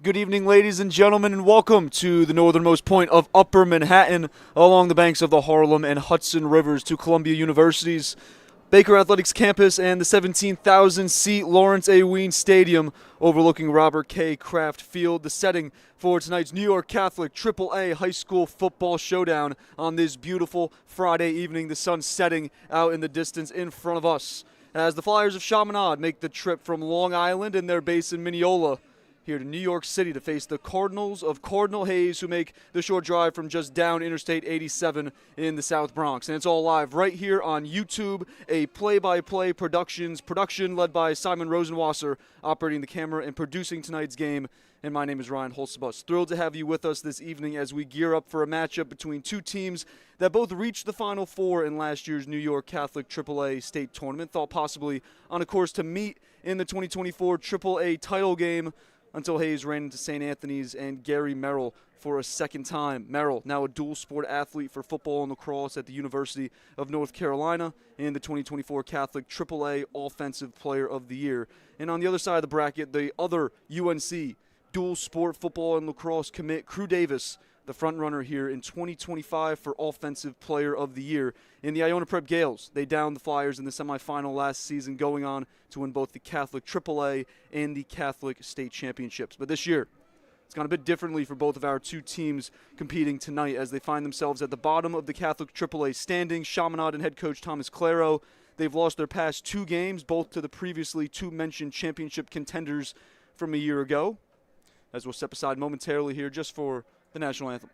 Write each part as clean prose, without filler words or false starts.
Good evening, ladies and gentlemen, and welcome to the northernmost point of Upper Manhattan along the banks of the Harlem and Hudson Rivers to Columbia University's Baker Athletics campus and the 17,000-seat Lawrence A. Wien Stadium overlooking Robert K. Kraft Field, the setting for tonight's New York Catholic AAA high school football showdown on this beautiful Friday evening, the sun setting out in the distance in front of us as the Flyers of Shamanad make the trip from Long Island and their base in Mineola here to New York City to face the Cardinals of Cardinal Hayes, who make the short drive from just down Interstate 87 in the South Bronx. And it's all live right here on YouTube, a play-by-play production led by Simon Rosenwasser, operating the camera and producing tonight's game. And my name is Ryan Holzbus. Thrilled to have you with us this evening as we gear up for a matchup between two teams that both reached the Final Four in last year's New York Catholic AAA state tournament, thought possibly on a course to meet in the 2024 AAA title game, until Hayes ran into St. Anthony's and Gary Merrill for a second time. Merrill, now a dual-sport athlete for football and lacrosse at the University of North Carolina, and the 2024 Catholic AAA Offensive Player of the Year. And on the other side of the bracket, the other UNC dual-sport football and lacrosse commit, Crew Davis, the front-runner here in 2025 for Offensive Player of the Year. In the Iona Prep Gales, they downed the Flyers in the semifinal last season, going on to win both the Catholic AAA and the Catholic State Championships. But this year, it's gone a bit differently for both of our two teams competing tonight as they find themselves at the bottom of the Catholic AAA standings. Shamanad and head coach Thomas Claro, they've lost their past two games, both to the previously two-mentioned championship contenders from a year ago, as we'll step aside momentarily here just for the national anthem.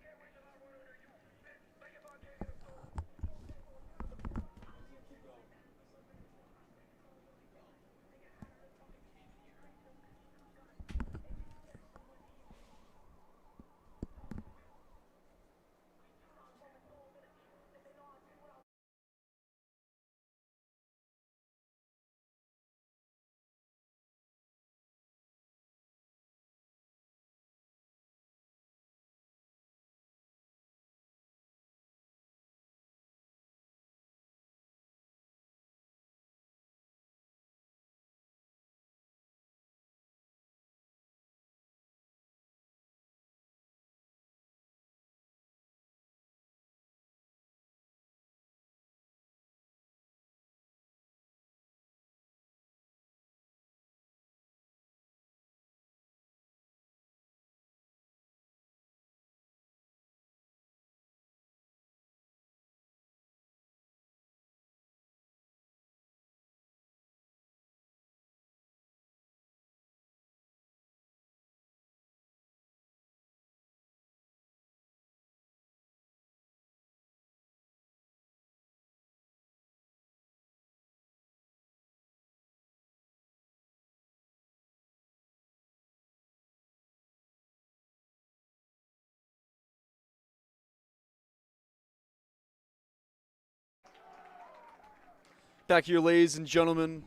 Back here, ladies and gentlemen,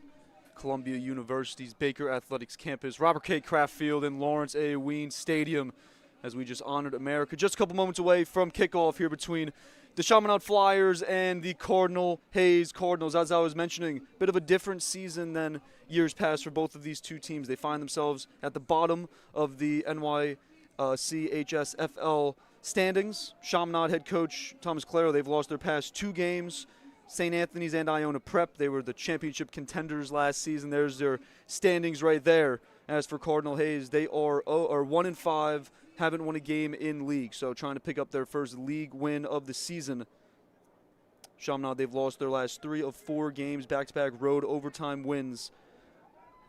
Columbia University's Baker Athletics campus, Robert K. Kraft Field, and Lawrence A. Wien Stadium, as we just honored America. Just a couple moments away from kickoff here between the Chaminade Friars and the Cardinal Hayes Cardinals. As I was mentioning, a bit of a different season than years past for both of these two teams. They find themselves at the bottom of the NYCHSFL standings. Chaminade head coach Thomas Claro, they've lost their past two games. St. Anthony's and Iona Prep, they were the championship contenders last season. There's their standings right there. As for Cardinal Hayes, they are 1-5, haven't won a game in league, so trying to pick up their first league win of the season. Shamanad, they've lost their last 3 of 4 games, back-to-back road overtime wins,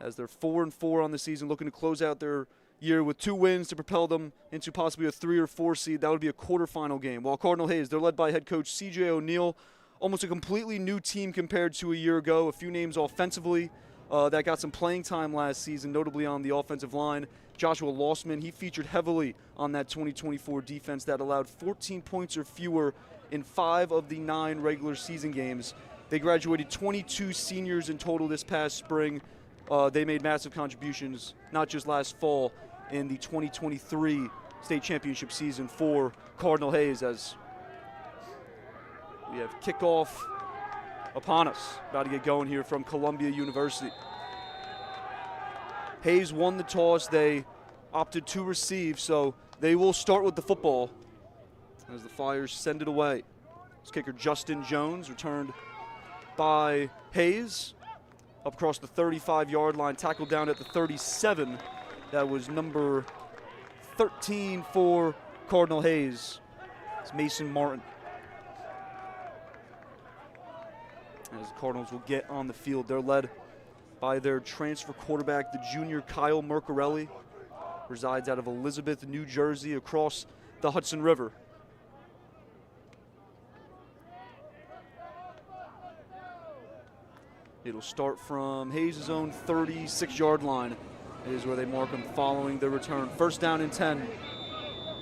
as they're 4-4 on the season, looking to close out their year with 2 wins to propel them into possibly a 3 or 4 seed. That would be a quarterfinal game. While Cardinal Hayes, they're led by head coach C.J. O'Neill, almost a completely new team compared to a year ago. A few names offensively that got some playing time last season, notably on the offensive line. Joshua Lossman, he featured heavily on that 2024 defense that allowed 14 points or fewer in 5 of the 9 regular season games. They graduated 22 seniors in total this past spring. They made massive contributions, not just last fall, in the 2023 state championship season for Cardinal Hayes, as we have kickoff upon us. About to get going here from Columbia University. Hayes won the toss. They opted to receive, so they will start with the football as the Flyers send it away. It's kicker Justin Jones, returned by Hayes. Up across the 35-yard line, tackled down at the 37. That was number 13 for Cardinal Hayes. It's Mason Martin. As the Cardinals will get on the field, they're led by their transfer quarterback, the junior Kyle Mercarelli. Resides out of Elizabeth, New Jersey, across the Hudson River. It'll start from Hayes' own 36-yard line. It is where they mark him following the return. First down and 10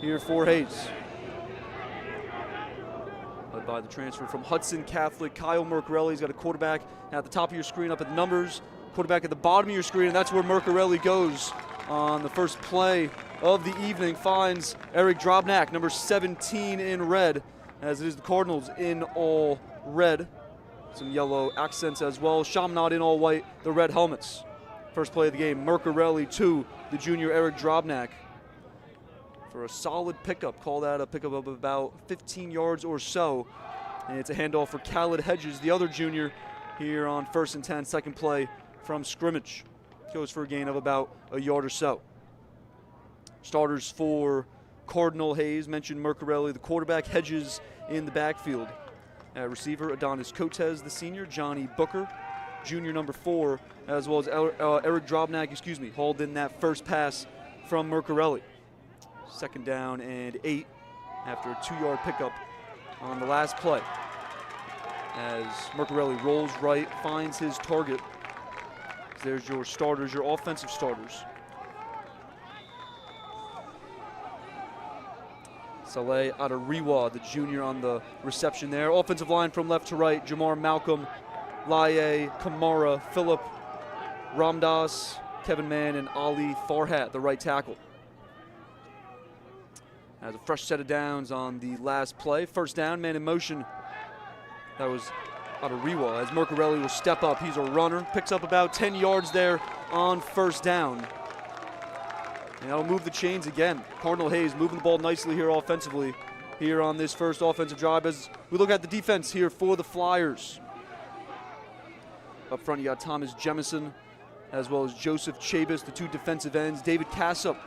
here for Hayes. Led by the transfer from Hudson Catholic, Kyle Mercarelli. He's got a quarterback at the top of your screen up at the numbers, quarterback at the bottom of your screen, and that's where Mercarelli goes on the first play of the evening. Finds Eric Drobnak, number 17 in red, as it is the Cardinals in all red. Some yellow accents as well. Shamanad in all white, the red helmets. First play of the game, Mercarelli to the junior Eric Drobnak for a solid pickup. Call that a pickup of about 15 yards or so. And it's a handoff for Khaled Hedges, the other junior, here on 1st and 10, second play from scrimmage. Goes for a gain of about a yard or so. Starters for Cardinal Hayes, mentioned Mercarelli, the quarterback, Hedges in the backfield. Receiver, Adonis Cotes, the senior, Johnny Booker, junior number 4, as well as Eric Drobnak, hauled in that first pass from Mercarelli. Second down and 8 after a 2-yard pickup on the last play. As Mercarelli rolls right, finds his target. There's your starters, your offensive starters. Saleh Adariwa, the junior, on the reception there. Offensive line from left to right, Jamar Malcolm, Laye, Kamara, Phillip, Ramdas, Kevin Mann, and Ali Farhat, the right tackle. Has a fresh set of downs on the last play. First down, man in motion. That was Adariwa, as Mercarelli will step up. He's a runner, picks up about 10 yards there on first down. And that'll move the chains again. Cardinal Hayes moving the ball nicely here offensively here on this first offensive drive as we look at the defense here for the Flyers. Up front, you got Thomas Jemison as well as Joseph Chabis, the two defensive ends. David Cassup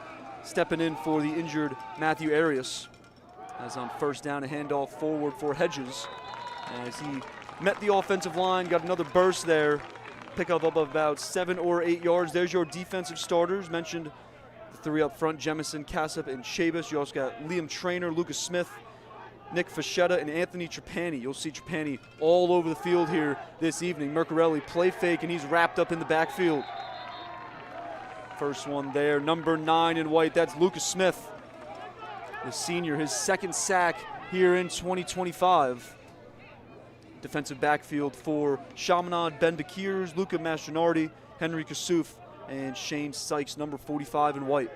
stepping in for the injured Matthew Arias. As on first down, a handoff forward for Hedges. As he met the offensive line, got another burst there. Pick up about 7 or 8 yards. There's your defensive starters. Mentioned the 3 up front, Jemison, Cassup, and Chabis. You also got Liam Traynor, Lucas Smith, Nick Fischetta, and Anthony Trapani. You'll see Trapani all over the field here this evening. Mercarelli play fake, and he's wrapped up in the backfield. First one there, number 9 in white, that's Lucas Smith, the senior, his second sack here in 2025. Defensive backfield for Shamanad, Ben Bekirs, Luca Mastronardi, Henry Kassouf, and Shane Sykes, number 45 in white.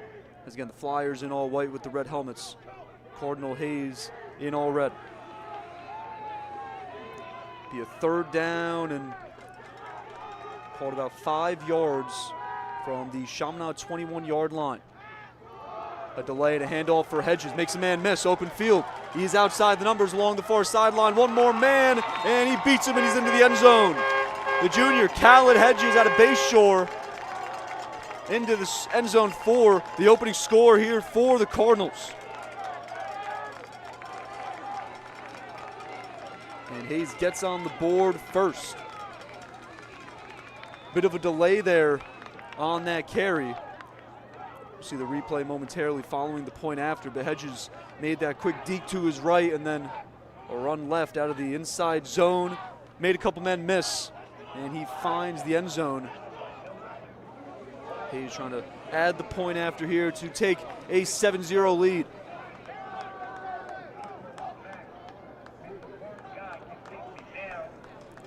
As again, the Flyers in all white with the red helmets. Cardinal Hayes in all red. Be a third down and called about 5 yards from the Chaminade 21-yard line. A delay and a handoff for Hedges. Makes a man miss. Open field. He's outside the numbers along the far sideline. One more man, and he beats him, and he's into the end zone. The junior, Khaled Hedges, out of Bayshore, into the end zone for the opening score here for the Cardinals. And Hayes gets on the board first. Bit of a delay there on that carry. We'll see the replay momentarily following the point after, but Hedges made that quick deke to his right and then a run left out of the inside zone. Made a couple men miss, and he finds the end zone. Hayes trying to add the point after here to take a 7-0 lead.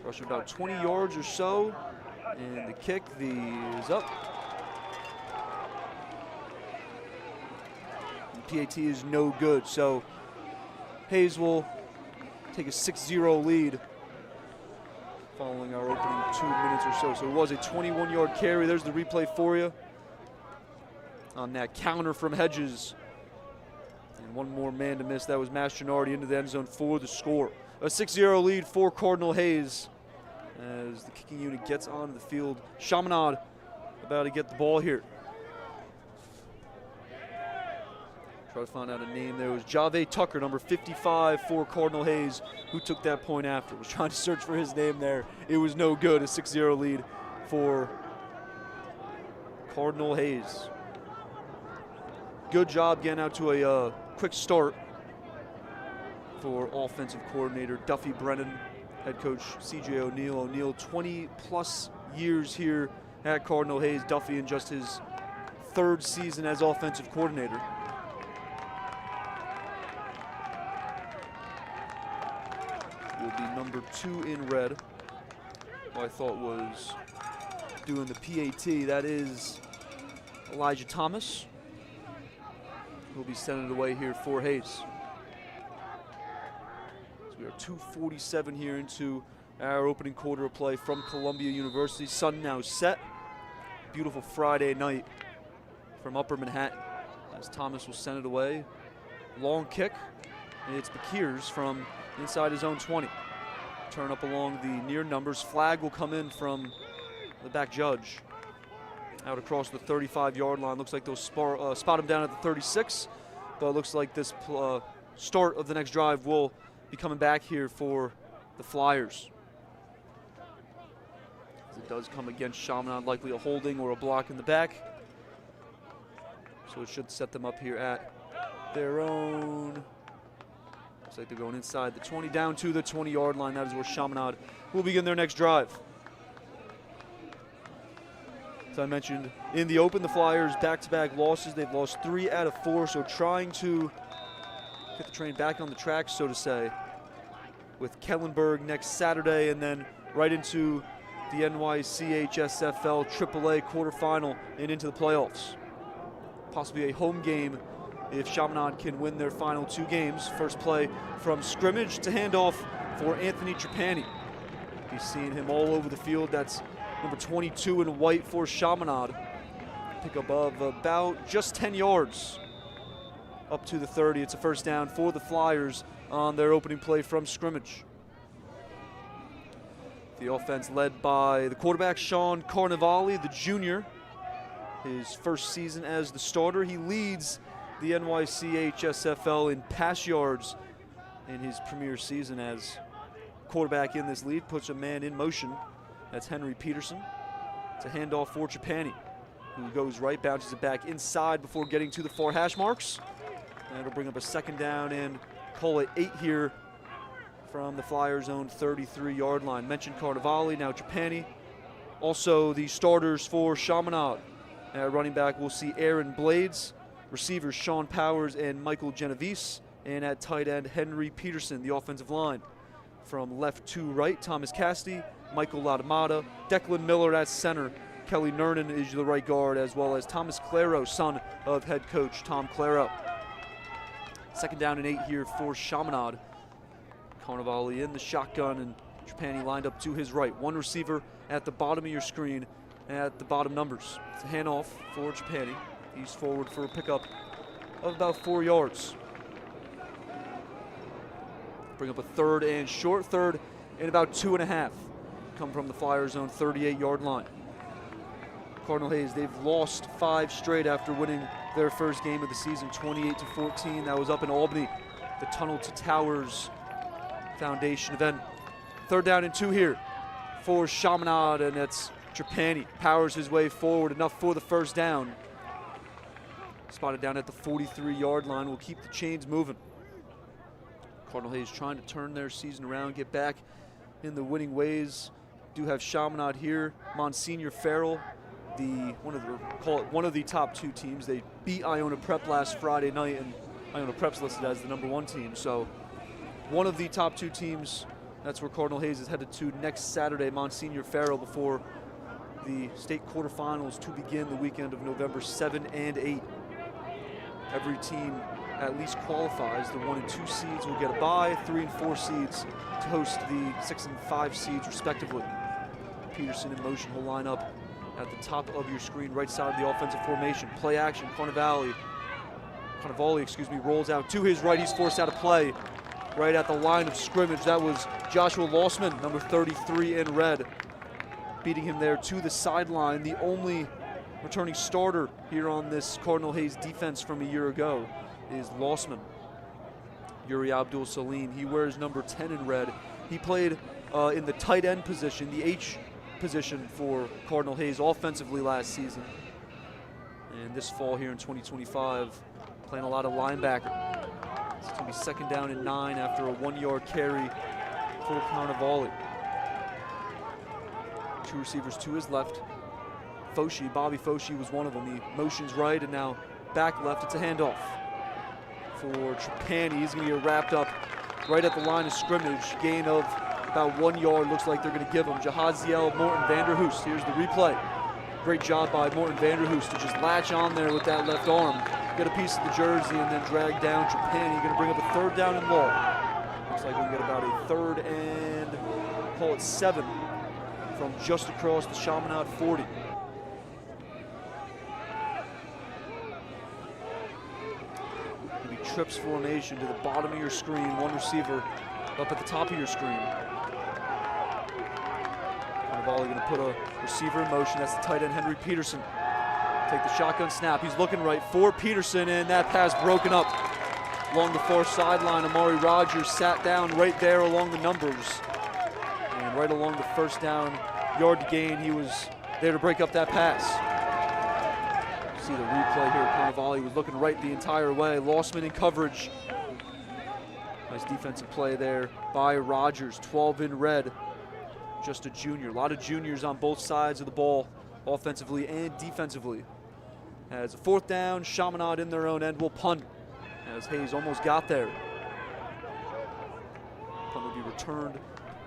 Rush about 20 yards or so, and the kick is up. And PAT is no good, so Hayes will take a 6-0 lead following our opening 2 minutes or so. So it was a 21-yard carry. There's the replay for you. on that counter from Hedges. And one more man to miss. That was Mastronardi into the end zone for the score. A 6-0 lead for Cardinal Hayes as the kicking unit gets onto the field. Shamanad about to get the ball here. Try to find out a name there. It was Jave Tucker, number 55 for Cardinal Hayes, who took that point after. Was trying to search for his name there. It was no good. A 6-0 lead for Cardinal Hayes. Good job getting out to a quick start for offensive coordinator Duffy Brennan, head coach C.J. O'Neill. O'Neill, 20-plus years here at Cardinal Hayes. Duffy in just his third season as offensive coordinator. Will be number 2 in red, who I thought was doing the PAT. That is Elijah Thomas, who will be sending it away here for Hayes. So we are 2:47 here into our opening quarter of play from Columbia University. Sun now set. Beautiful Friday night from Upper Manhattan as Thomas will send it away. Long kick, and it's Bakirs from inside his own 20. Turn up along the near numbers. Flag will come in from the back judge. Out across the 35-yard line. Looks like they'll spot him down at the 36. But it looks like this start of the next drive will be coming back here for the Flyers. As it does come against Shamanad, likely a holding or a block in the back. So it should set them up here at their own. Looks like they're going inside the 20, down to the 20-yard line. That is where Shamanad will begin their next drive. As I mentioned in the open, the Flyers back-to-back losses. They've lost 3 out of 4, so trying to get the train back on the tracks, so to say, with Kellenberg next Saturday and then right into the NYCHSFL AAA quarterfinal and into the playoffs. Possibly a home game if Chaminade can win their final 2 games. First play from scrimmage to handoff for Anthony Trapani. You've seen him all over the field. That's number 22 in white for Shamanad. Pick up of about just 10 yards up to the 30. It's a first down for the Flyers on their opening play from scrimmage. The offense led by the quarterback, Sean Carnevale, the junior. His first season as the starter. He leads the NYCHSFL in pass yards in his premier season as quarterback in this lead. Puts a man in motion. That's Henry Peterson. It's a handoff for Trapani, who goes right, bounces it back inside before getting to the far hash marks. And it'll bring up a second down and call it 8 here from the Flyers' own 33-yard line. Mentioned Carnevale, now Trapani. Also the starters for Chaminade. At running back, we'll see Aaron Blades. Receivers, Sean Powers and Michael Genovese. And at tight end, Henry Peterson, the offensive line. From left to right, Thomas Cassidy, Michael Latamata, Declan Miller at center. Kelly Nernan is the right guard, as well as Thomas Claro, son of head coach Tom Claro. Second down and 8 here for Chaminade. Carnevale in the shotgun, and Trapani lined up to his right. One receiver at the bottom of your screen at the bottom numbers. It's a handoff for Trapani. He's forward for a pickup of about 4 yards. Bring up a third and short, third and about 2.5. Come from the Flyers' own 38-yard line. Cardinal Hayes, they've lost 5 straight after winning their first game of the season, 28-14. That was up in Albany, the Tunnel to Towers Foundation event. Third down and 2 here for Chaminade, and that's Trapani. Powers his way forward, enough for the first down. Spotted down at the 43-yard line. Will keep the chains moving. Cardinal Hayes trying to turn their season around, get back in the winning ways. Do have Chaminade here. Monsignor Farrell, one of the top 2 teams. They beat Iona Prep last Friday night, and Iona Prep's listed as the number 1 team. So one of the top 2 teams. That's where Cardinal Hayes is headed to next Saturday, Monsignor Farrell, before the state quarterfinals to begin the weekend of November 7 and 8. Every team at least qualifies. The 1 and 2 seeds will get a bye. 3 and 4 seeds to host the 6 and 5 seeds respectively. Peterson in motion. He'll line up at the top of your screen, right side of the offensive formation. Play action, Carnevale, rolls out to his right. He's forced out of play right at the line of scrimmage. That was Joshua Lossman, number 33 in red, beating him there to the sideline. The only returning starter here on this Cardinal Hayes defense from a year ago is Lossman. Yuri Abdul Salim, he wears number 10 in red. He played in the tight end position, the H position for Cardinal Hayes offensively last season. And this fall here in 2025, playing a lot of linebacker. It's going to be 2nd down and 9 after a 1-yard carry for Carnevale. 2 receivers to his left. Bobby Foshi was one of them. He motions right and now back left. It's a handoff for Trapani. He's going to get wrapped up right at the line of scrimmage. Gain of about 1 yard. Looks like they're going to give him. Jahaziel Morton Vanderhoest. Here's the replay. Great job by Morton Vanderhoest to just latch on there with that left arm. Get a piece of the jersey and then drag down Trapani. Going to bring up a 3rd down and long. Looks like we get about a 3rd and, call it 7, from just across the Shamanad 40. Maybe trips formation to the bottom of your screen. 1 receiver up at the top of your screen. Carnevale going to put a receiver in motion. That's the tight end, Henry Peterson. Take the shotgun snap. He's looking right for Peterson, and that pass broken up along the far sideline. Amari Rogers sat down right there along the numbers. And right along the 1st down yard to gain, he was there to break up that pass. See the replay here. Carnevale was looking right the entire way. Lossman in coverage. Nice defensive play there by Rogers, 12 in red. Just a junior. A lot of juniors on both sides of the ball, offensively and defensively. As a 4th down, Shamanad in their own end will punt as Hayes almost got there. Punt will be returned.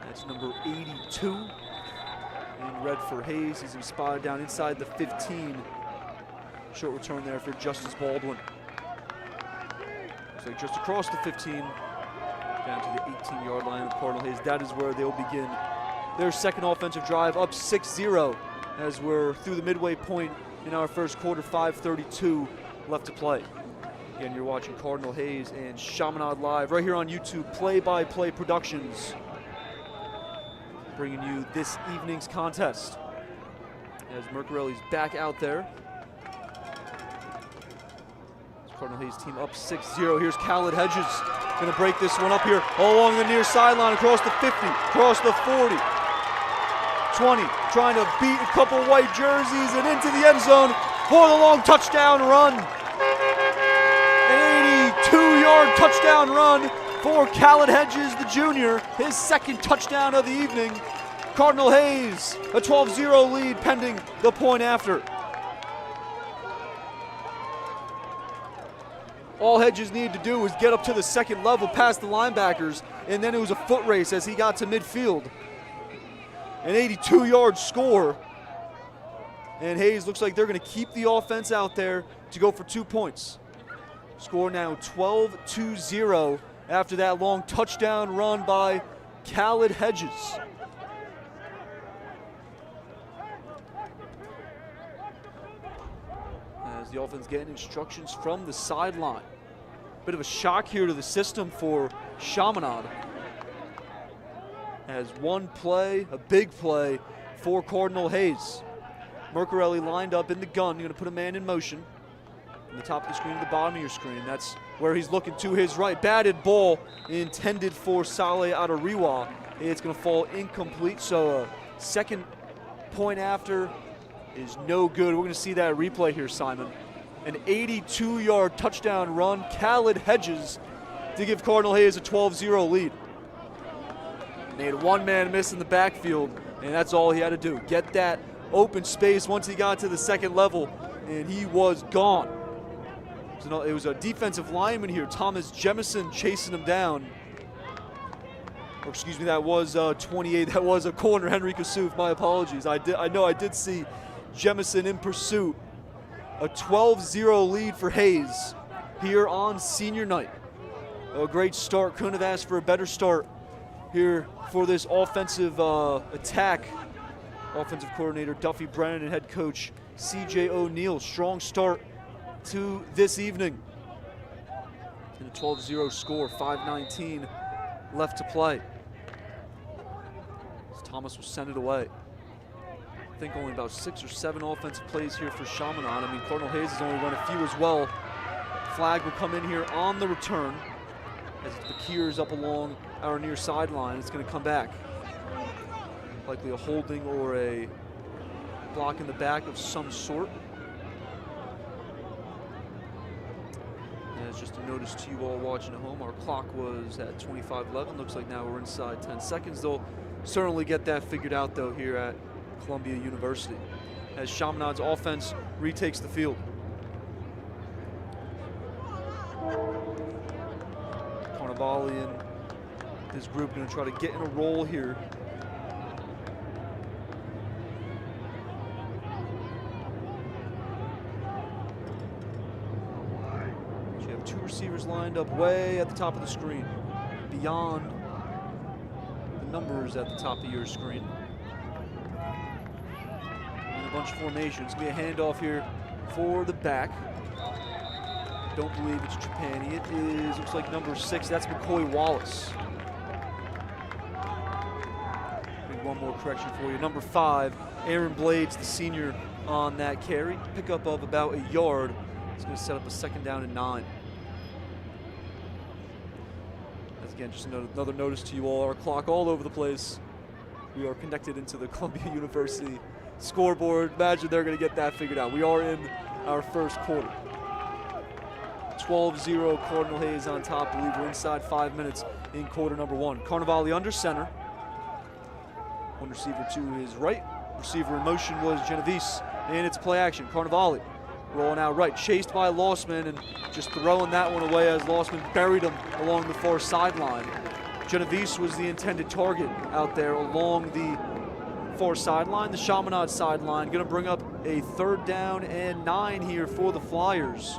That's number 82 in red for Hayes. He's spotted down inside the 15. Short return there for Justice Baldwin. Looks like just across the 15, down to the 18-yard line of Cardinal Hayes. That is where they'll begin their 2nd offensive drive, up 6-0 as we're through the midway point in our 1st quarter. 5:32 left to play. Again, you're watching Cardinal Hayes and Shamanad live right here on YouTube. Play-by-play Productions, bringing you this evening's contest. As Mercarelli's back out there. Cardinal Hayes team up 6-0. Here's Khaled Hedges. Going to break this one up here all along the near sideline, across the 50, across the 40, 20, trying to beat a couple white jerseys and into the end zone for the long touchdown run. An 82-yard touchdown run for Khaled Hedges, the junior, his 2nd touchdown of the evening. Cardinal Hayes, a 12-0 lead pending the point after. All Hedges needed to do was get up to the 2nd level past the linebackers, and then it was a foot race as he got to midfield. An 82-yard score, and Hayes looks like they're going to keep the offense out there to go for 2 points. Score now 12-0 after that long touchdown run by Khaled Hedges. As the offense getting instructions from the sideline. Bit of a shock here to the system for Shamanad. As one play, a big play for Cardinal Hayes. Mercarelli lined up in the gun. You're going to put a man in motion. From the top of the screen to the bottom of your screen. That's where he's looking to his right. Batted ball intended for Saleh Adariwa. It's going to fall incomplete. So a 2nd point after is no good. We're going to see that replay here, Simon. An 82-yard touchdown run. Khaled Hedges to give Cardinal Hayes a 12-0 lead. They had 1 man miss in the backfield, and that's all he had to do. Get that open space once he got to the 2nd level, and he was gone. So it was a defensive lineman here, Thomas Jemison, chasing him down. Or excuse me, that was 28. That was a corner, Henry Kassouf. My apologies. I know I did see Jemison in pursuit. A 12-0 lead for Hayes here on senior night. A great start. Couldn't have asked for a better start here for this offensive attack offensive coordinator Duffy Brennan and head coach C.J. O'Neill. Strong start to this evening. And a 12-0 score, 5:19 left to play. As Thomas will send it away. I think only about 6 or 7 offensive plays here for Shamanad. I mean, Cardinal Hayes has only run a few as well. Flag will come in here on the return as Bakir's up along our near sideline. It's going to come back. Likely a holding or a block in the back of some sort. And it's just a notice to you all watching at home. Our clock was at 25:11. Looks like now we're inside 10 seconds. They'll certainly get that figured out, though, here at Columbia University, as Chaminad's offense retakes the field. Carnevale and his group going to try to get in a roll here. So you have 2 receivers lined up way at the top of the screen, beyond the numbers at the top of your screen. A bunch of formations. It's going to be a handoff here for the back. Don't believe it's Trapani. It is, looks like number 6. That's McCoy Wallace. Maybe one more correction for you. Number 5, Aaron Blades, the senior on that carry. Pickup of about a yard. It's going to set up a 2nd down and 9. That's again just another notice to you all. Our clock all over the place. We are connected into the Columbia University scoreboard. Imagine they're going to get that figured out. We are in our first quarter. 12-0 Cardinal Hayes on top. I believe we're inside 5 minutes in quarter number 1. Carnevale under center. One receiver to his right. Receiver in motion was Genovese, and it's play action. Carnevale rolling out right, chased by Lossman, and just throwing that one away as Lossman buried him along the far sideline. Genovese was the intended target out there along the far sideline, the Shamanad sideline. Going to bring up a 3rd down and 9 here for the Flyers.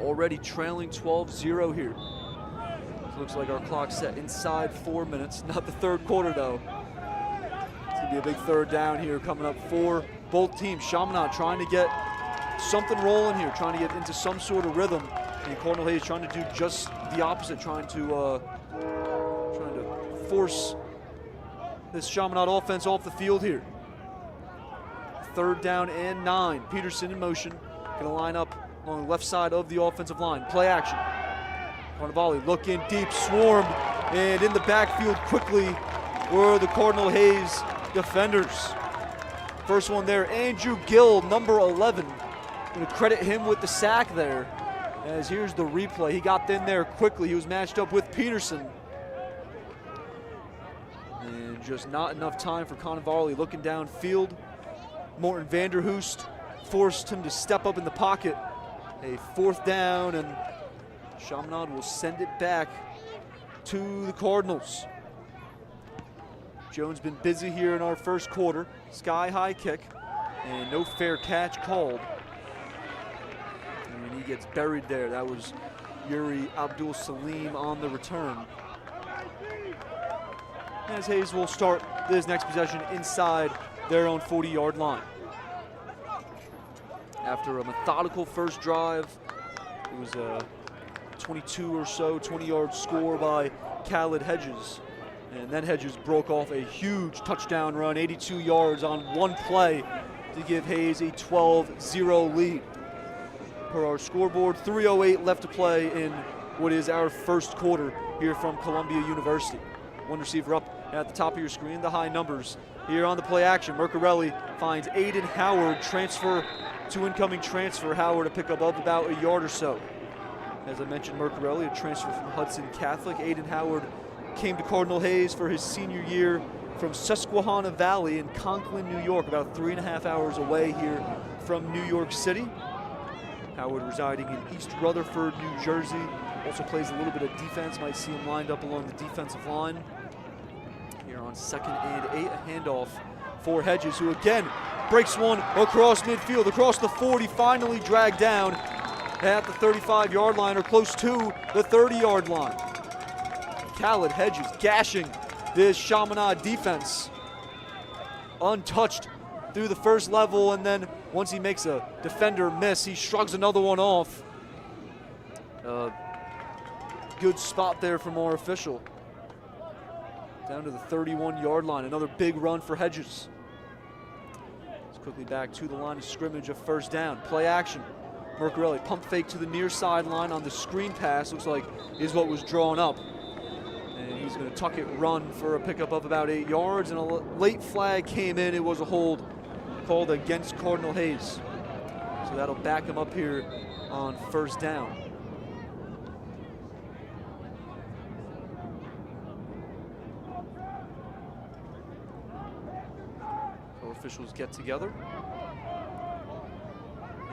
Already trailing 12-0 here. So looks like our clock set inside 4 minutes. Not the 3rd quarter though. It's going to be a big 3rd down here coming up for both teams. Shamanad trying to get something rolling here, trying to get into some sort of rhythm. And Cardinal Hayes trying to do just the opposite, trying to force this Chaminade offense off the field here. 3rd down and 9. Peterson in motion. Going to line up along the left side of the offensive line. Play action. Carnevale looking deep, swarmed, and in the backfield quickly were the Cardinal Hayes defenders. First one there, Andrew Gill, number 11. Going to credit him with the sack there, as here's the replay. He got in there quickly. He was matched up with Peterson. And just not enough time for Carnevale looking downfield. Morton Vanderhoost forced him to step up in the pocket. A 4th down, and Chaminade will send it back to the Cardinals. Jones been busy here in our first quarter. Sky-high kick, and no fair catch called. And he gets buried there. That was Yuri Abdul Salim on the return. As Hayes will start this next possession inside their own 40-yard line. After a methodical first drive, it was a 22 or so, 20-yard score by Khaled Hedges. And then Hedges broke off a huge touchdown run, 82 yards on one play to give Hayes a 12-0 lead. Per our scoreboard, 3:08 left to play in what is our first quarter here from Columbia University. One receiver up at the top of your screen, the high numbers. Here on the play action, Mercarelli finds Aiden Howard, transfer to incoming transfer. Howard to pick up about a yard or so. As I mentioned, Mercarelli, a transfer from Hudson Catholic. Aiden Howard came to Cardinal Hayes for his senior year from Susquehanna Valley in Conklin, New York, about 3.5 hours away here from New York City. Howard residing in East Rutherford, New Jersey. Also plays a little bit of defense. Might see him lined up along the defensive line. Here on 2nd and 8, a handoff for Hedges, who again breaks one across midfield, across the 40, finally dragged down at the 35-yard line or close to the 30-yard line. Khaled Hedges gashing this Chaminade defense. untouched through the first level, and then once he makes a defender miss, he shrugs another one off. Good spot there from our official. Down to the 31-yard line. Another big run for Hedges. It's quickly back to the line of scrimmage of first down. Play action. Mercarelli pump fake to the near sideline on the screen pass. Looks like is what was drawn up. And he's going to tuck it, run for a pickup of about 8 yards. And a late flag came in. It was a hold called against Cardinal Hayes. So that'll back him up here on first down. Officials get together,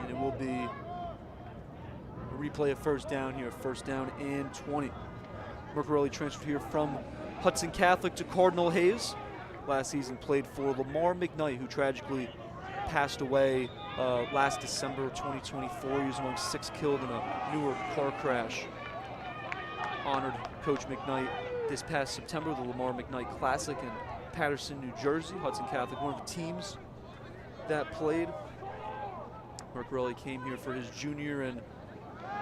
and it will be a replay of first down here, first down and 20. Mercarelli transferred here from Hudson Catholic to Cardinal Hayes. Last season played for Lamar McKnight, who tragically passed away last December of 2024. He was among 6 killed in a Newark car crash. Honored Coach McKnight this past September, the Lamar McKnight Classic in Patterson, New Jersey. Hudson Catholic, one of the teams that played. Mercarelli came here for his junior and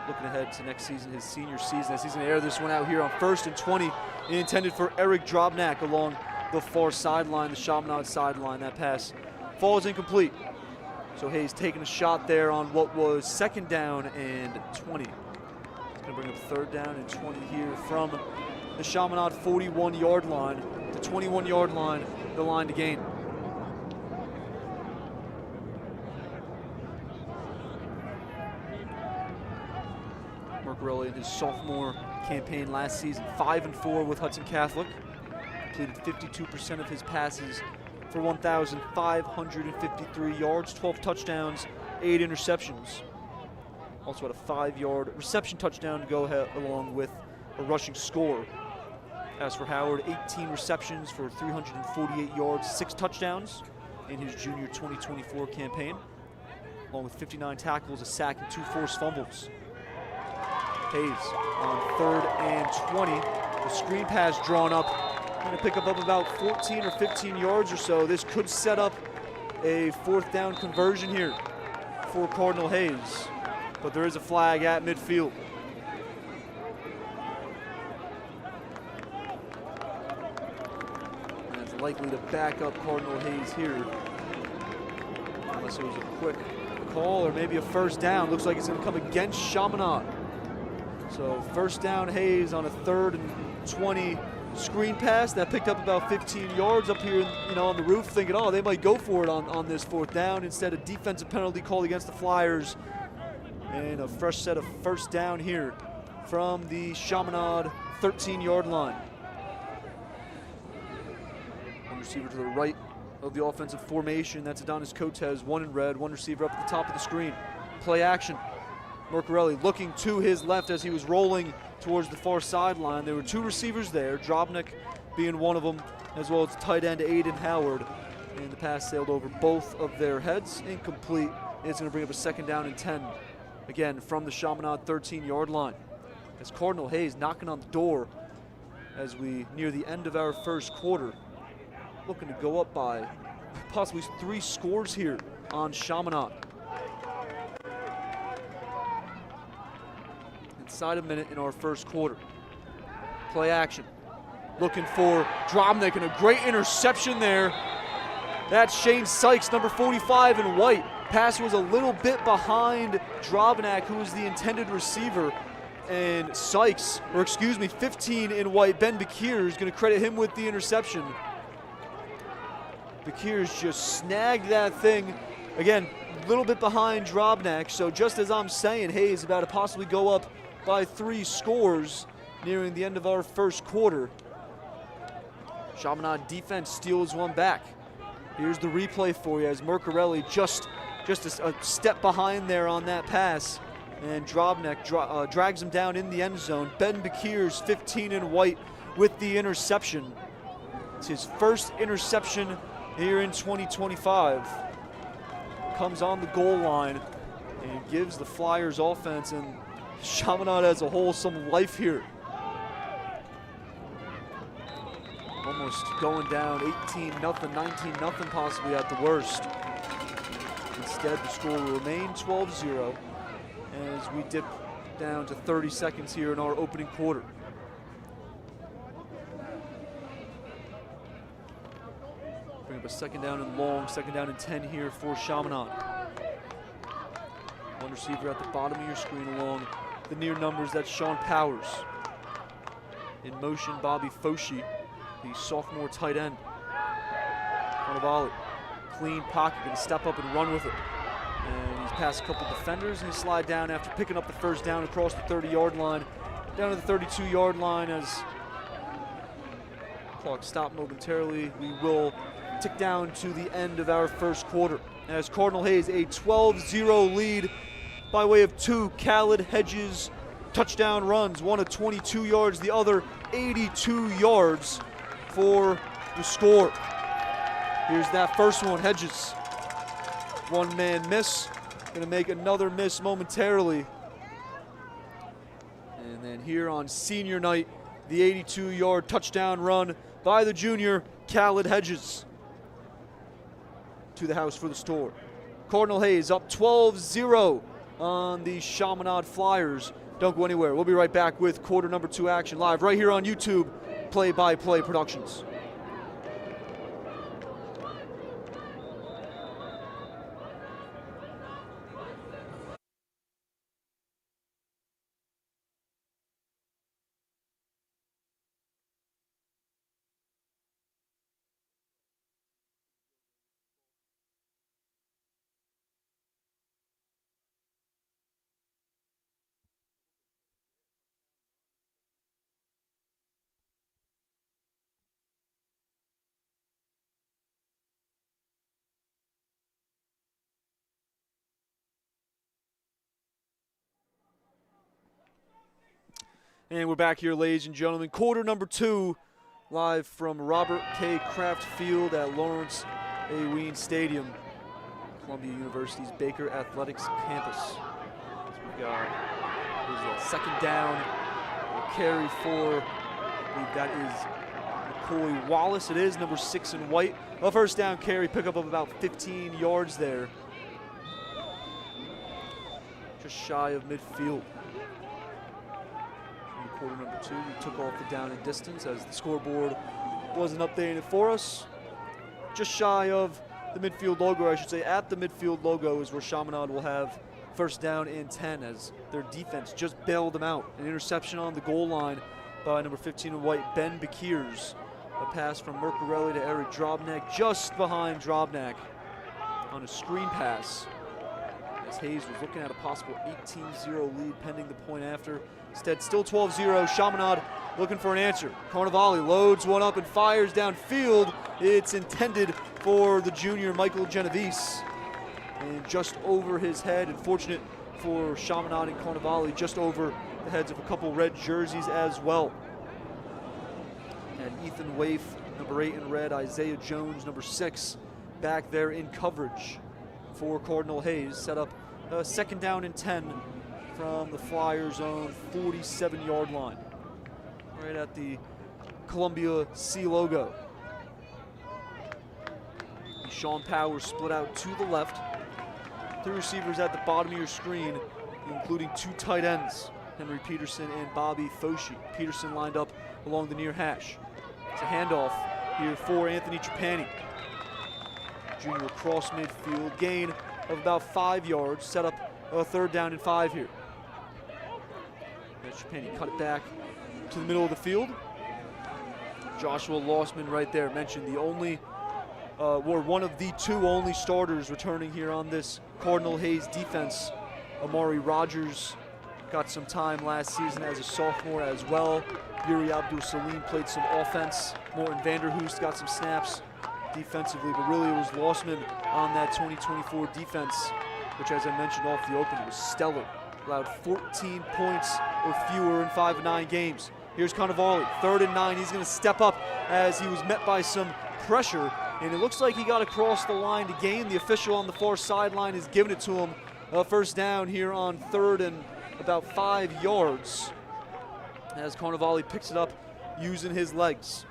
looking ahead to next season, his senior season. As he's going to air this one out here on first and 20, intended for Eric Drobnak along the far sideline, the Shamanad sideline. That pass falls incomplete. So Hayes taking a shot there on what was second down and 20. He's going to bring up third down and 20 here from the Shamanad 41-yard line. The 21-yard line, the line to gain. Mercarelli in his sophomore campaign last season, 5-4 with Hudson Catholic. Completed 52% of his passes for 1,553 yards, 12 touchdowns, 8 interceptions. Also had a 5-yard reception touchdown to go ahead along with a rushing score. As for Howard, 18 receptions for 348 yards, 6 touchdowns in his junior 2024 campaign, along with 59 tackles, a sack, and 2 forced fumbles. Hayes on third and 20. The screen pass drawn up. Going to pick up about 14 or 15 yards or so. This could set up a fourth down conversion here for Cardinal Hayes, but there is a flag at midfield. Likely to back up Cardinal Hayes here, unless it was a quick call or maybe a first down. Looks like it's going to come against Shamanad. So first down Hayes on a third and 20 screen pass that picked up about 15 yards up here, on the roof, thinking, oh, they might go for it on this fourth down. Instead, a defensive penalty called against the Flyers, and a fresh set of first down here from the Shamanad 13-yard line. Receiver to the right of the offensive formation. That's Adonis Cotes, one in red, one receiver up at the top of the screen. Play action. Mercarelli looking to his left as he was rolling towards the far sideline. There were 2 receivers there, Drobnak being one of them, as well as tight end Aiden Howard. And the pass sailed over both of their heads. Incomplete. It's going to bring up a second down and 10. Again, from the Shamanad 13-yard line. As Cardinal Hayes knocking on the door as we near the end of our first quarter. Looking to go up by possibly 3 scores here on Shamanad. Inside a minute in our first quarter. Play action. Looking for Drobnak, and a great interception there. That's Shane Sykes, number 45 in white. Pass was a little bit behind Drobnak, who was the intended receiver. And Sykes, 15 in white, Ben Bakir is going to credit him with the interception. Bakir's just snagged that thing. Again, a little bit behind Drobnak. So just as I'm saying, Hayes about to possibly go up by 3 scores nearing the end of our first quarter. Chaminade defense steals one back. Here's the replay for you as Mercarelli just a step behind there on that pass. And Drobnak drags him down in the end zone. Ben Bakir's 15 in white with the interception. It's his first interception here in 2025. Comes on the goal line and gives the Flyers offense and Chaminade as a whole some life here. One almost going down 18-0, 19-0 possibly at the worst. Instead, the score will remain 12-0 as we dip down to 30 seconds here in our opening quarter. Bring up a second down and long, second down and 10 here for Shamanad. One receiver at the bottom of your screen along the near numbers, that's Sean Powers. In motion, Bobby Foshi, the sophomore tight end. Carnevale, clean pocket, gonna step up and run with it. And he's past a couple defenders and he slide down after picking up the first down across the 30-yard line, down to the 32-yard line as clock stopped momentarily. We will tick down to the end of our first quarter as Cardinal Hayes a 12-0 lead by way of two Khaled Hedges touchdown runs, one at 22 yards, the other 82 yards for the score. Here's that first one, Hedges. One-man miss, gonna make another miss momentarily. And then here on senior night, the 82-yard touchdown run by the junior Khaled Hedges to the house for the store. Cardinal Hayes up 12-0 on the Chaminade Friars. Don't go anywhere. We'll be right back with quarter number 2 action live right here on YouTube, Play-by-Play Productions. And we're back here, ladies and gentlemen. Quarter number 2, live from Robert K. Kraft Field at Lawrence A. Wien Stadium, Columbia University's Baker Athletics campus. So we've got a second down, a carry for, I believe that is McCoy Wallace. It is number 6 in white. A first down carry, pickup of about 15 yards there. Just shy of midfield. Quarter number 2, we took off the down and distance as the scoreboard wasn't updating it for us. Just shy of the midfield logo, I should say. At the midfield logo is where Shamanad will have first down and 10 as their defense just bailed them out. An interception on the goal line by number 15 in white, Ben Bekiers. A pass from Mercarelli to Eric Drobnak, just behind Drobnak on a screen pass. As Hayes was looking at a possible 18-0 lead pending the point after. Instead, still 12-0. Shamanad looking for an answer. Carnevale loads one up and fires downfield. It's intended for the junior Michael Genovese. And just over his head, unfortunate for Shamanad and Carnevale, just over the heads of a couple red jerseys as well. And Ethan Waif, number 8 in red, Isaiah Jones, number 6, back there in coverage for Cardinal Hayes. Set up a second down and 10 from the Flyers' own 47-yard line, right at the Columbia C logo. Sean Powers split out to the left. 3 receivers at the bottom of your screen, including 2 tight ends, Henry Peterson and Bobby Foshi. Peterson lined up along the near hash. It's a handoff here for Anthony Trapani. Junior across midfield, gain of about 5 yards, set up a third down and 5 here. Trapani cut it back to the middle of the field. Joshua Lossman right there, mentioned the only, or one of the 2 only starters returning here on this Cardinal Hayes defense. Amari Rogers got some time last season as a sophomore as well. Yuri Abdul-Salim played some offense. Morton Vanderhoost got some snaps defensively, but really it was Lossman on that 2024 defense, which, as I mentioned off the open, was stellar. Allowed 14 points or fewer in 5 of 9 games. Here's Carnevale, 3rd and 9. He's going to step up as he was met by some pressure, and it looks like he got across the line to gain. The official on the far sideline is giving it to him. First down here on 3rd and about 5 yards as Carnevale picks it up using his legs.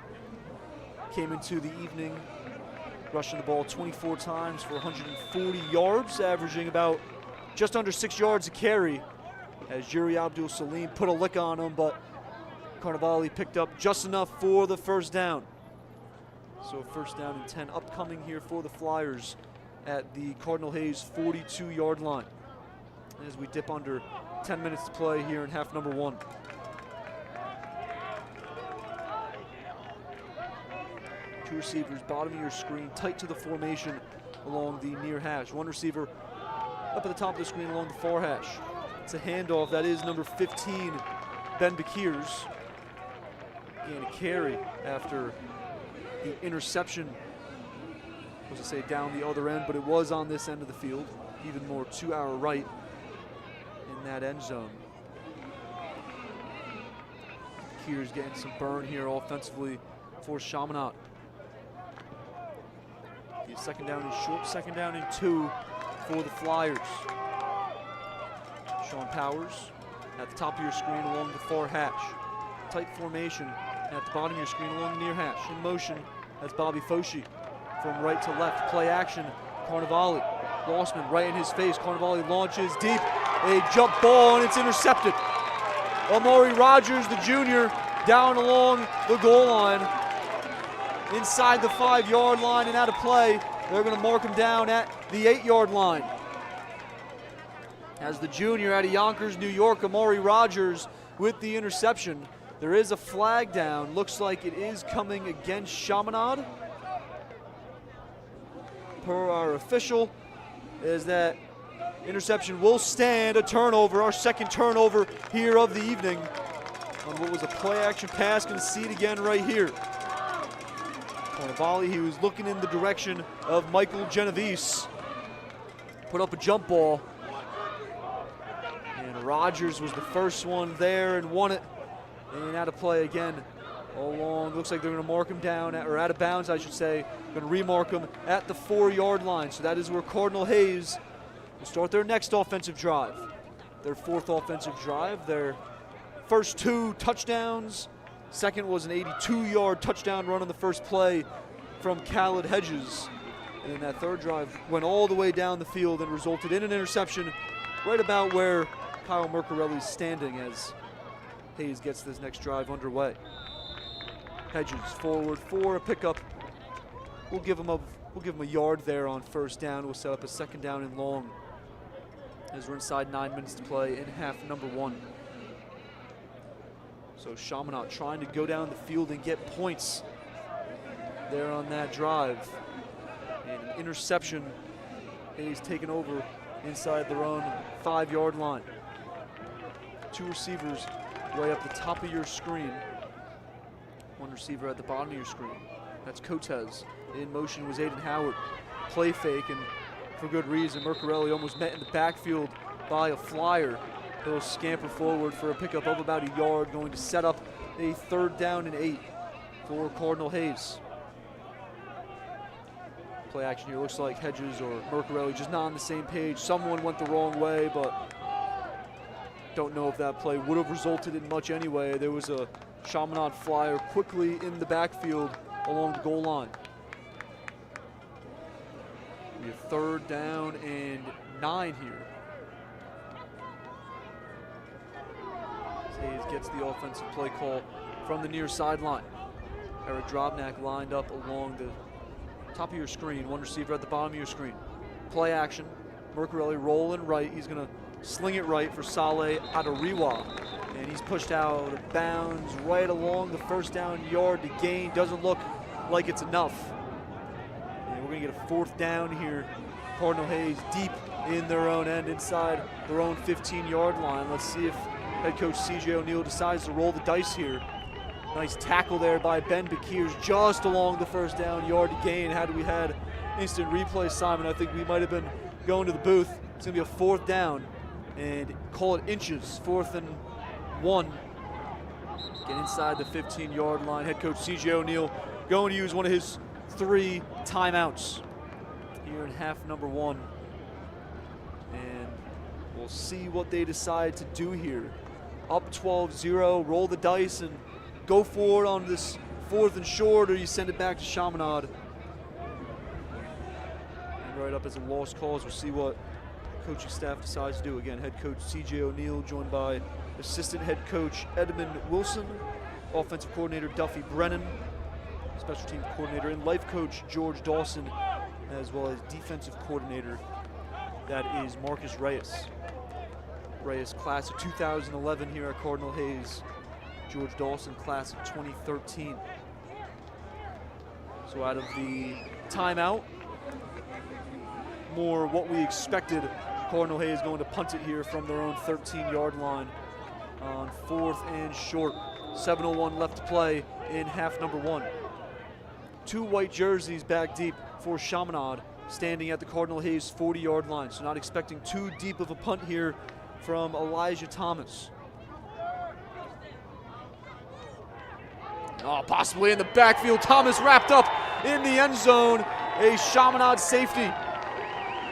came into the evening rushing the ball 24 times for 140 yards, averaging about just under 6 yards a carry, as Yuri Abdul Salim put a lick on him, but Carnevale picked up just enough for the first down. So first down and 10 upcoming here for the Flyers at the Cardinal Hayes 42-yard line, as we dip under 10 minutes to play here in half number 1. Two receivers, bottom of your screen, tight to the formation along the near hash. One receiver up at the top of the screen along the far hash. It's a handoff. That is number 15, Ben Bekirs. Gain a carry after the interception. I was to say down the other end, but it was on this end of the field, even more to our right in that end zone. Bekirs getting some burn here offensively for Shamanad. Second down and short, second down and 2 for the Flyers. Sean Powers at the top of your screen along the far hash. Tight formation at the bottom of your screen along the near hash. In motion, that's Bobby Foshi. From right to left, play action, Carnevale. Lossman right in his face. Carnevale launches deep. A jump ball, and it's intercepted. Amari Rogers, the junior, down along the goal line. Inside the 5-yard line and out of play. They're going to mark him down at the 8-yard line. As the junior out of Yonkers, New York, Amari Rogers with the interception. There is a flag down. Looks like it is coming against Shamanad. Per our official, is that interception will stand. A turnover, our second turnover here of the evening on what was a play-action pass. Going to see it again right here. Carnevale, he was looking in the direction of Michael Genovese. Put up a jump ball. And Rogers was the first one there and won it. And out of play again. Along, looks like they're going to mark him down, or out of bounds, I should say. Going to remark him at the 4-yard line. So that is where Cardinal Hayes will start their next offensive drive. Their 4th offensive drive. Their first 2 touchdowns. Second was an 82-yard touchdown run on the first play from Khaled Hedges. And then that third drive went all the way down the field and resulted in an interception right about where Kyle Mercarelli's standing as Hayes gets this next drive underway. Hedges forward for a pickup. We'll give him a yard there on first down. We'll set up a second down and long as we're inside 9 minutes to play in half number 1. So Chaminade trying to go down the field and get points there on that drive. And an interception. Hayes taken over inside their own 5-yard line. 2 receivers way up the top of your screen. 1 receiver at the bottom of your screen. That's Cotes. In motion was Aiden Howard. Play fake, and for good reason. Mercarelli almost met in the backfield by a Flyer. He'll scamper forward for a pickup of about a yard, going to set up a 3rd down and 8 for Cardinal Hayes. Play action here looks like Hedges or Mercarelli just not on the same page. Someone went the wrong way, but don't know if that play would have resulted in much anyway. There was a Chaminade Flyer quickly in the backfield along the goal line. We have 3rd down and 9 here. Hayes gets the offensive play call from the near sideline. Eric Drobnak lined up along the top of your screen. 1 receiver at the bottom of your screen. Play action. Mercarelli rolling right. He's going to sling it right for Saleh Adariwa. And he's pushed out of bounds right along the first down yard to gain. Doesn't look like it's enough. And we're going to get a 4th down here. Cardinal Hayes deep in their own end inside their own 15-yard line. Let's see if head coach C.J. O'Neill decides to roll the dice here. Nice tackle there by Ben Bekirs just along the first down yard to gain. Had we had instant replay, Simon, I think we might have been going to the booth. It's going to be a 4th down and call it inches. 4th and 1. Get inside the 15-yard line. Head coach C.J. O'Neill going to use one of his 3 timeouts here in half number 1. And we'll see what they decide to do here. Up 12-0, roll the dice and go for it on this 4th and short, or you send it back to Shamanad. And right up as a lost cause. We'll see what coaching staff decides to do. Again, head coach C.J. O'Neill, joined by assistant head coach Edmund Wilson, offensive coordinator Duffy Brennan, special team coordinator and life coach George Dawson, as well as defensive coordinator, that is Marcus Reyes. Reyes, class of 2011 here at Cardinal Hayes. George Dawson, class of 2013. So out of the timeout, more what we expected. Cardinal Hayes going to punt it here from their own 13-yard line on 4th and short. 7:01 left to play in half number 1. 2 white jerseys back deep for Chaminade, standing at the Cardinal Hayes 40-yard line. So not expecting too deep of a punt here from Elijah Thomas. Oh, possibly in the backfield. Thomas wrapped up in the end zone. A Chaminade safety.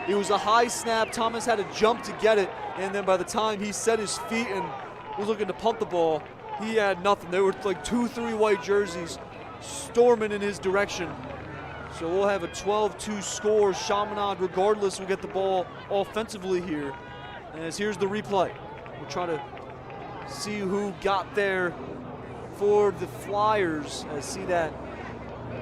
It was a high snap. Thomas had to jump to get it, and then by the time he set his feet and was looking to punt the ball, he had nothing. There were like 2-3 white jerseys storming in his direction. So we'll have a 12-2 score. Chaminade, regardless, will get the ball offensively here. As here's the replay. We'll try to see who got there for the Flyers. I see that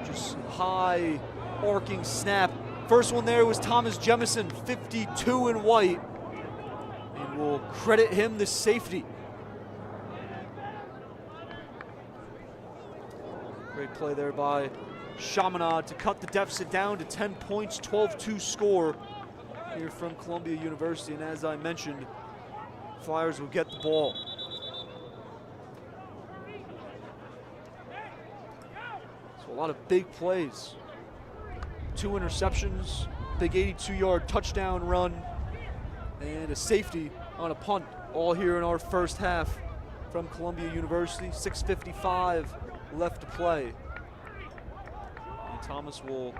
just high arcing snap. First one there was Thomas Jemison, 52 in white. And we'll credit him the safety. Great play there by Shamanad to cut the deficit down to 10 points, 12-2 score here from Columbia University. And as I mentioned, Flyers will get the ball. So a lot of big plays. 2 interceptions, big 82-yard touchdown run, and a safety on a punt, all here in our first half from Columbia University. 6:55 left to play. And Thomas will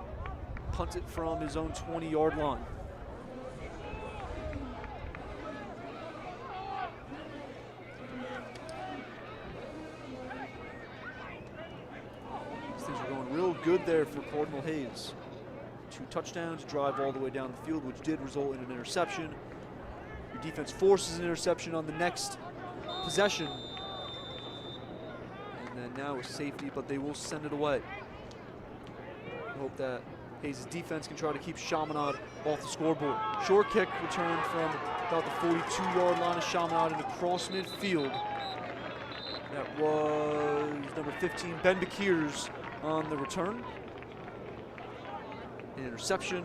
punt it from his own 20-yard line. These things are going real good there for Cardinal Hayes. 2 touchdowns, drive all the way down the field, which did result in an interception. Your defense forces an interception on the next possession. And then now a safety, but they will send it away. I hope that Hayes' defense can try to keep Chaminade off the scoreboard. Short kick returned from about the 42-yard line of Chaminade and across midfield. That was number 15, Ben Bekiers, on the return. An interception,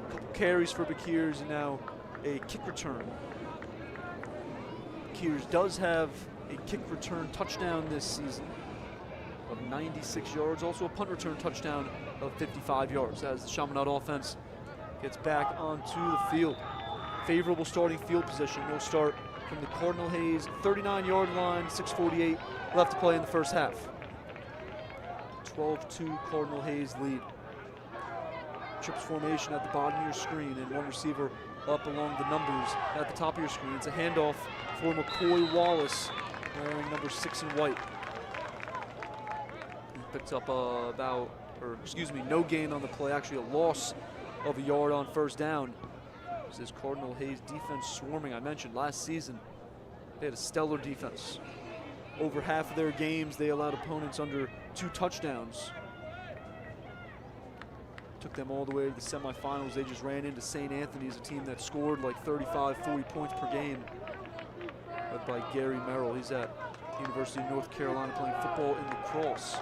a couple carries for Bekiers, and now a kick return. Bekiers does have a kick return touchdown this season of 96 yards, also a punt return touchdown of 55 yards as the Chaminade offense gets back onto the field. Favorable starting field position. They'll start from the Cardinal Hayes 39-yard line, 6:48 left to play in the first half. 12-2 Cardinal Hayes lead. Trips formation at the bottom of your screen, and one receiver up along the numbers at the top of your screen. It's a handoff for McCoy Wallace, wearing number 6 in white. He picks up no gain on the play, actually a loss of a yard on first down. This Cardinal Hayes defense swarming. I mentioned last season they had a stellar defense. Over half of their games they allowed opponents under 2 touchdowns. Took them all the way to the semifinals. They just ran into St. Anthony's, a team that scored like 35, 40 points per game, led by Gary Merrill. He's at the University of North Carolina playing football in lacrosse.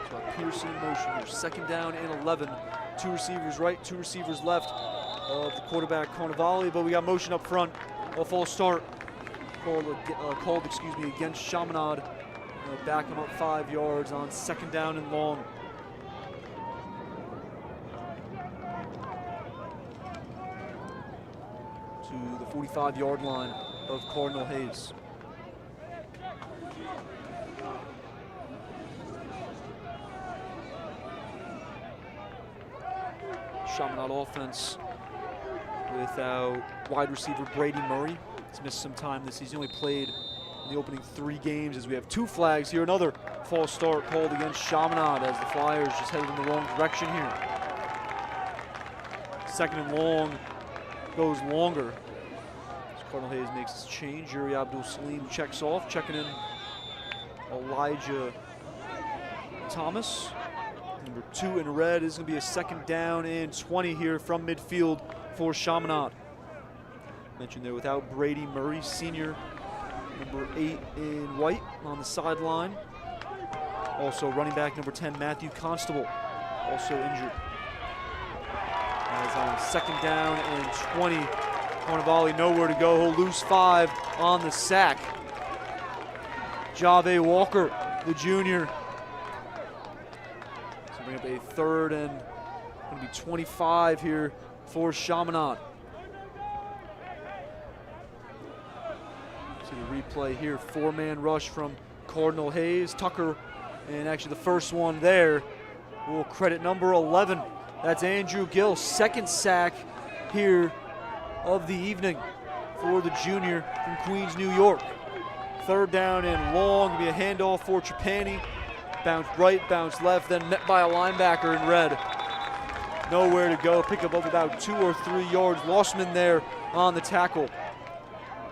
So Pearson in motion here. 2nd down and 11. 2 receivers right, 2 receivers left of the quarterback Carnevale, but we got motion up front. A false start called against Chaminade. Back him up 5 yards on 2nd down and long. To the 45-yard line of Cardinal Hayes. Chaminade offense without wide receiver Brady Murray. He's missed some time this season. He only played in the opening 3 games, as we have 2 flags here. Another false start called against Shamanad as the Flyers just headed in the wrong direction here. Second and long goes longer. As Cardinal Hayes makes his change, Yuri Abdul-Salim checks off, checking in Elijah Thomas. Number 2 in red is going to be a second down and 20 here from midfield for Shamanad. Mentioned there without Brady Murray, senior, number 8 in white on the sideline. Also running back number 10, Matthew Constable, also injured. As on second down and 20, Carnevale nowhere to go. He'll lose 5 on the sack. Jave Walker, the junior. So bring up a third and going to be 25 here for Shamanad. See the replay here, 4-man rush from Cardinal Hayes. Tucker, and actually the first one there will credit number 11. That's Andrew Gill, second sack here of the evening for the junior from Queens, New York. Third down and long, gonna be a handoff for Trapani. Bounce right, bounce left, then met by a linebacker in red. Nowhere to go, pick up about 2 or 3 yards. Lossman there on the tackle.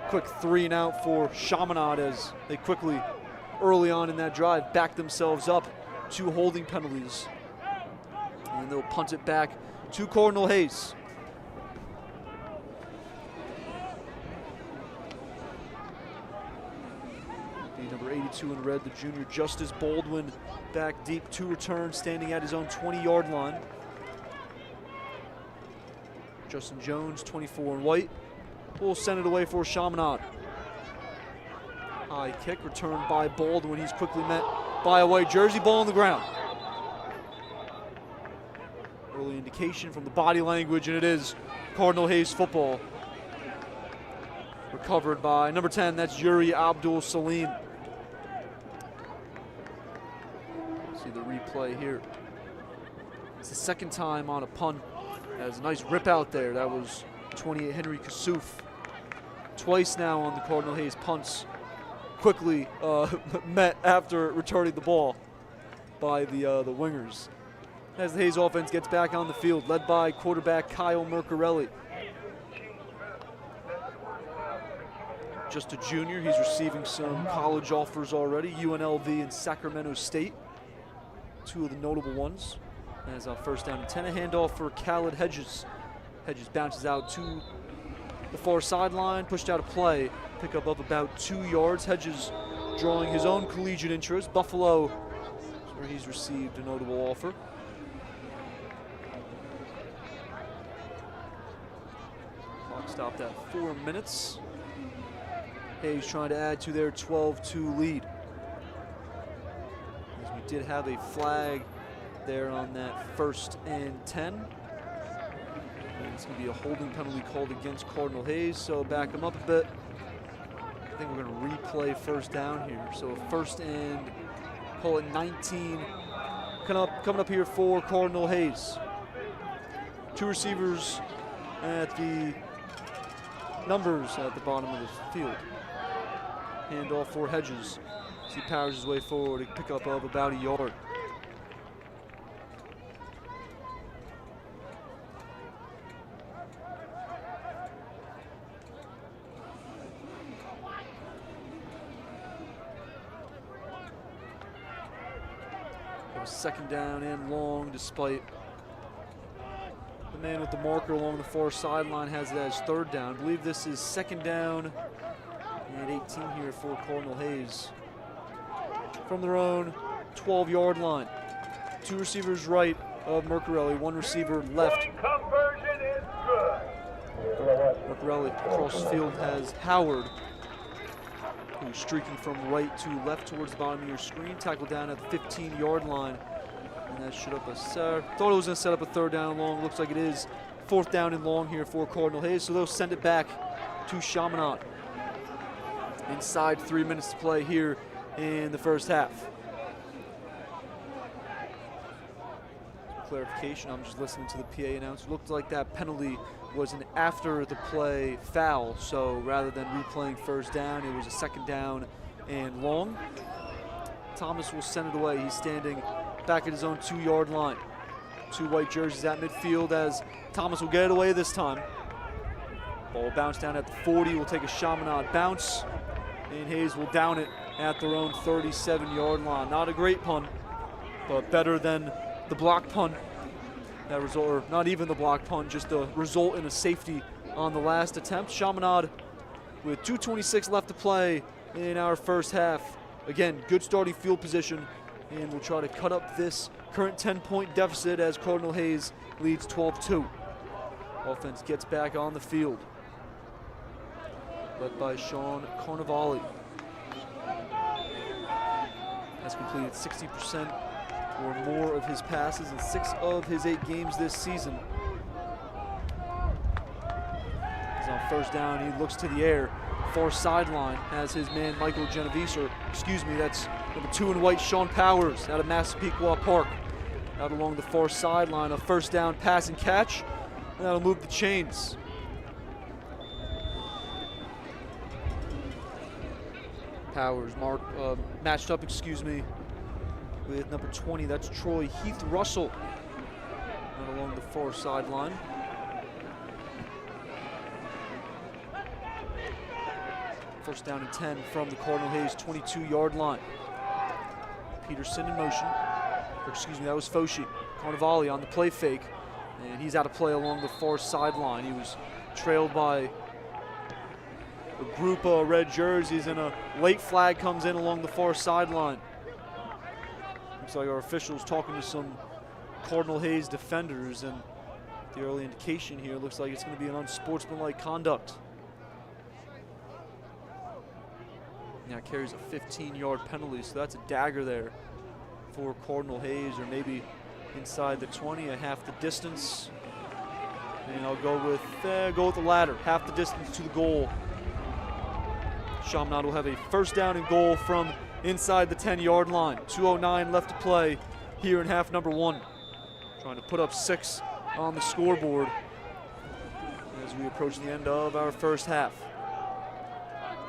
Quick 3 and out for Shamanad as they quickly, early on in that drive, back themselves up 2 holding penalties. And they'll punt it back to Cardinal Hayes. The number 82 in red, the junior Justice Baldwin, back deep to return, standing at his own 20-yard line. Justin Jones, 24 in white, will send it away for Shamanad. High kick returned by Baldwin. He's quickly met by a white jersey, ball on the ground. Early indication from the body language, and it is Cardinal Hayes football. Recovered by number 10, that's Yuri Abdul-Salim. See the replay here. It's the second time on a punt. Has a nice rip out there. That was 28 Henry Kassouf. Twice now on the Cardinal Hayes punts. Quickly met after returning the ball by the wingers. As the Hayes offense gets back on the field, led by quarterback Kyle Mercarelli. Just a junior, he's receiving some college offers already, UNLV and Sacramento State, 2 of the notable ones. As a first down and 10, a handoff for Khaled Hedges. Hedges bounces out to the far sideline, pushed out a play, pickup of about 2 yards. Hedges drawing his own collegiate interest. Buffalo, where he's received a notable offer. Clock stopped at 4 minutes. Hayes trying to add to their 12-2 lead. As we did have a flag there on that 1st and 10. And it's going to be a holding penalty called against Cardinal Hayes, so back them up a bit. I think we're going to replay first down here. So first and, call it 19, coming up here for Cardinal Hayes. 2 receivers at the numbers at the bottom of the field. Handoff for Hedges. As he powers his way forward, a pickup of about a yard. It was second down and long, despite the man with the marker along the far sideline has it as third down. I believe this is second down and 18 here for Cardinal Hayes. From their own 12-yard line. 2 receivers right of Mercarelli, 1 receiver left. Conversion is good. Mercarelli across the field has Howard, who's streaking from right to left towards the bottom of your screen. Tackled down at the 15-yard line. And that should up a thought it was going to set up a third down and long. Looks like it is 4th down and long here for Cardinal Hayes. So they'll send it back to Chaminade. Inside 3 minutes to play here in the first half. Clarification, I'm just listening to the PA announcer. Looked like that penalty was an after the play foul, so rather than replaying first down, it was a second down and long. Thomas will send it away. He's standing back at his own 2-yard line. 2 white jerseys at midfield as Thomas will get it away this time. Ball bounced down at the 40. Will take a Shamanad bounce. And Hayes will down it at their own 37-yard line. Not a great punt, but better than the block punt. That result, or not even the block punt, just the result in a safety on the last attempt. Shamanad with 2:26 left to play in our first half. Again, good starting field position, and we'll try to cut up this current 10-point deficit as Cardinal Hayes leads 12-2. Offense gets back on the field, led by Sean Carnevale. Has completed 60% or more of his passes in 6 of his 8 games this season. He's on first down. He looks to the air. Far sideline has his man Michael Genovese, or excuse me, that's number 2 in white, Sean Powers, out of Massapequa Park. Out along the far sideline, a first down pass and catch, and that'll move the chains. Powers matched up, with number 20. That's Troy Heath Russell, out along the far sideline. First down and 10 from the Cardinal Hayes 22-yard line. Peterson in motion. That was Foshi. Carnevale on the play fake, and he's out of play along the far sideline. He was trailed by a group of red jerseys, and a late flag comes in along the far sideline. Looks like our officials talking to some Cardinal Hayes defenders, and the early indication here looks like it's going to be an unsportsmanlike conduct. Now carries a 15-yard penalty, so that's a dagger there for Cardinal Hayes, or maybe inside the 20, at half the distance. And I'll go with the latter, half the distance to the goal. Shamanad will have a first down and goal from inside the 10-yard line. 2:09 left to play here in half number 1. Trying to put up 6 on the scoreboard as we approach the end of our first half.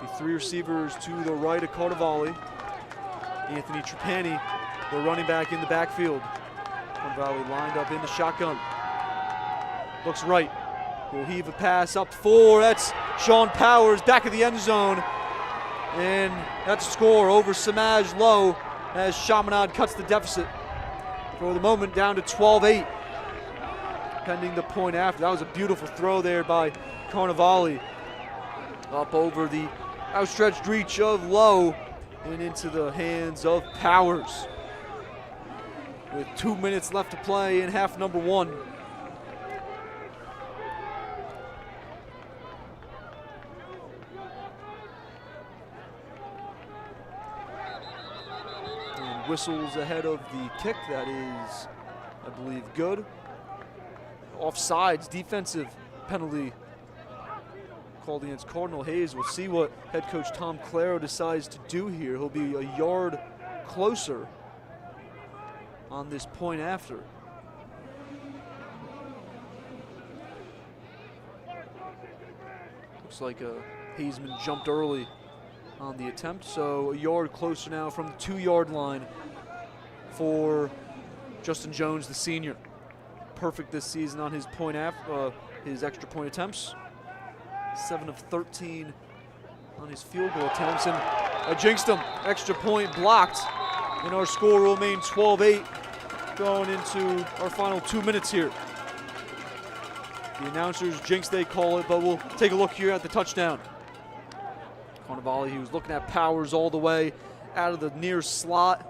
The 3 receivers to the right of Carnevale. Anthony Trapani, the running back in the backfield. Carnevale lined up in the shotgun. Looks right. Will heave a pass up 4. That's Sean Powers back of the end zone. And that's a score over Samaj Low as Shamanad cuts the deficit for the moment down to 12-8. Pending the point after. That was a beautiful throw there by Carnevale. Up over the outstretched reach of Lowe and into the hands of Powers. With 2 minutes left to play in half number 1. And whistles ahead of the kick. That is, I believe, good. Offsides, defensive penalty called against Cardinal Hayes. We'll see what head coach Tom Claro decides to do here. He'll be a yard closer on this point after. Looks like Hazeman jumped early on the attempt, so a yard closer now from the 2-yard line for Justin Jones, the senior. Perfect this season on his point his extra point attempts. 7 of 13 on his field goal attempts, and I jinxed him. Extra point blocked, and our score will remain 12-8 going into our final 2 minutes here. The announcers jinx, they call it, but we'll take a look here at the touchdown. Carnevale, he was looking at Powers all the way out of the near slot.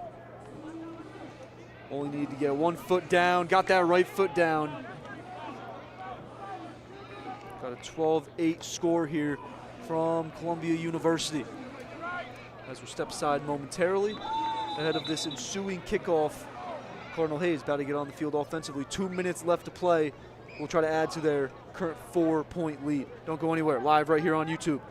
Only needed to get 1 foot down, got that right foot down. Got a 12-8 score here from Columbia University. As we'll step aside momentarily ahead of this ensuing kickoff. Cardinal Hayes about to get on the field offensively. 2 minutes left to play. We'll try to add to their current 4-point lead. Don't go anywhere. Live right here on YouTube.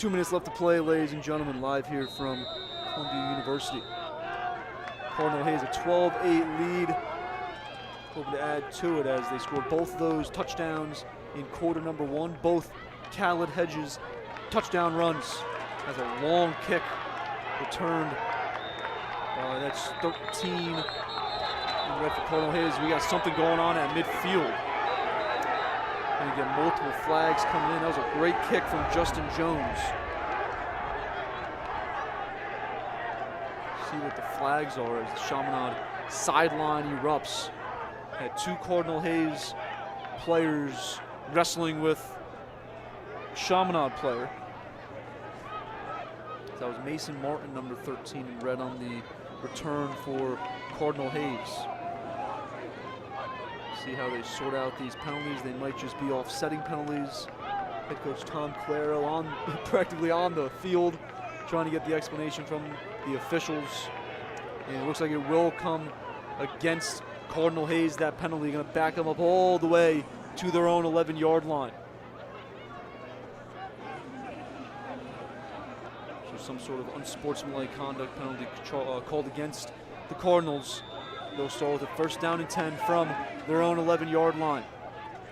2 minutes left to play, ladies and gentlemen, live here from Columbia University. Cardinal Hayes a 12-8 lead. Hoping to add to it as they scored both of those touchdowns in quarter number 1. Both Khaled Hedges touchdown runs. Has a long kick returned. That's 13. And right for Cardinal Hayes, we got something going on at midfield. Gonna get multiple flags coming in. That was a great kick from Justin Jones. See what the flags are as the Shamanad sideline erupts. Had 2 Cardinal Hayes players wrestling with Chaminade player. That was Mason Martin, number 13, in red on the return for Cardinal Hayes. See how they sort out these penalties. They might just be offsetting penalties. Head coach Tom Claro practically on the field trying to get the explanation from the officials. And it looks like it will come against Cardinal Hayes, that penalty. Going to back them up all the way to their own 11-yard line. So some sort of unsportsmanlike conduct penalty called against the Cardinals. They'll start with a first down and 10 from their own 11-yard line.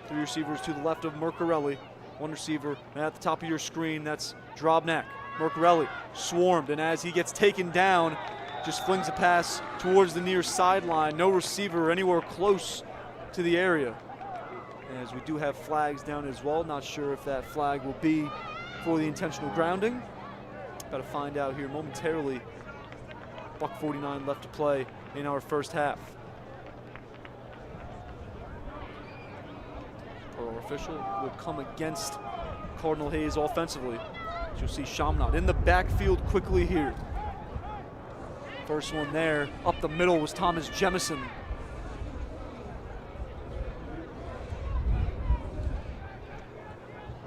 3 receivers to the left of Mercarelli. 1 receiver, and at the top of your screen, that's Drobnak. Mercarelli swarmed, and as he gets taken down, just flings a pass towards the near sideline. No receiver anywhere close to the area. As we do have flags down as well. Not sure if that flag will be for the intentional grounding. Got to find out here momentarily. $1:49 left to play in our first half. Our official will come against Cardinal Hayes offensively. As you'll see Shamanad in the backfield quickly here. First one there, up the middle was Thomas Jemison.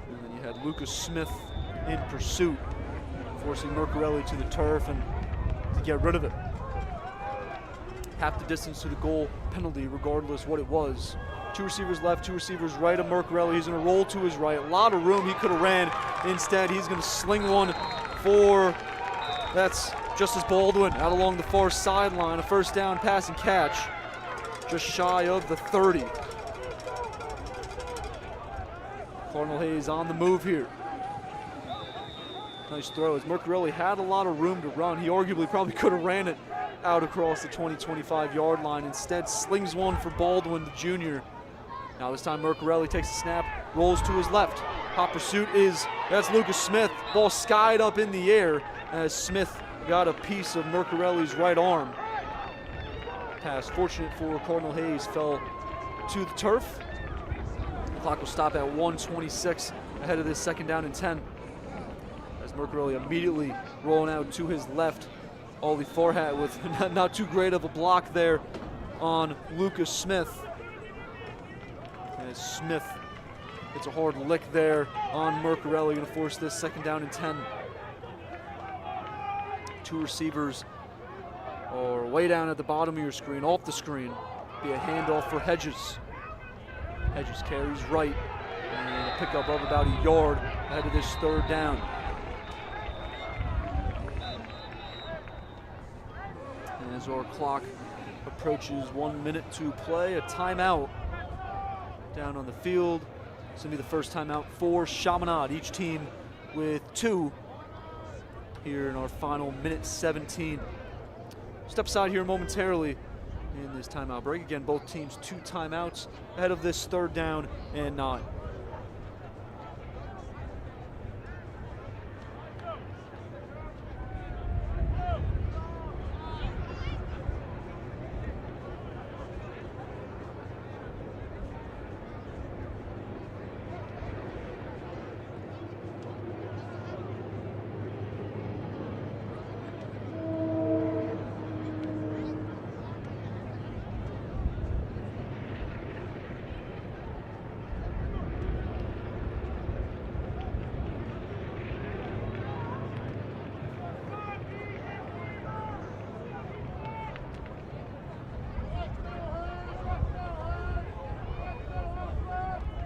And then you had Lucas Smith in pursuit, forcing Mercarelli to the turf and to get rid of it. Half the distance to the goal, penalty regardless what it was. 2 receivers left, 2 receivers right of Mercarelli. He's going to roll to his right. A lot of room, he could have ran. Instead, he's going to sling one for, that's Justice Baldwin out along the far sideline. A first down pass and catch, just shy of the 30. Cardinal Hayes on the move here. Nice throw as Mercarelli had a lot of room to run. He arguably probably could have ran it out across the 20-25 yard line. Instead, slings one for Baldwin, the junior. Now this time Mercarelli takes the snap, rolls to his left. Hot pursuit that's Lucas Smith. Ball skied up in the air as Smith got a piece of Mercarelli's right arm. Pass, fortunate for Cardinal Hayes, fell to the turf. The clock will stop at 1:26 ahead of this second down and 10. As Mercarelli immediately rolling out to his left. Ollie Farhat with not too great of a block there on Lucas Smith. As Smith gets a hard lick there on Mercarelli, going to force this second down and 10. 2 receivers are way down at the bottom of your screen, off the screen. Be a handoff for Hedges. Hedges carries right, and a pickup of about a yard ahead of this third down. And as our clock approaches 1 minute to play, a timeout down on the field. It's going to be the first timeout for Shamanad, each team with 2 here in our final minute 17. Step aside here momentarily in this timeout break. Again, both teams 2 timeouts ahead of this third down and 9.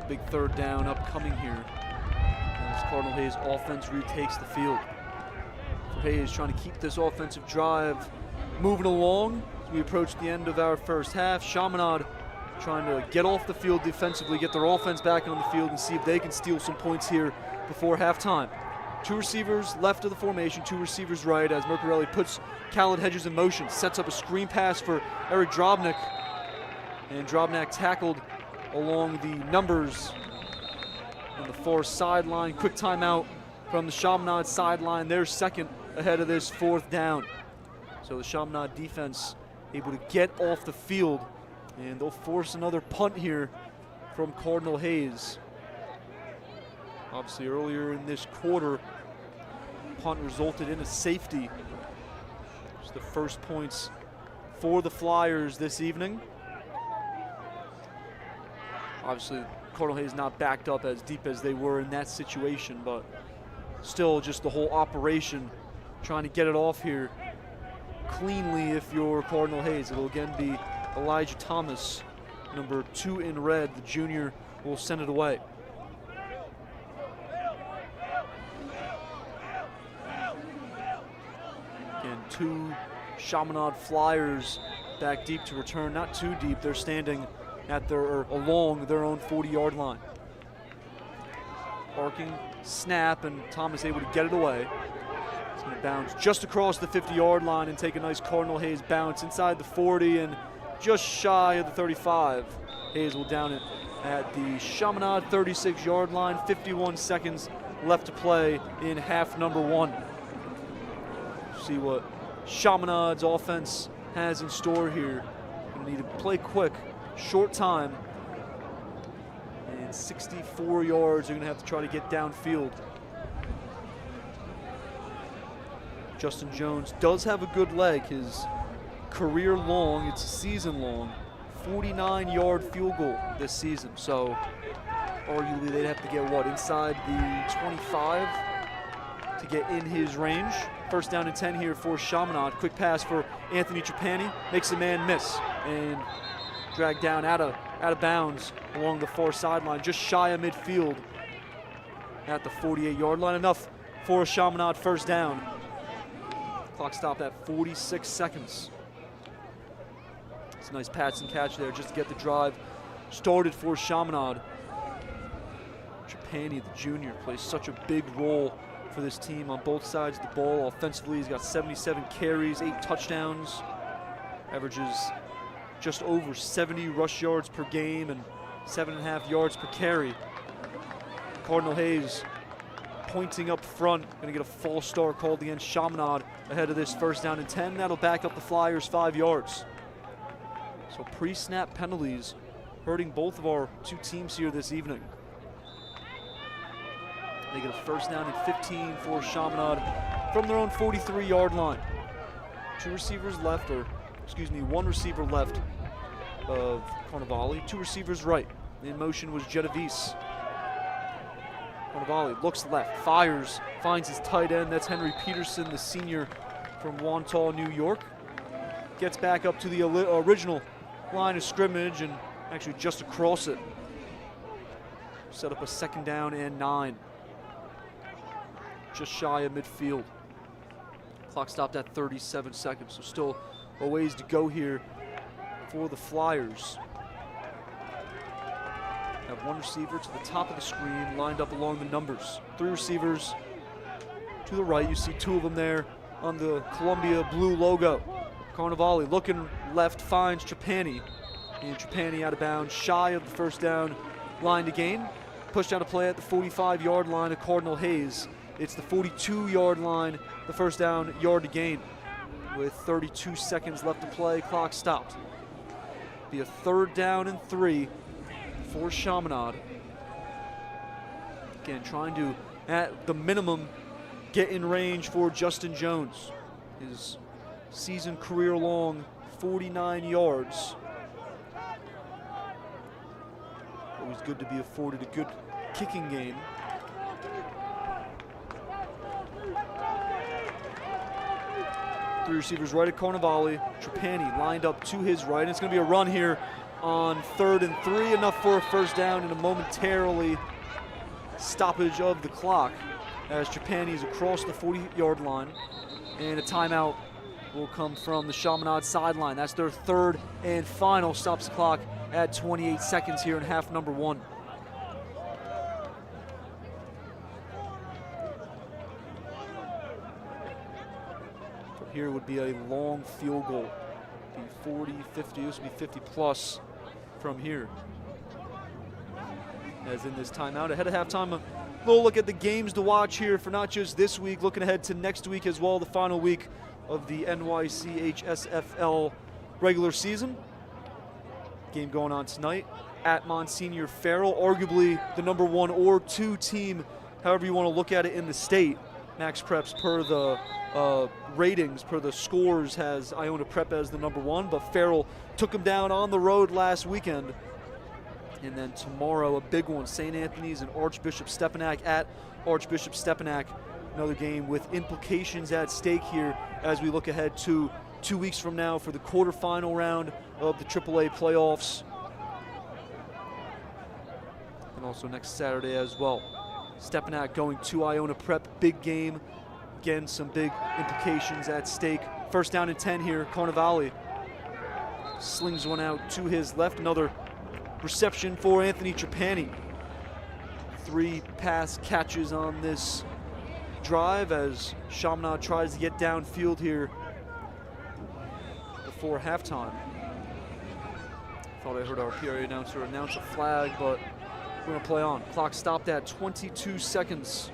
Big third down upcoming here. As Cardinal Hayes offense retakes the field. For Hayes trying to keep this offensive drive moving along as we approach the end of our first half. Shamanad trying to get off the field defensively, get their offense back on the field, and see if they can steal some points here before halftime. 2 receivers left of the formation, 2 receivers right, as Mercarelli puts Khaled Hedges in motion, sets up a screen pass for Eric Drobnik, and Drobnik tackled along the numbers on the far sideline. Quick timeout from the Chaminade sideline. They're second ahead of this 4th down. So the Chaminade defense able to get off the field, and they'll force another punt here from Cardinal Hayes. Obviously earlier in this quarter, punt resulted in a safety. It's the first points for the Flyers this evening. Obviously, Cardinal Hayes not backed up as deep as they were in that situation, but still just the whole operation trying to get it off here cleanly if you're Cardinal Hayes. It'll again be Elijah Thomas, number 2 in red. The junior will send it away. Again, 2 Chaminade Flyers back deep to return. Not too deep. They're standing at along their own 40-yard line. Arcing snap, and Thomas able to get it away. It's going to bounce just across the 50-yard line and take a nice Cardinal Hayes bounce inside the 40 and just shy of the 35. Hayes will down it at the Shamanad 36-yard line. 51 seconds left to play in half number 1. See what Chaminad's offense has in store here. Going to need to play quick, short time, and 64 yards. They're going to have to try to get downfield. Justin Jones does have a good leg. His career long, it's a season long, 49-yard field goal this season. So arguably they'd have to get what, inside the 25 to get in his range. First down and 10 here for Shamanad. Quick pass for Anthony Trapani, makes a man miss and dragged down out of bounds along the far sideline, just shy of midfield at the 48-yard line. Enough for a Chaminade first down. Clock stopped at 46 seconds. It's a nice pass and catch there just to get the drive started for Chaminade. Trapani, the junior, plays such a big role for this team on both sides of the ball. Offensively, he's got 77 carries, 8 touchdowns, averages just over 70 rush yards per game and 7.5 yards per carry. Cardinal Hayes pointing up front, going to get a false start called against Chaminade ahead of this first down and 10. That'll back up the Flyers 5 yards. So pre-snap penalties hurting both of our 2 teams here this evening. They get a first down and 15 for Chaminade from their own 43-yard line. 2 receivers left, or excuse me, 1 receiver left of Carnevale, 2 receivers right. In motion was Genovese. Carnevale looks left, fires, finds his tight end. That's Henry Peterson, the senior from Wantagh, New York. Gets back up to the original line of scrimmage and actually just across it. Set up a second down and 9. Just shy of midfield. Clock stopped at 37 seconds, so still a ways to go here for the Flyers. Have 1 receiver to the top of the screen, lined up along the numbers. 3 receivers to the right. You see 2 of them there on the Columbia blue logo. Carnevale looking left, finds Trapani. And Trapani out of bounds, shy of the first down line to gain. Pushed out a play at the 45-yard line of Cardinal Hayes. It's the 42-yard line, the first down yard to gain. With 32 seconds left to play, clock stopped. Be a 3rd down and 3 for Chaminade. Again, trying to, at the minimum, get in range for Justin Jones. His season career long 49 yards. Always good to be afforded a good kicking game. Three receivers right at Carnevale. Trapani lined up to his right. And it's going to be a run here on 3rd and 3. Enough for a first down, and a momentarily stoppage of the clock as Trapani is across the 40-yard line. And a timeout will come from the Chaminade sideline. That's their third and final. Stops the clock at 28 seconds here in half number 1. From here would be a long field goal. Be 40, 50, this would be 50 plus from here. As in this timeout, ahead of halftime, a little look at the games to watch here for not just this week, looking ahead to next week as well, the final week of the NYCHSFL regular season. Game going on tonight at Monsignor Farrell, arguably the number 1 or 2 team, however you want to look at it in the state. Max Preps, per the ratings, per the scores, has Iona Prep as the number 1, but Farrell took them down on the road last weekend. And then tomorrow, a big one, St. Anthony's and Archbishop Stepinac at Archbishop Stepinac. Another game with implications at stake here as we look ahead to 2 weeks from now for the quarterfinal round of the AAA playoffs. And also next Saturday as well. Stepinac going to Iona Prep, big game. Again, some big implications at stake. First down and 10 here, Carnevale slings one out to his left. Another reception for Anthony Trapani. 3 pass catches on this drive as Shamanad tries to get downfield here before halftime. Thought I heard our PRA announcer announce a flag, but we're going to play on. Clock stopped at 22 seconds.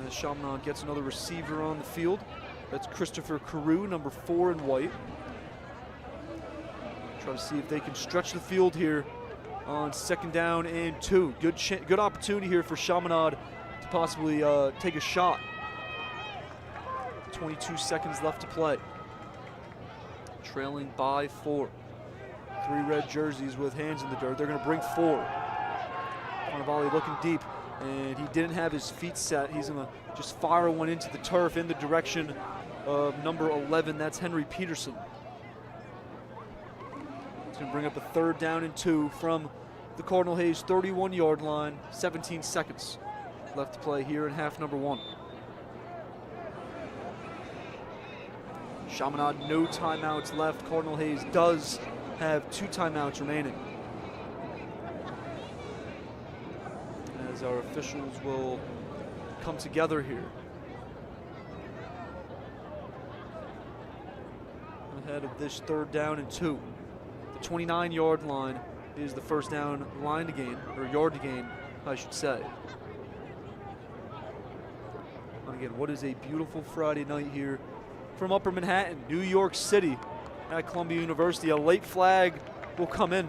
As Shamanad gets another receiver on the field. That's Christopher Carew, number 4 in white. Try to see if they can stretch the field here on 2nd down and 2. Good opportunity here for Shamanad to possibly take a shot. 22 seconds left to play. Trailing by 4. 3 red jerseys with hands in the dirt. They're going to bring 4. Carnevale looking deep, and he didn't have his feet set. He's going to just fire one into the turf in the direction of number 11. That's Henry Peterson. It's going to bring up a 3rd down and 2 from the Cardinal Hayes 31-yard line. 17 seconds left to play here in half number 1. Shamanad, no timeouts left. Cardinal Hayes does have 2 timeouts remaining. As our officials will come together here. Ahead of this 3rd down and 2. The 29-yard line is the first down line to gain, or yard to gain, I should say. And again, what is a beautiful Friday night here from Upper Manhattan, New York City, at Columbia University. A late flag will come in.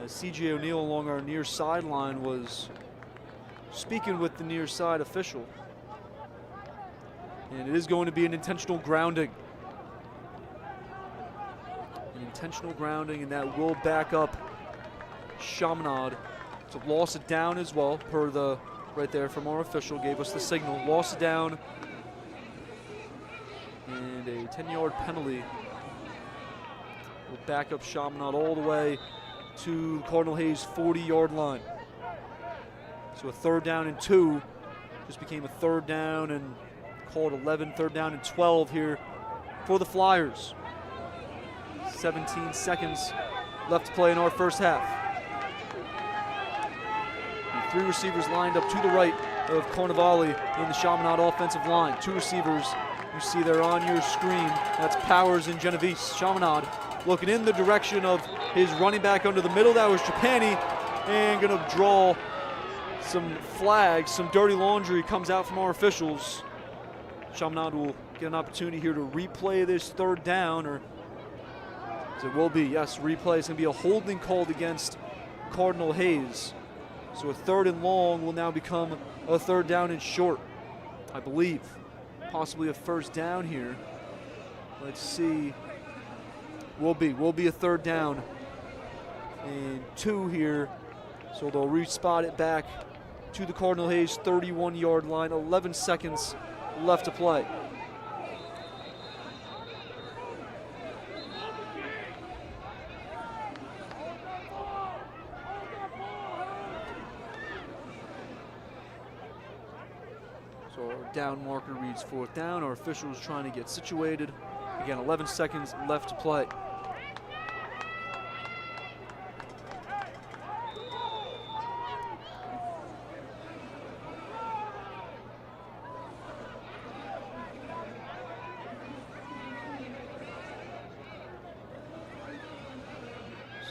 C.J. O'Neill along our near sideline was speaking with the near side official. And it is going to be an intentional grounding. An intentional grounding, and that will back up Shamanad to loss it down as well, per the right there from our official, gave us the signal. Loss it down, and a 10-yard penalty will back up Shamanad all the way to Cardinal Hayes' 40-yard line. So a 3rd down and 2 just became a 3rd down and called 11, 3rd down and 12 here for the Flyers. 17 seconds left to play in our first half. And 3 receivers lined up to the right of Carnevale in the Chaminade offensive line. 2 receivers you see there on your screen. That's Powers and Genovese. Chaminade looking in the direction of his running back under the middle. That was Trapani, and going to draw some flags. Some dirty laundry comes out from our officials. Shamanad will get an opportunity here to replay this 3rd down, or as it will be, yes, replay. It's going to be a holding called against Cardinal Hayes. So a 3rd and long will now become a 3rd down and short, I believe. Possibly a 1st down here. Let's see. Will be a 3rd down and 2 here. So they'll re-spot it back to the Cardinal Hayes 31-yard line. 11 seconds left to play. down marker reads fourth down. Our officials trying to get situated. Again, 11 seconds left to play.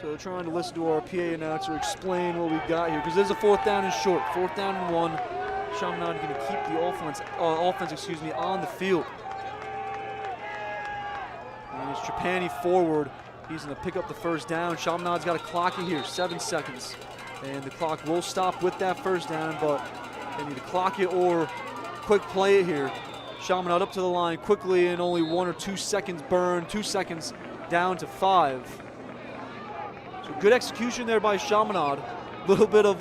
So trying to listen to our PA announcer explain what we got here, because there's a fourth down and short, 4th down and 1. Shamanad going to keep the offense on the field. And it's Trapani forward. He's going to pick up the first down. Shamanad's got to clock it here, 7 seconds. And the clock will stop with that first down, but they need to clock it or quick play it here. Shamanad up to the line quickly, and only 1 or 2 seconds burn, 2 seconds down to 5. So good execution there by Shamanad. A little bit of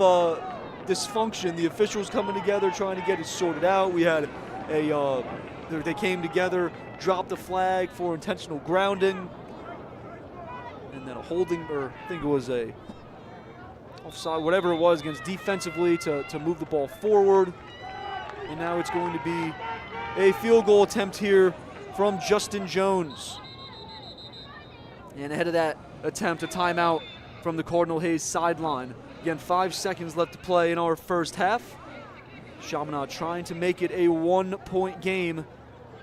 dysfunction. The officials coming together trying to get it sorted out. We had they came together, dropped the flag for intentional grounding, and then a holding, or I think it was a offside, whatever it was, against defensively to move the ball forward. And now it's going to be a field goal attempt here from Justin Jones. And ahead of that attempt, a timeout from the Cardinal Hayes sideline. Again, 5 seconds left to play in our first half. Chaminade trying to make it a 1-point game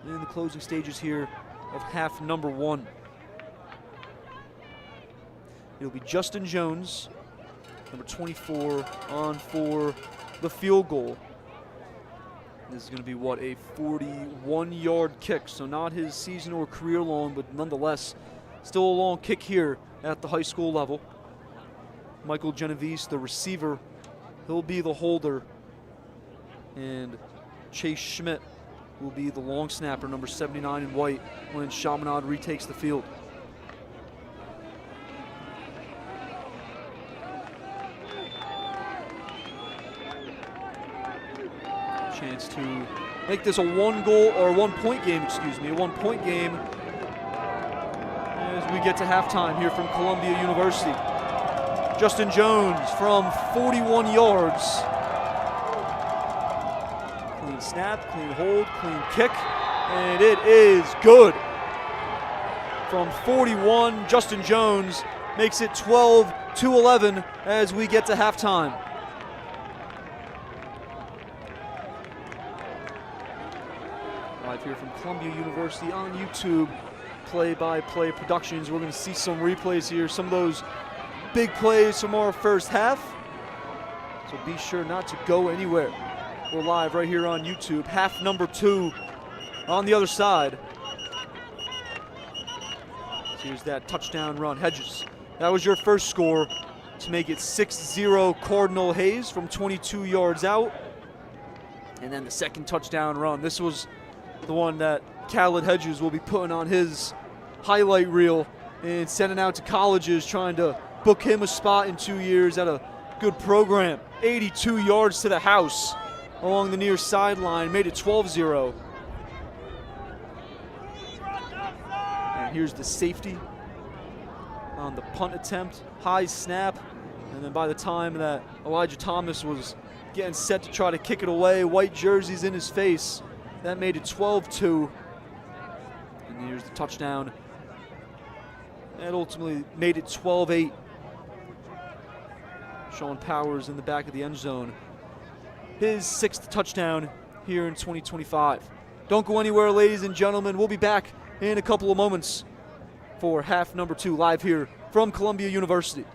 in the closing stages here of half number 1. It'll be Justin Jones, number 24, on for the field goal. This is going to be, what, a 41-yard kick, so not his season or career long, but nonetheless, still a long kick here at the high school level. Michael Genovese, the receiver, he'll be the holder, and Chase Schmidt will be the long snapper, number 79 in white, when Chaminade retakes the field. Chance to make this a 1-point game, a 1-point game as we get to halftime here from Columbia University. Justin Jones from 41 yards. Clean snap, clean hold, clean kick, and it is good. From 41, Justin Jones makes it 12-11 as we get to halftime. Live here from Columbia University on YouTube, play-by-play productions. We're going to see some replays here, some of those big plays from our first half. So be sure not to go anywhere. We're live right here on YouTube. Half number 2 on the other side. So here's that touchdown run. Hedges, that was your first score to make it 6-0 Cardinal Hayes from 22 yards out. And then the second touchdown run. This was the one that Khaled Hedges will be putting on his highlight reel and sending out to colleges, trying to book him a spot in 2 years at a good program. 82 yards to the house along the near sideline, made it 12-0. And here's the safety on the punt attempt, high snap, and then by the time that Elijah Thomas was getting set to try to kick it away, white jerseys in his face, that made it 12-2. And here's the touchdown. That ultimately made it 12-8. Sean Powers in the back of the end zone. His 6th touchdown here in 2025. Don't go anywhere, ladies and gentlemen. We'll be back in a couple of moments for half number 2, live here from Columbia University.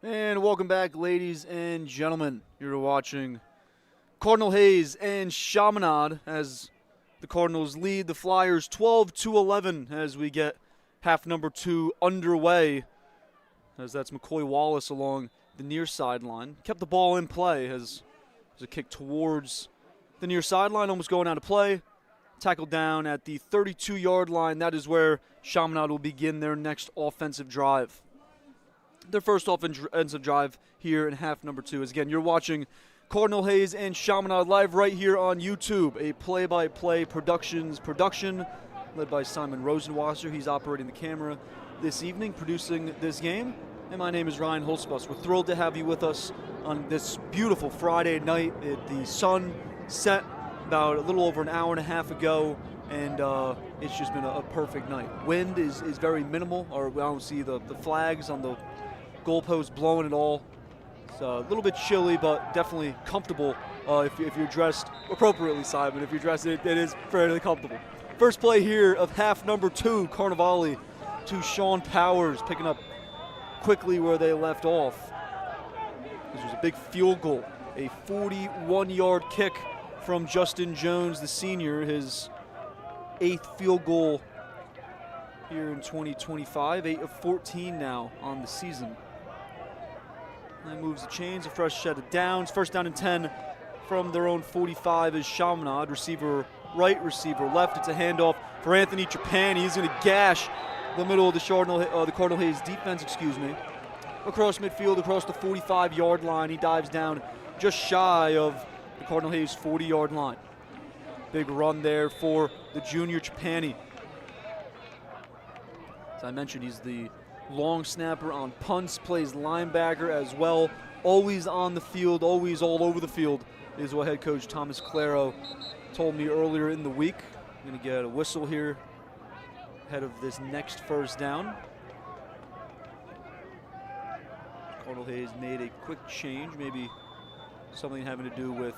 And welcome back, ladies and gentlemen. You're watching Cardinal Hayes and Shamanad as the Cardinals lead the Flyers 12-11 as we get half number 2 underway. As that's McCoy Wallace along the near sideline. Kept the ball in play as a kick towards the near sideline, almost going out of play. Tackled down at the 32-yard line. That is where Chaminade will begin their next offensive drive. Their first offensive drive here in half number 2. As again, you're watching Cardinal Hayes and Chaminade live right here on YouTube. A play-by-play production led by Simon Rosenwasser. He's operating the camera this evening, producing this game. And my name is Ryan Holzbus. We're thrilled to have you with us on this beautiful Friday night. The sun set about a little over an hour and a half ago, and it's just been a perfect night. Wind is very minimal, or I don't see the flags on the goalpost blowing at all. It's a little bit chilly, but definitely comfortable if you're dressed appropriately, Simon. If you're dressed, it is fairly comfortable. First play here of half number 2, Carnivale to Sean Powers, picking up quickly where they left off. This was a big field goal, a 41-yard kick from Justin Jones, the senior, his 8th field goal here in 2025, 8 of 14 now on the season. And moves the chains, a fresh set of downs. First down and 10 from their own 45 is Shamanad. Receiver right, receiver left. It's a handoff for Anthony Trapani. He's going to gash the middle of the Cardinal Hayes defense, across midfield, across the 45-yard line. He dives down just shy of the Cardinal Hayes 40-yard line. Big run there for the junior Trapani. As I mentioned, he's the long snapper on punts, plays linebacker as well. Always on the field, always all over the field is what head coach Thomas Claro told me earlier in the week. I'm going to get a whistle here ahead of this next first down. Cardinal Hayes made a quick change, maybe something having to do with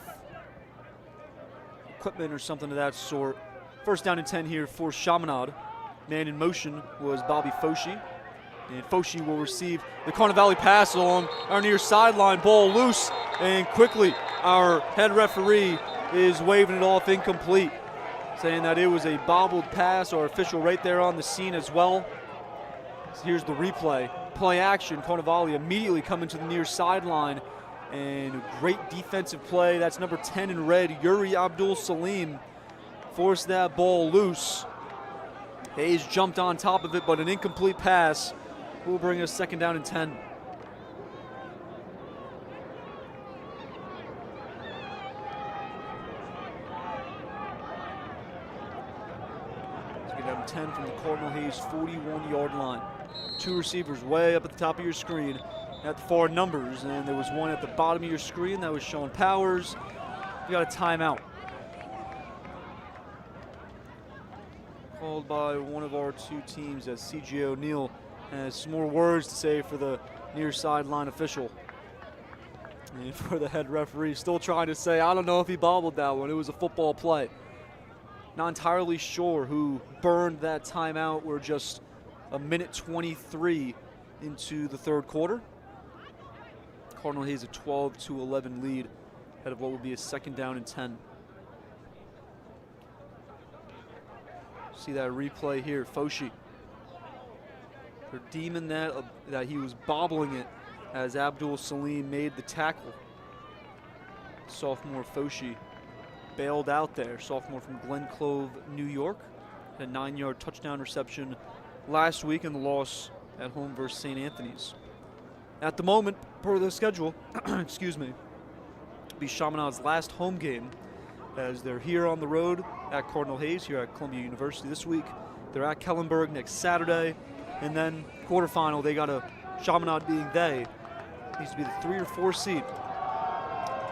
equipment or something of that sort. First down and 10 here for Chaminade. Man in motion was Bobby Foshi. And Foshi will receive the Carnivale pass along our near sideline. Ball loose, and quickly our head referee is waving it off incomplete, saying that it was a bobbled pass. Our official right there on the scene as well. So here's the replay. Play action, Carnivale immediately coming to the near sideline. And a great defensive play. That's number 10 in red, Yuri Abdul Salim, forced that ball loose. Hayes jumped on top of it, but an incomplete pass will bring us second down and 10. Second down and 10 from the Cardinal Hayes 41-yard line. 2 receivers way up at the top of your screen at the far numbers, and there was one at the bottom of your screen. That was Sean Powers. We got a timeout called by one of our 2 teams, as C.J. O'Neill has some more words to say for the near sideline official. And for the head referee, still trying to say, I don't know if he bobbled that one. It was a football play. Not entirely sure who burned that timeout. We're just a minute 23 into the third quarter. Cardinal Hayes a 12-11 lead ahead of what will be a second down and 10. See that replay here, Foshi. They're deeming that he was bobbling it as Abdul Salim made the tackle. Sophomore Foshi bailed out there. Sophomore from Glen Clove, New York. Had a 9-yard touchdown reception last week in the loss at home versus St. Anthony's. At the moment, per the schedule, excuse me, be Chamanade's last home game, as they're here on the road at Cardinal Hayes, here at Columbia University this week. They're at Kellenberg next Saturday, and then quarterfinal, they got a Chaminade being they. Needs to be the 3 or 4 seed.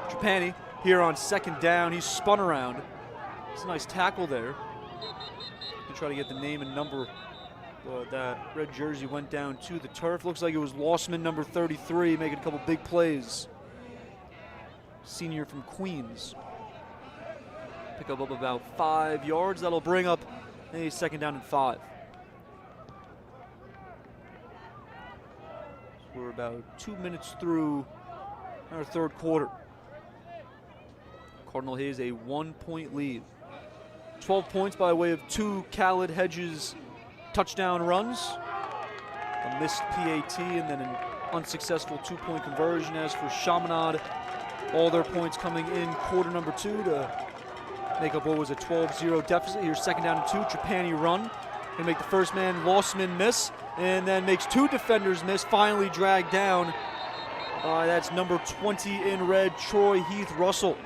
Trapani here on second down. He's spun around. It's a nice tackle there. To try to get the name and number. That red jersey went down to the turf. Looks like it was Lossman, number 33, making a couple big plays. Senior from Queens. Pick up about 5 yards. That'll bring up a second down and 5. We're about 2 minutes through our third quarter. Cardinal Hayes a 1-point lead. 12 points by way of 2 Khaled Hedges touchdown runs, a missed PAT, and then an unsuccessful 2-point conversion. As for Shamanad, all their points coming in quarter number 2 to make up what was a 12-0 deficit. Here's second down and 2. Trapani run. Gonna make the first man, Lossman, miss, and then makes 2 defenders miss. Finally dragged down. That's number 20 in red, Troy Heath Russell.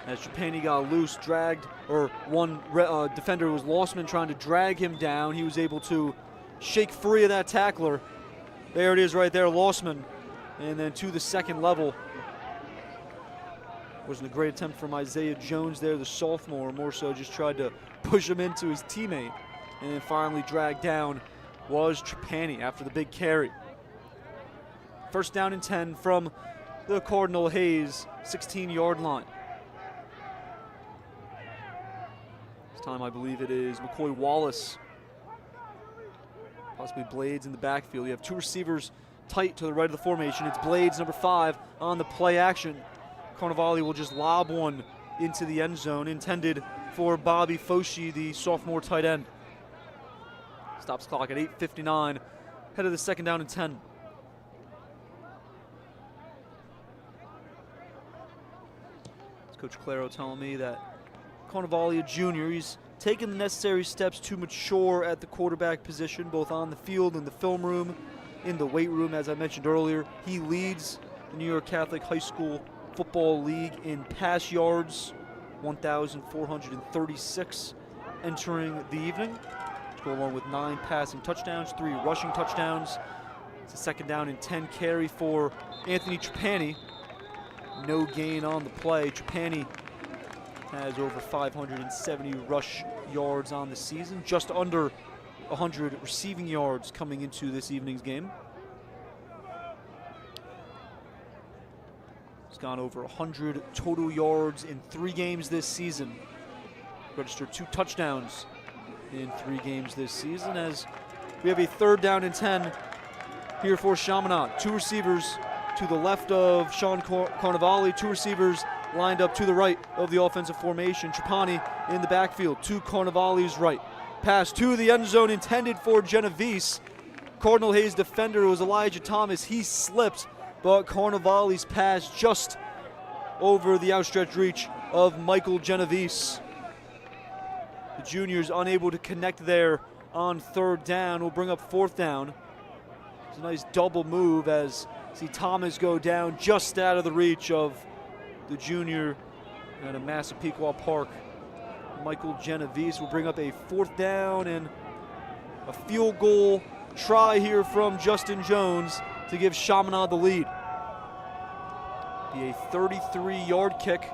As Trapani got loose, dragged, or one defender was Lossman trying to drag him down. He was able to shake free of that tackler. There it is right there, Lossman. And then to the second level. Wasn't a great attempt from Isaiah Jones there, the sophomore. More so just tried to push him into his teammate. And then finally dragged down was Trapani after the big carry. First down and 10 from the Cardinal Hayes 16-yard line. This time I believe it is McCoy Wallace, possibly Blades in the backfield. You have 2 receivers tight to the right of the formation. It's Blades, number 5, on the play action. Carnevale will just lob one into the end zone, intended for Bobby Foshi, the sophomore tight end. Stops clock at 8:59, head of the second down and 10. It's Coach Claro telling me that Carnevale Jr., he's taken the necessary steps to mature at the quarterback position, both on the field, in the film room, in the weight room. As I mentioned earlier, he leads the New York Catholic High School Football League in pass yards, 1,436 entering the evening, to go along with 9 passing touchdowns, 3 rushing touchdowns. It's a second down and 10 carry for Anthony Trapani. No gain on the play. Trapani has over 570 rush yards on the season, just under 100 receiving yards coming into this evening's game. He's gone over 100 total yards in 3 games this season. Registered 2 touchdowns in 3 games this season, as we have a third down and 10 here for Shamanad. 2 receivers to the left of Sean Carnevale, 2 receivers lined up to the right of the offensive formation. Trapani in the backfield to Carnevale's right. Pass to the end zone intended for Genovese. Cardinal Hayes defender was Elijah Thomas. He slipped, but Carnevale's pass just over the outstretched reach of Michael Genovese. The junior's unable to connect there on third down. Will bring up fourth down. It's a nice double move as see Thomas go down just out of the reach of the junior at a Massapequa Park. Michael Genovese will bring up a fourth down and a field goal try here from Justin Jones to give Chaminade the lead. Be a 33-yard kick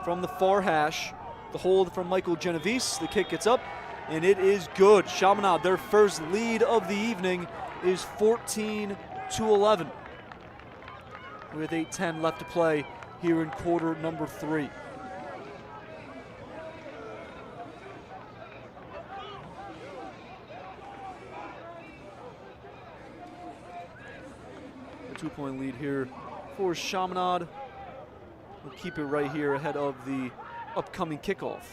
from the far hash. The hold from Michael Genovese. The kick gets up, and it is good. Chaminade, their first lead of the evening, is 14-11. With 8:10 left to play here in quarter number 3. A 2-point lead here for Shamanad. We'll keep it right here ahead of the upcoming kickoff.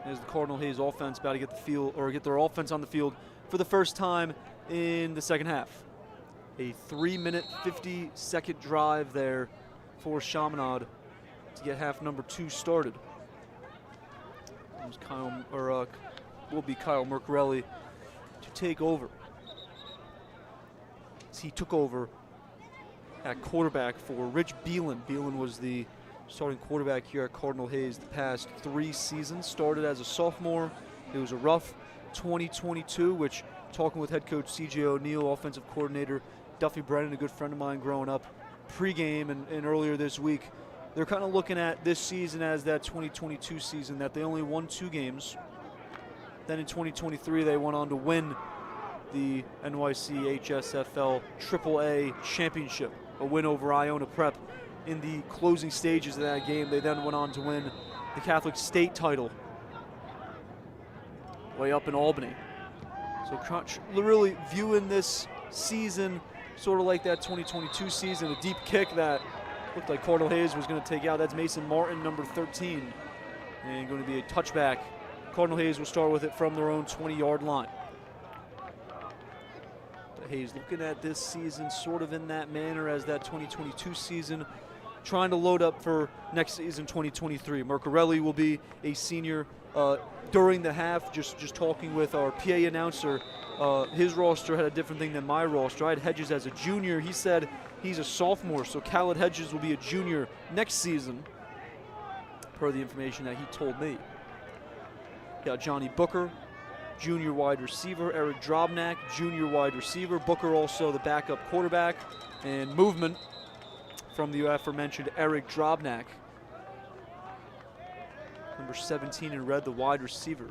As the Cardinal Hayes offense about to get the field or get their offense on the field for the first time in the second half. A 3-minute, 50-second drive there for Chaminade to get half number 2 started. Will be Kyle Mercarelli to take over. As he took over at quarterback for Rich Beelan. Beelan was the starting quarterback here at Cardinal Hayes the past 3 seasons. Started as a sophomore. It was a rough 2022, which, talking with head coach C.J. O'Neill, offensive coordinator Duffy Brennan, a good friend of mine growing up, pregame and earlier this week, they're kind of looking at this season as that 2022 season, that they only won 2 games. Then in 2023, they went on to win the NYC HSFL AAA championship, a win over Iona Prep in the closing stages of that game. They then went on to win the Catholic State title way up in Albany. So really viewing this season sort of like that 2022 season, a deep kick that looked like Cardinal Hayes was going to take out. That's Mason Martin, number 13, and going to be a touchback. Cardinal Hayes will start with it from their own 20-yard line. But Hayes looking at this season sort of in that manner as that 2022 season, trying to load up for next season, 2023. Mercarelli will be a senior. During the half, just talking with our PA announcer, his roster had a different thing than my roster. I had Hedges as a junior. He said he's a sophomore, so Khaled Hedges will be a junior next season, per the information that he told me. Got Johnny Booker, junior wide receiver. Eric Drobnak, junior wide receiver. Booker also the backup quarterback. And movement from the aforementioned Eric Drobnak. Number 17 in red, the wide receiver.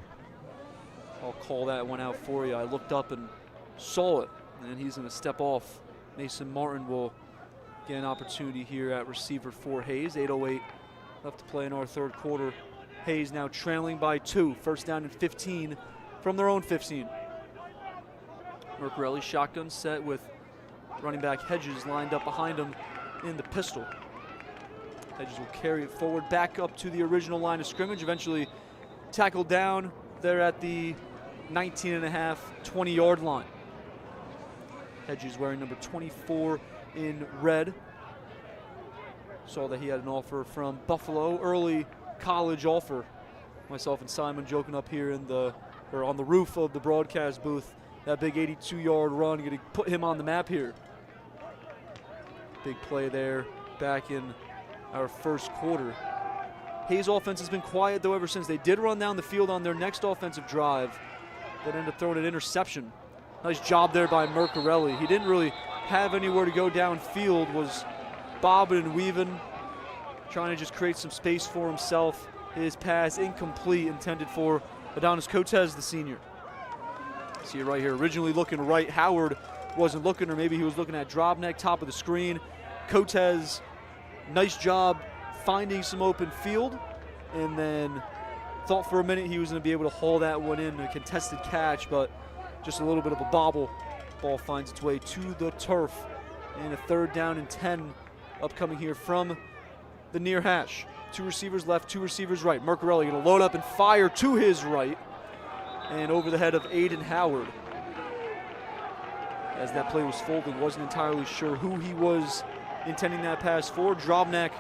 I'll call that one out for you. I looked up and saw it, and he's going to step off. Mason Martin will get an opportunity here at receiver for Hayes. 8:08 left to play in our third quarter. Hayes now trailing by 2. First down and 15 from their own 15. Mercarelli shotgun set with running back Hedges lined up behind him in the pistol. Hedges will carry it forward, back up to the original line of scrimmage, eventually tackled down there at the 19.5, 20-yard line. Hedges wearing number 24 in red. Saw that he had an offer from Buffalo, early college offer. Myself and Simon joking up here on the roof of the broadcast booth. That big 82-yard run going to put him on the map here. Big play there back in our first quarter. Hayes' offense has been quiet, though, ever since. They did run down the field on their next offensive drive, but ended up throwing an interception. Nice job there by Mercarelli. He didn't really have anywhere to go downfield, was bobbing and weaving, trying to just create some space for himself. His pass incomplete, intended for Adonis Cotes, the senior. See it right here, originally looking right. Howard wasn't looking, or maybe he was looking at Drobnak, top of the screen. Cotes, nice job finding some open field, and then thought for a minute he was going to be able to haul that one in, a contested catch, but just a little bit of a bobble. Ball finds its way to the turf, and a 3rd down and 10 upcoming here from the near hash. 2 receivers left, 2 receivers right. Mercarelli going to load up and fire to his right, and over the head of Aiden Howard. As that play was folded, wasn't entirely sure who he was intending that pass for. Drobnak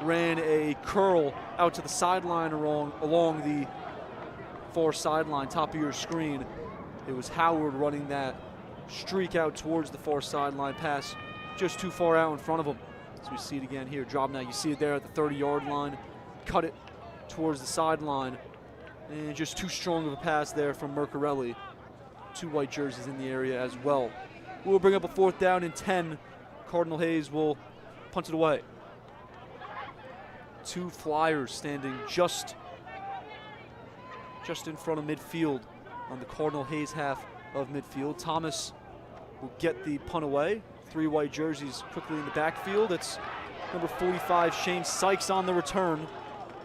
ran a curl out to the sideline along the far sideline, top of your screen. It was Howard running that streak out towards the far sideline, pass just too far out in front of him. So we see it again here. Drobnak, you see it there at the 30-yard line, cut it towards the sideline, and just too strong of a pass there from Mercarelli. 2 white jerseys in the area as well. We'll bring up a 4th down and 10. Cardinal Hayes will punt it away. 2 Flyers standing just in front of midfield on the Cardinal Hayes half of midfield. Thomas will get the punt away. 3 white jerseys quickly in the backfield. It's number 45, Shane Sykes, on the return.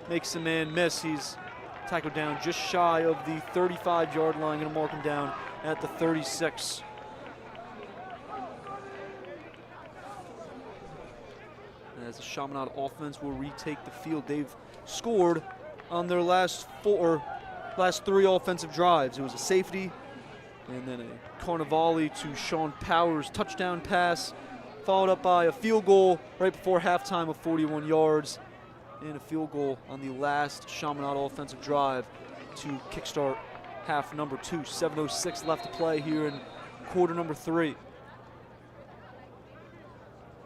Makes a man miss. He's tackled down just shy of the 35-yard line. Going to mark him down at the 36. As the Shamanad offense will retake the field. They've scored on their last 3 offensive drives. It was a safety, and then a Carnivale to Sean Powers touchdown pass, followed up by a field goal right before halftime of 41 yards, and a field goal on the last Chaminade offensive drive to kickstart half number 2. 7:06 left to play here in quarter number 3.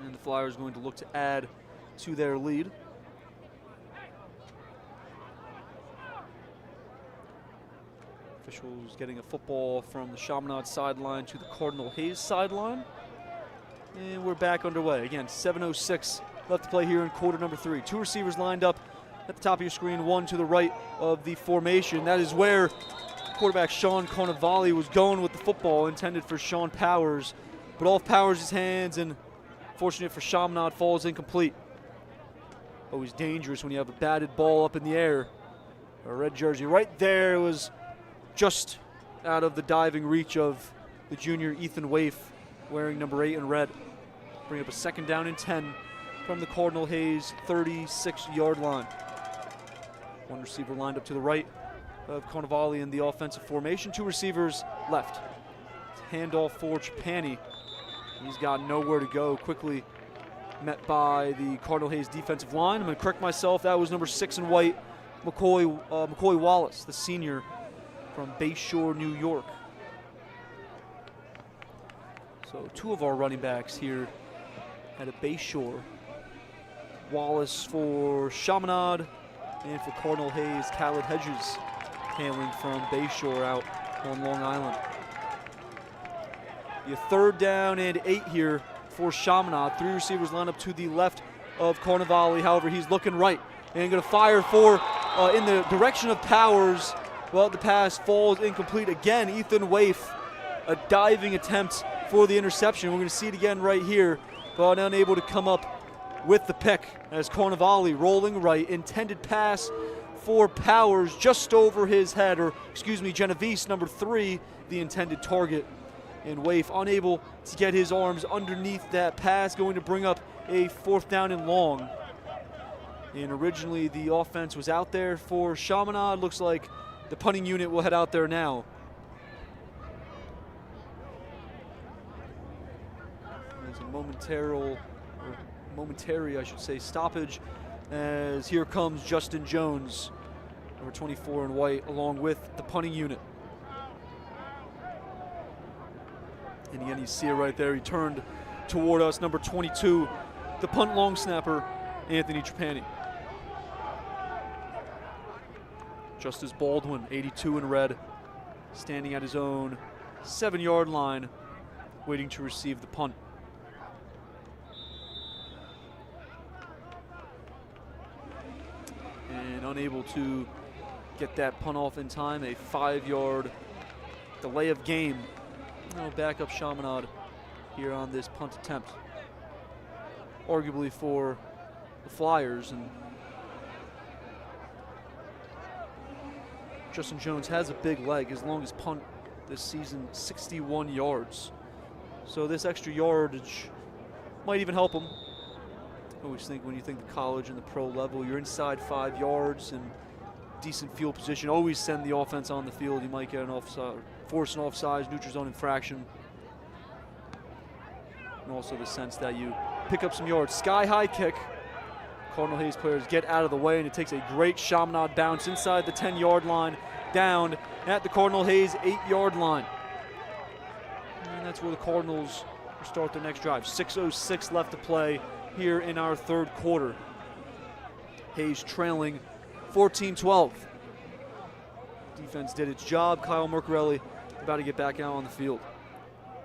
And the Flyers going to look to add to their lead. Officials getting a football from the Chaminade sideline to the Cardinal Hayes sideline. And we're back underway. Again, 7:06 left to play here in quarter number 3. 2 receivers lined up at the top of your screen, 1 to the right of the formation. That is where quarterback Sean Carnivale was going with the football, intended for Sean Powers, but off Powers' hands, and fortunate for Shamanad, falls incomplete. Always dangerous when you have a batted ball up in the air. A red jersey right there was just out of the diving reach of the junior Ethan Waif, wearing number 8 in red. Bring up a 2nd down and 10 from the Cardinal Hayes 36-yard line. One receiver lined up to the right of Carnevale in the offensive formation. 2 receivers left. Handoff for Trapani. He's got nowhere to go. Quickly met by the Cardinal Hayes defensive line. I'm going to correct myself. That was number 6 in white, McCoy Wallace, the senior from Bayshore, New York. So 2 of our running backs here at a Bayshore. Wallace for Shamanad, and for Cardinal Hayes, Khaled Hedges, hailing from Bayshore out on Long Island. Be a 3rd down and 8 here for Shamanad. 3 receivers line up to the left of Carnevale. However, he's looking right and going to fire for in the direction of Powers. Well, the pass falls incomplete again. Ethan Waif, a diving attempt for the interception. We're going to see it again right here, but unable to come up with the pick as Carnevale rolling right. Intended pass for Powers just over his head, or excuse me, Genovese, number 3, the intended target. And Waif unable to get his arms underneath that pass, going to bring up a 4th down and long. And originally the offense was out there for Chaminade. Looks like the punting unit will head out there now. There's a momentary, I should say, stoppage, as here comes Justin Jones, number 24 in white, along with the punting unit. And again, you see it right there. He turned toward us, number 22, the punt long snapper, Anthony Trapani. Justice Baldwin, 82 in red, standing at his own 7-yard line, waiting to receive the punt. And unable to get that punt off in time, a 5-yard delay of game. Now back up Shamanad here on this punt attempt. Arguably for the Flyers, and Justin Jones has a big leg. His longest punt this season, 61 yards. So this extra yardage might even help him. I always think when you think the college and the pro level, you're inside 5 yards and decent field position. Always send the offense on the field. You might get an offside, force an offsides, neutral zone infraction. And also the sense that you pick up some yards. Sky high kick. Cardinal Hayes players get out of the way, and it takes a great Chaminade bounce inside the 10-yard line, down at the Cardinal Hayes 8-yard line. And that's where the Cardinals will start their next drive. 6:06 left to play here in our 3rd quarter. Hayes trailing 14-12. Defense did its job. Kyle Mercarelli about to get back out on the field.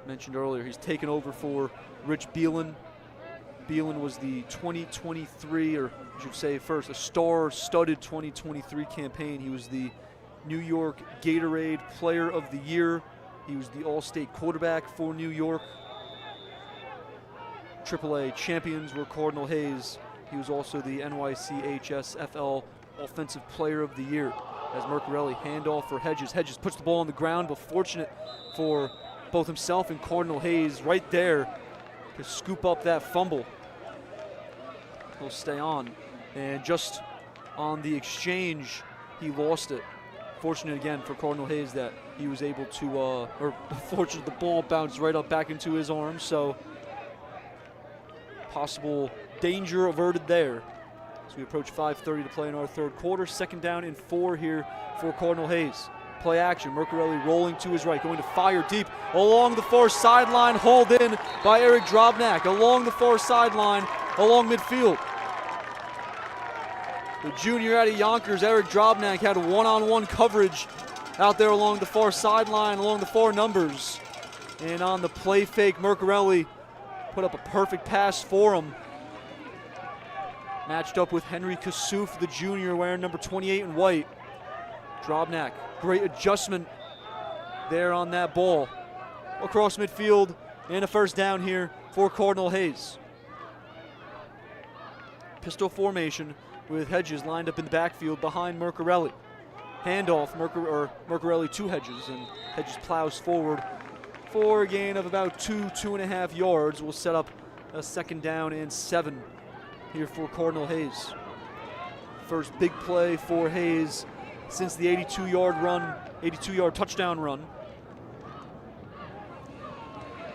Mentioned earlier, he's taken over for Rich Beelan. Beelan was the 2023, or I should say first, a star-studded 2023 campaign. He was the New York Gatorade Player of the Year. He was the All-State quarterback for New York. AAA champions were Cardinal Hayes. He was also the NYCHSFL Offensive Player of the Year. As Mercarelli, handoff for Hedges. Hedges puts the ball on the ground, but fortunate for both himself and Cardinal Hayes right there to scoop up that fumble. He'll stay on. And just on the exchange, he lost it. Fortunate again for Cardinal Hayes that he was able to, or fortunate the ball bounced right up back into his arms, so possible danger averted there. As we approach 5:30 to play in our 3rd quarter. 2nd down and 4 here for Cardinal Hayes. Play action, Mercarelli rolling to his right, going to fire deep along the far sideline, hauled in by Eric Drobnak, along the far sideline, along midfield. The junior out of Yonkers, Eric Drobnak, had one-on-one coverage out there along the far sideline, along the far numbers. And on the play fake, Mercarelli put up a perfect pass for him. Matched up with Henry Kassouf, the junior, wearing number 28 in white. Drobnak, great adjustment there on that ball. Across midfield, and a 1st down here for Cardinal Hayes. Pistol formation with Hedges lined up in the backfield behind Mercarelli. Handoff, Mercarelli to Hedges, and Hedges plows forward for a gain of about 2.5 yards. Will set up a 2nd down and 7 here for Cardinal Hayes. First big play for Hayes since the 82-yard touchdown run.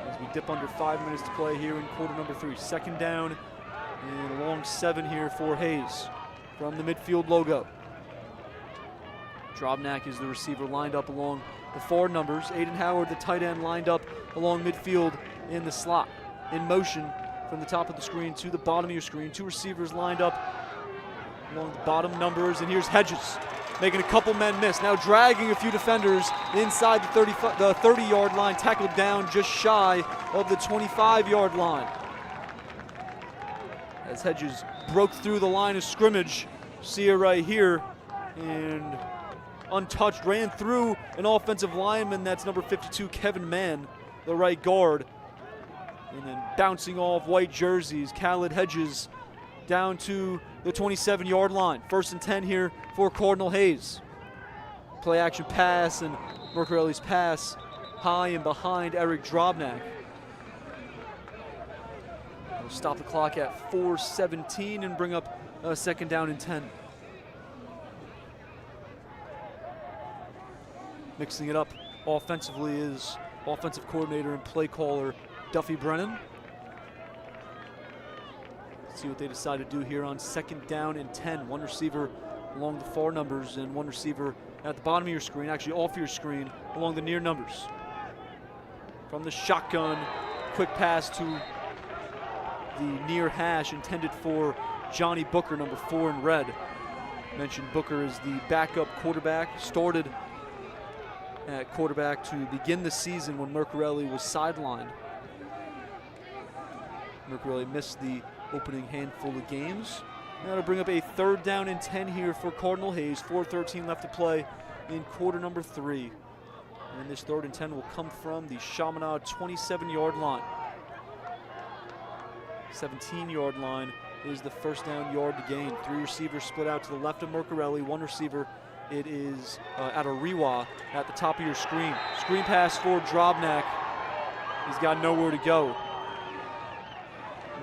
As we dip under 5 minutes to play here in quarter number 3. 2nd down and a long 7 here for Hayes from the midfield logo. Drobnak is the receiver lined up along the far numbers. Aiden Howard, the tight end, lined up along midfield in the slot. In motion from the top of the screen to the bottom of your screen. 2 receivers lined up along the bottom numbers, and here's Hedges making a couple men miss. Now dragging a few defenders inside the 30-yard line, tackled down just shy of the 25-yard line. As Hedges broke through the line of scrimmage, see it right here, and untouched, ran through an offensive lineman. That's number 52, Kevin Mann, the right guard. And then bouncing off white jerseys, Khaled Hedges down to the 27-yard line. 1st and 10 here for Cardinal Hayes. Play action pass, and Mercarelli's pass high and behind Eric Drobnak. We'll stop the clock at 4:17 and bring up a 2nd down and 10. Mixing it up offensively is offensive coordinator and play caller Duffy Brennan. Let's see what they decide to do here on 2nd down and 10. 1 receiver along the far numbers and 1 receiver at the bottom of your screen, actually off your screen, along the near numbers. From the shotgun, quick pass to the near hash intended for Johnny Booker, number 4 in red. Mentioned Booker is the backup quarterback, started at quarterback to begin the season when Mercarelli was sidelined. Mercarelli missed the opening handful of games. Now to bring up a 3rd down and 10 here for Cardinal Hayes. 4:13 left to play in quarter number 3. And this 3rd and 10 will come from the Shamanad 27-yard line. 17-yard line is the 1st down yard to gain. 3 receivers split out to the left of Mercarelli. 1 receiver, it is Adariwa at the top of your screen. Screen pass for Drobnak. He's got nowhere to go.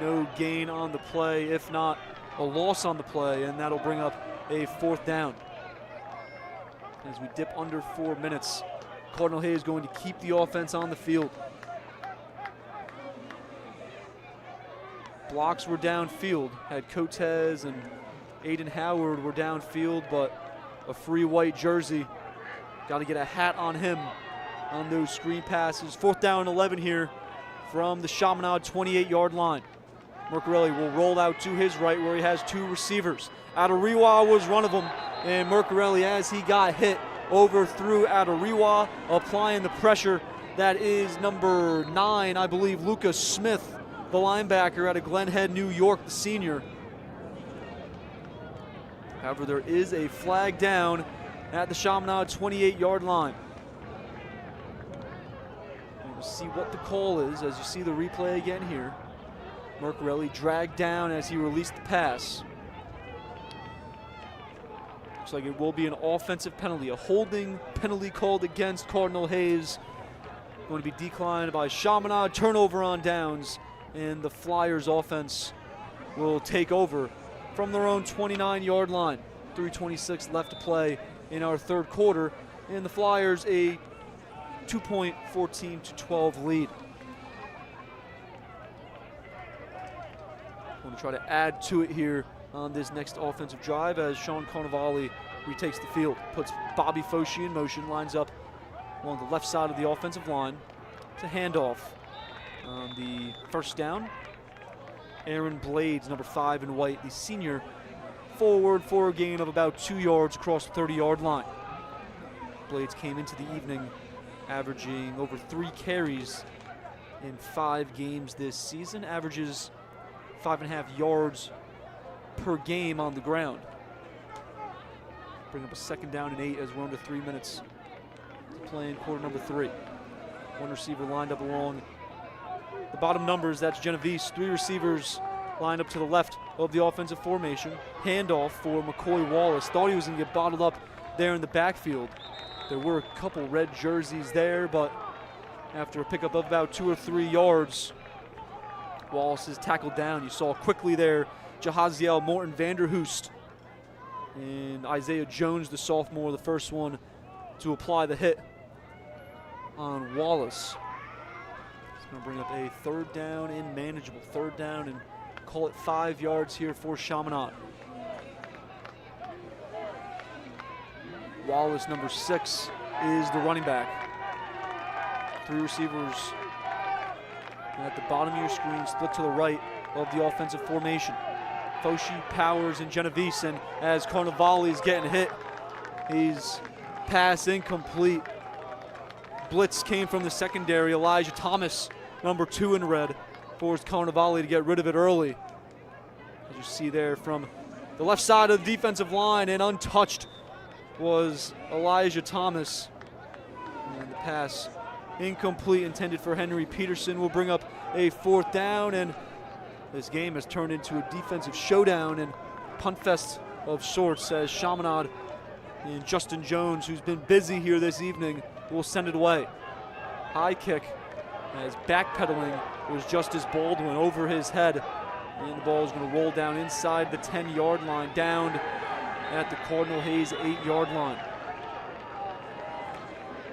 No gain on the play, if not a loss on the play, and that'll bring up a 4th down. As we dip under 4 minutes, Cardinal Hayes going to keep the offense on the field. Blocks were downfield. Had Cotes and Aiden Howard were downfield, but a free white jersey. Got to get a hat on him on those screen passes. 4th down and 11 here from the Chaminade 28-yard line. Mercarelli will roll out to his right where he has 2 receivers. Adariwa was one of them, and Mercarelli, as he got hit, overthrew Adariwa, applying the pressure. That is number 9, I believe, Lucas Smith, the linebacker out of Glen Head, New York, the senior. However, there is a flag down at the Chaminade 28-yard line. We'll see what the call is as you see the replay again here. Mercarelli dragged down as he released the pass. Looks like it will be an offensive penalty, a holding penalty called against Cardinal Hayes. Going to be declined by Shamanad. Turnover on downs, and the Flyers offense will take over from their own 29-yard line. 3:26 left to play in our 3rd quarter, and the Flyers a 2-point 14-12 lead. Going to try to add to it here on this next offensive drive as Sean Carnevale retakes the field, puts Bobby Foshi in motion, lines up along the left side of the offensive line. It's a handoff on the 1st down. Aaron Blades, number 5 in white, the senior, forward for a gain of about 2 yards across the 30-yard line. Blades came into the evening averaging over 3 carries in 5 games this season, averages 5.5 yards per game on the ground. Bring up a 2nd down and 8 as we're under 3 minutes to play in quarter number 3. 1 receiver lined up along the bottom numbers, that's Genovese. 3 receivers lined up to the left of the offensive formation. Handoff for McCoy Wallace. Thought he was going to get bottled up there in the backfield. There were a couple red jerseys there, but after a pickup of about 2 or 3 yards, Wallace is tackled down. You saw quickly there Jahaziel Morton Vanderhoost and Isaiah Jones, the sophomore, the first one to apply the hit on Wallace. It's going to bring up a 3rd down and manageable. 3rd down and call it 5 yards here for Shamanad. Wallace, number 6, is the running back. 3 receivers at the bottom of your screen, split to the right of the offensive formation. Foshi, Powers, and Genovese, and as Carnevale is getting hit, he's pass incomplete. Blitz came from the secondary. Elijah Thomas, number 2 in red, forced Carnevale to get rid of it early. As you see there from the left side of the defensive line, and untouched was Elijah Thomas. And the pass incomplete, intended for Henry Peterson, will bring up a 4th down, and this game has turned into a defensive showdown and punt fest of sorts as Chaminade and Justin Jones, who's been busy here this evening, will send it away. High kick as backpedaling was Justice Baldwin over his head, and the ball is going to roll down inside the 10-yard line, down at the Cardinal Hayes 8-yard line.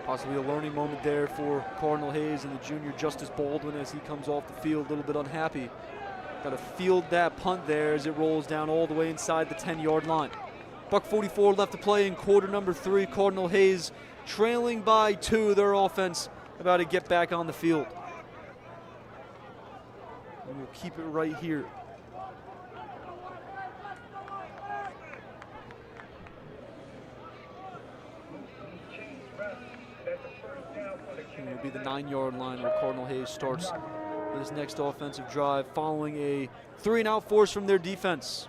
Possibly a learning moment there for Cardinal Hayes and the junior Justice Baldwin as he comes off the field a little bit unhappy. Got to field that punt there as it rolls down all the way inside the 10-yard line. $1:44 left to play in quarter number 3. Cardinal Hayes trailing by 2. Their offense about to get back on the field. And we'll keep it right here. And it'll be the 9-yard line where Cardinal Hayes starts this next offensive drive following a 3-and-out force from their defense.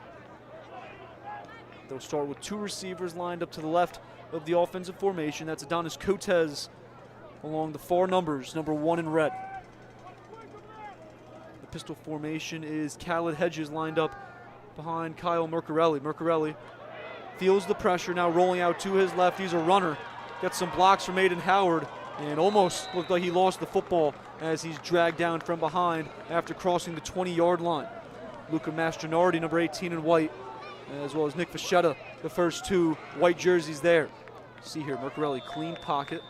They'll start with 2 receivers lined up to the left of the offensive formation. That's Adonis Cotes along the far numbers, number 1 in red. The pistol formation is Khaled Hedges lined up behind Kyle Mercarelli. Mercarelli feels the pressure, now rolling out to his left. He's a runner. Gets some blocks from Aiden Howard, and almost looked like he lost the football as he's dragged down from behind after crossing the 20-yard line. Luca Mastronardi, number 18 in white, as well as Nick Vachetta, the first 2 white jerseys there. See here, Mercarelli, clean pocket.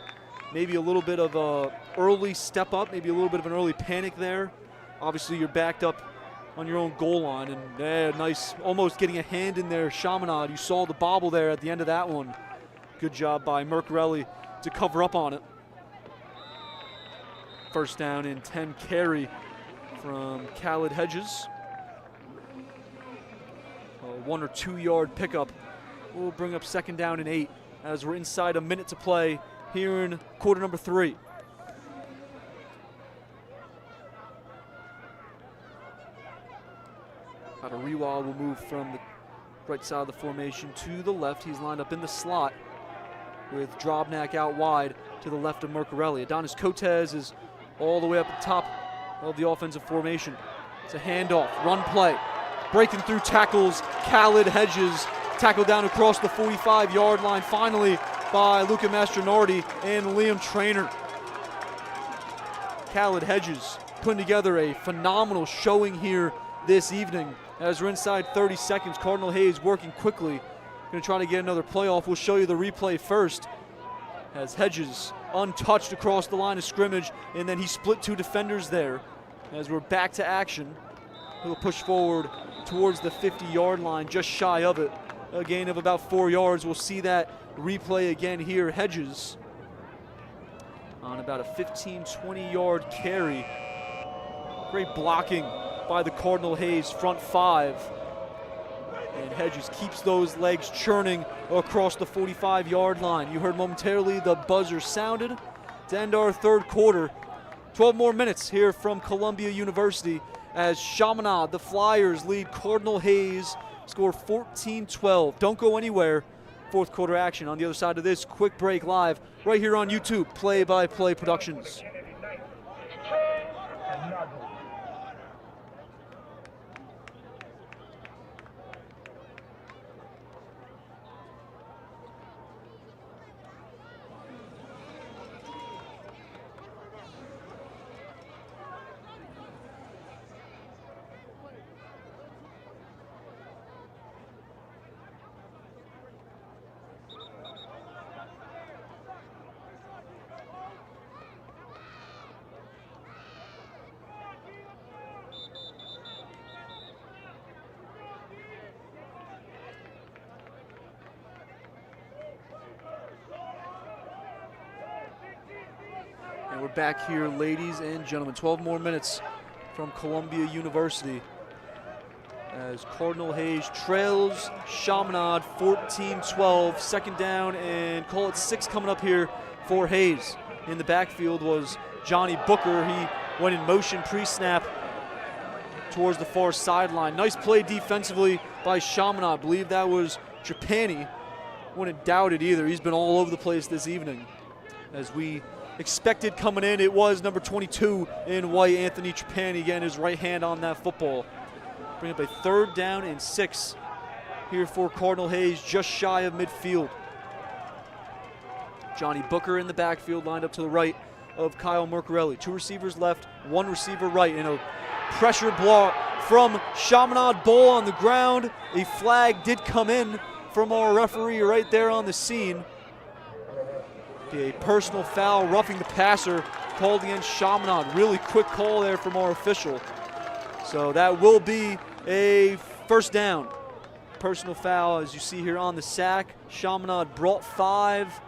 Maybe a little bit of a early step up, maybe a little bit of an early panic there. Obviously, you're backed up on your own goal line, and nice, almost getting a hand in there. Shamanad, you saw the bobble there at the end of that one. Good job by Mercarelli to cover up on it. 1st down and 10 carry from Khaled Hedges. A 1 or 2 yard pickup will bring up 2nd down and 8 as we're inside a minute to play here in quarter number 3. Adariwa will move from the right side of the formation to the left. He's lined up in the slot with Drobnak out wide to the left of Mercarelli. Adonis Cotes is all the way up at the top of the offensive formation. It's a handoff, run play. Breaking through tackles, Khaled Hedges tackled down across the 45-yard line, finally by Luca Mastronardi and Liam Traynor. Khaled Hedges putting together a phenomenal showing here this evening. As we're inside 30 seconds, Cardinal Hayes working quickly. Going to try to get another playoff. We'll show you the replay first. As Hedges untouched across the line of scrimmage, and then he split 2 defenders there. As we're back to action, he'll push forward towards the 50-yard line, just shy of it. A gain of about 4 yards. We'll see that replay again here. Hedges on about a 15-20-yard carry. Great blocking by the Cardinal Hayes front 5. And Hedges keeps those legs churning across the 45-yard line. You heard momentarily the buzzer sounded to end our 3rd quarter. 12 more minutes here from Columbia University as Chaminade, the Flyers, lead Cardinal Hayes, score 14-12. Don't go anywhere. 4th quarter action on the other side of this. Quick break live right here on YouTube, Play by Play Productions. We're back here, ladies and gentlemen. 12 more minutes from Columbia University as Cardinal Hayes trails Chaminade 14-12. Second down and call it 6 coming up here for Hayes. In the backfield was Johnny Booker. He went in motion pre-snap towards the far sideline. Nice play defensively by Shamanad. I believe that was Trapani. Wouldn't doubt it either. He's been all over the place this evening. As we expected coming in, it was number 22 in white, Anthony Trapani, getting his right hand on that football. Bring up a 3rd down and 6 here for Cardinal Hayes, just shy of midfield. Johnny Booker in the backfield, lined up to the right of Kyle Mercarelli. 2 receivers left, 1 receiver right, and a pressure block from Shamanad. Ball on the ground. A flag did come in from our referee right there on the scene. A personal foul, roughing the passer, called against Chaminade. Really quick call there from our official. So that will be a 1st down. Personal foul, as you see here on the sack. Chaminade brought 5,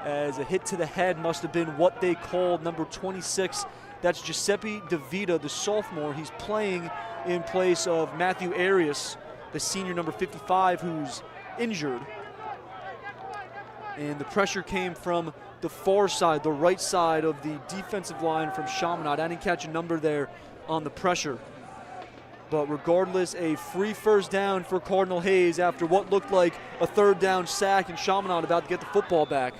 as a hit to the head must have been what they called number 26. That's Giuseppe DeVita, the sophomore. He's playing in place of Matthew Arias, the senior, number 55, who's injured. And the pressure came from the far side, the right side of the defensive line from Chaminade. I didn't catch a number there on the pressure. But regardless, a free 1st down for Cardinal Hayes after what looked like a 3rd down sack, and Chaminade about to get the football back.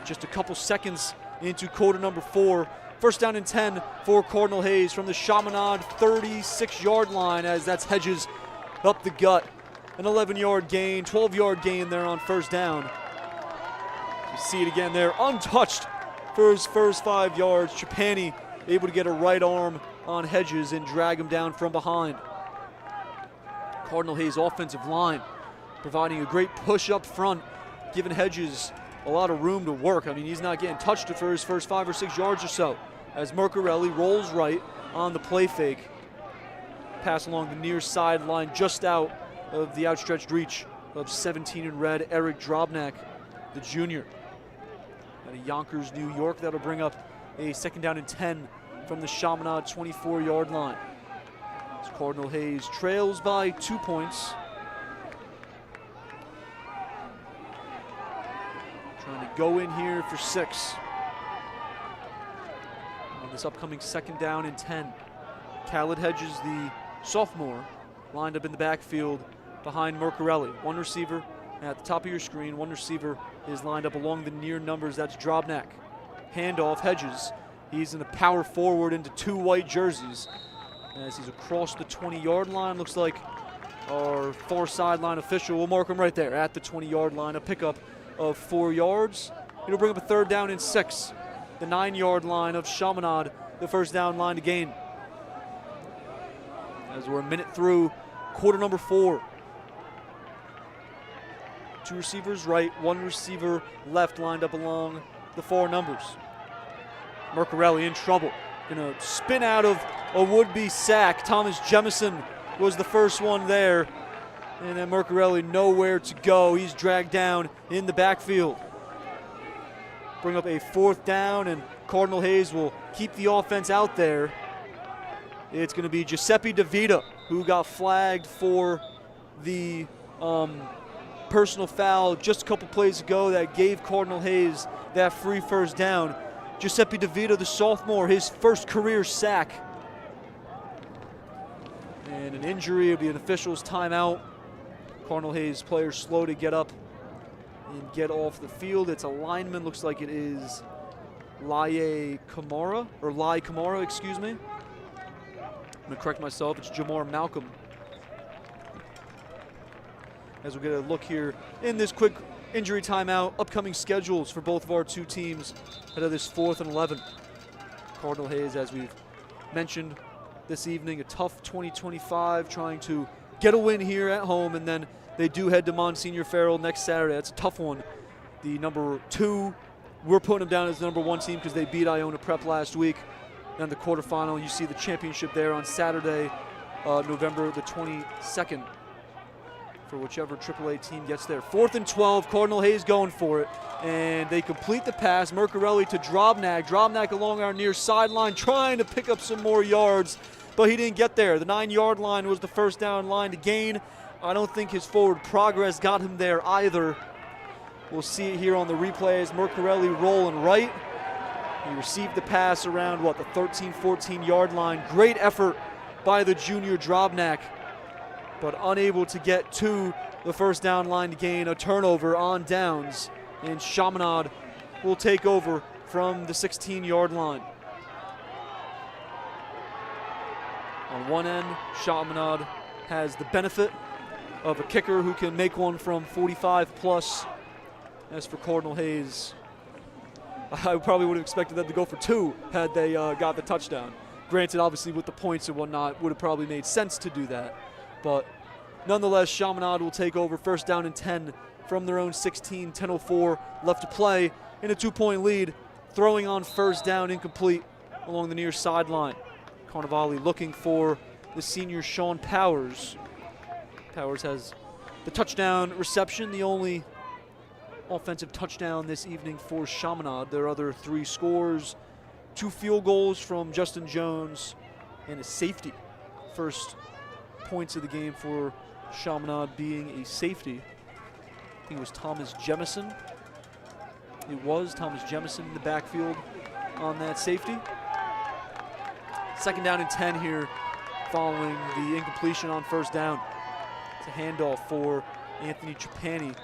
Just a couple seconds into quarter number 4. 1st down and 10 for Cardinal Hayes from the Chaminade 36-yard line, as that's Hedges up the gut. An 11-yard gain, 12-yard gain there on 1st down. You see it again there, untouched for his first 5 yards. Trapani able to get a right arm on Hedges and drag him down from behind. Cardinal Hayes offensive line providing a great push up front, giving Hedges a lot of room to work. I mean, he's not getting touched for his first 5 or 6 yards or so. As Mercarelli rolls right on the play fake. Pass along the near sideline, just out of the outstretched reach of 17 in red, Eric Drobnak, the junior. Out of Yonkers, New York. That'll bring up a 2nd down and 10 from the Chaminade 24-yard line. As Cardinal Hayes trails by 2 points. Trying to go in here for 6 on this upcoming 2nd down and 10. Khaled Hedges, the sophomore, lined up in the backfield behind Mercarelli. 1 receiver at the top of your screen. 1 receiver is lined up along the near numbers. That's Drobnak. Handoff, Hedges. He's in the power forward into 2 white jerseys. As he's across the 20-yard line, looks like our far sideline official will mark him right there at the 20-yard line. A pickup of 4 yards. It'll bring up a 3rd down and 6. The 9-yard line of Chaminade, the 1st down line to gain. As we're a minute through quarter number 4. 2 receivers right, 1 receiver left, lined up along the 4 numbers. Mercarelli in trouble. Gonna spin out of a would-be sack. Thomas Jemison was the first one there. And then Mercarelli nowhere to go. He's dragged down in the backfield. Bring up a 4th down, and Cardinal Hayes will keep the offense out there. It's going to be Giuseppe DeVita who got flagged for the personal foul just a couple plays ago that gave Cardinal Hayes that free 1st down. Giuseppe DeVita, the sophomore, his 1st career sack. And an injury, it'll be an official's timeout. Cardinal Hayes players slow to get up and get off the field. It's a lineman, looks like it is Lai Kamara, excuse me. I'm gonna correct myself, it's Jamar Malcolm. As we get a look here in this quick injury timeout, upcoming schedules for both of our 2 teams ahead of this 4th and 11. Cardinal Hayes, as we've mentioned this evening, a tough 2025, trying to get a win here at home, and then they do head to Monsignor Farrell next Saturday. That's a tough one. The number 2, we're putting them down as the number 1 team because they beat Iona Prep last week. And the quarterfinal, you see the championship there on Saturday, November the 22nd. for whichever AAA team gets there. 4th and 12, Cardinal Hayes going for it. And they complete the pass. Mercarelli to Drobnak. Drobnak along our near sideline trying to pick up some more yards, but he didn't get there. The 9-yard line was the first down line to gain. I don't think his forward progress got him there either. We'll see it here on the replay as Mercarelli rolling right. He received the pass around, the 13, 14-yard line. Great effort by the junior Drobnak, but unable to get to the first down line to gain a turnover on downs. And Shamanad will take over from the 16-yard line. On one end, Shamanad has the benefit of a kicker who can make one from 45 plus. As for Cardinal Hayes, I probably would have expected them to go for 2 had they got the touchdown. Granted, obviously with the points and whatnot, would have probably made sense to do that. But nonetheless, Chaminade will take over first down and 10 from their own 16, 10:04 left to play in a 2-point lead. Throwing on first down, incomplete along the near sideline. Carnevale looking for the senior Sean Powers. Powers has the touchdown reception, the only offensive touchdown this evening for Chaminade. Their other 3 scores, 2 field goals from Justin Jones and a safety. First points of the game for Chaminade being a safety. I think it was Thomas Jemison. It was Thomas Jemison in the backfield on that safety. Second down and 10 here following the incompletion on first down. It's a handoff for Anthony Trapani.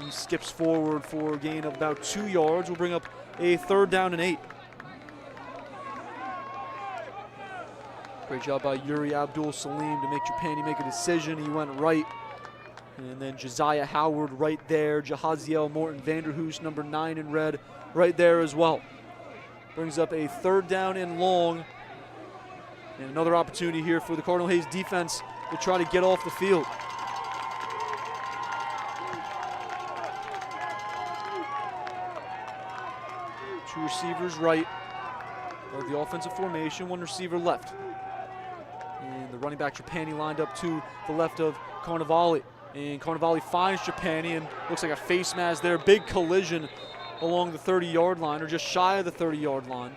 He skips forward for a gain of about 2 yards. Will bring up a 3rd down and 8. Great job by Yuri Abdul Salim to make Trapani make a decision. He went right. And then Josiah Howard right there. Jahaziel Morton Vanderhoos, number 9 in red, right there as well. Brings up a 3rd down and long. And another opportunity here for the Cardinal Hayes defense to try to get off the field. Two receivers right of the offensive formation, 1 receiver left. And the running back Trapani lined up to the left of Carnevale. And Carnevale finds Trapani and looks like a face mask there. Big collision along the 30-yard line, or just shy of the 30-yard line.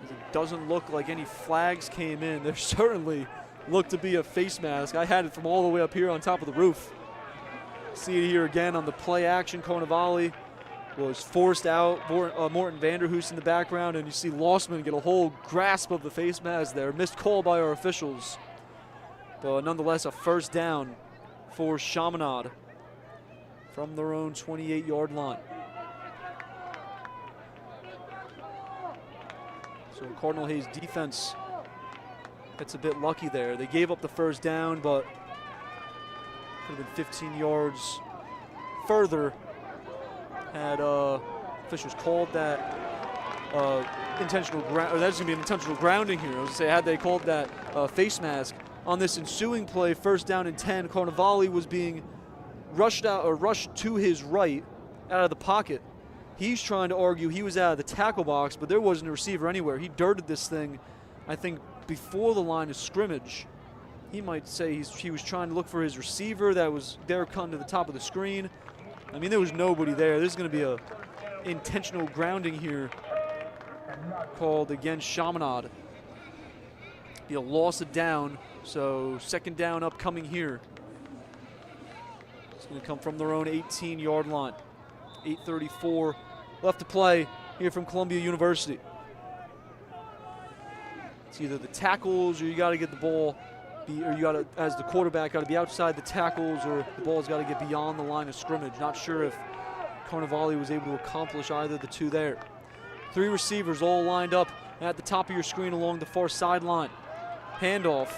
It doesn't look like any flags came in. There certainly looked to be a face mask. I had it from all the way up here on top of the roof. See it here again on the play action. Carnevale was forced out. Morton Vanderhoos in the background, and you see Lossman get a whole grasp of the face mask there. Missed call by our officials. But nonetheless, a first down for Chaminade from their own 28-yard line. So Cardinal Hayes defense gets a bit lucky there. They gave up the first down, but could have been 15 yards further had officials called that intentional ground, or that's going to be an intentional grounding here. I was going to say, had they called that face mask on this ensuing play, first down and 10, Carnevale was being rushed to his right out of the pocket. He's trying to argue he was out of the tackle box, but there wasn't a receiver anywhere. He dirted this thing, I think, before the line of scrimmage. He might say he was trying to look for his receiver that was there cutting to the top of the screen. I mean, there was nobody there. There's going to be a intentional grounding here called against Chaminade. Be a loss of down, so second down upcoming here. It's going to come from their own 18-yard line. 8:34 left to play here from Columbia University. It's either the tackles, or you got to get the ball, or you got to, as the quarterback, got to be outside the tackles, or the ball's got to get beyond the line of scrimmage. Not sure if Carnevale was able to accomplish either of the two there. 3 receivers all lined up at the top of your screen along the far sideline. Handoff.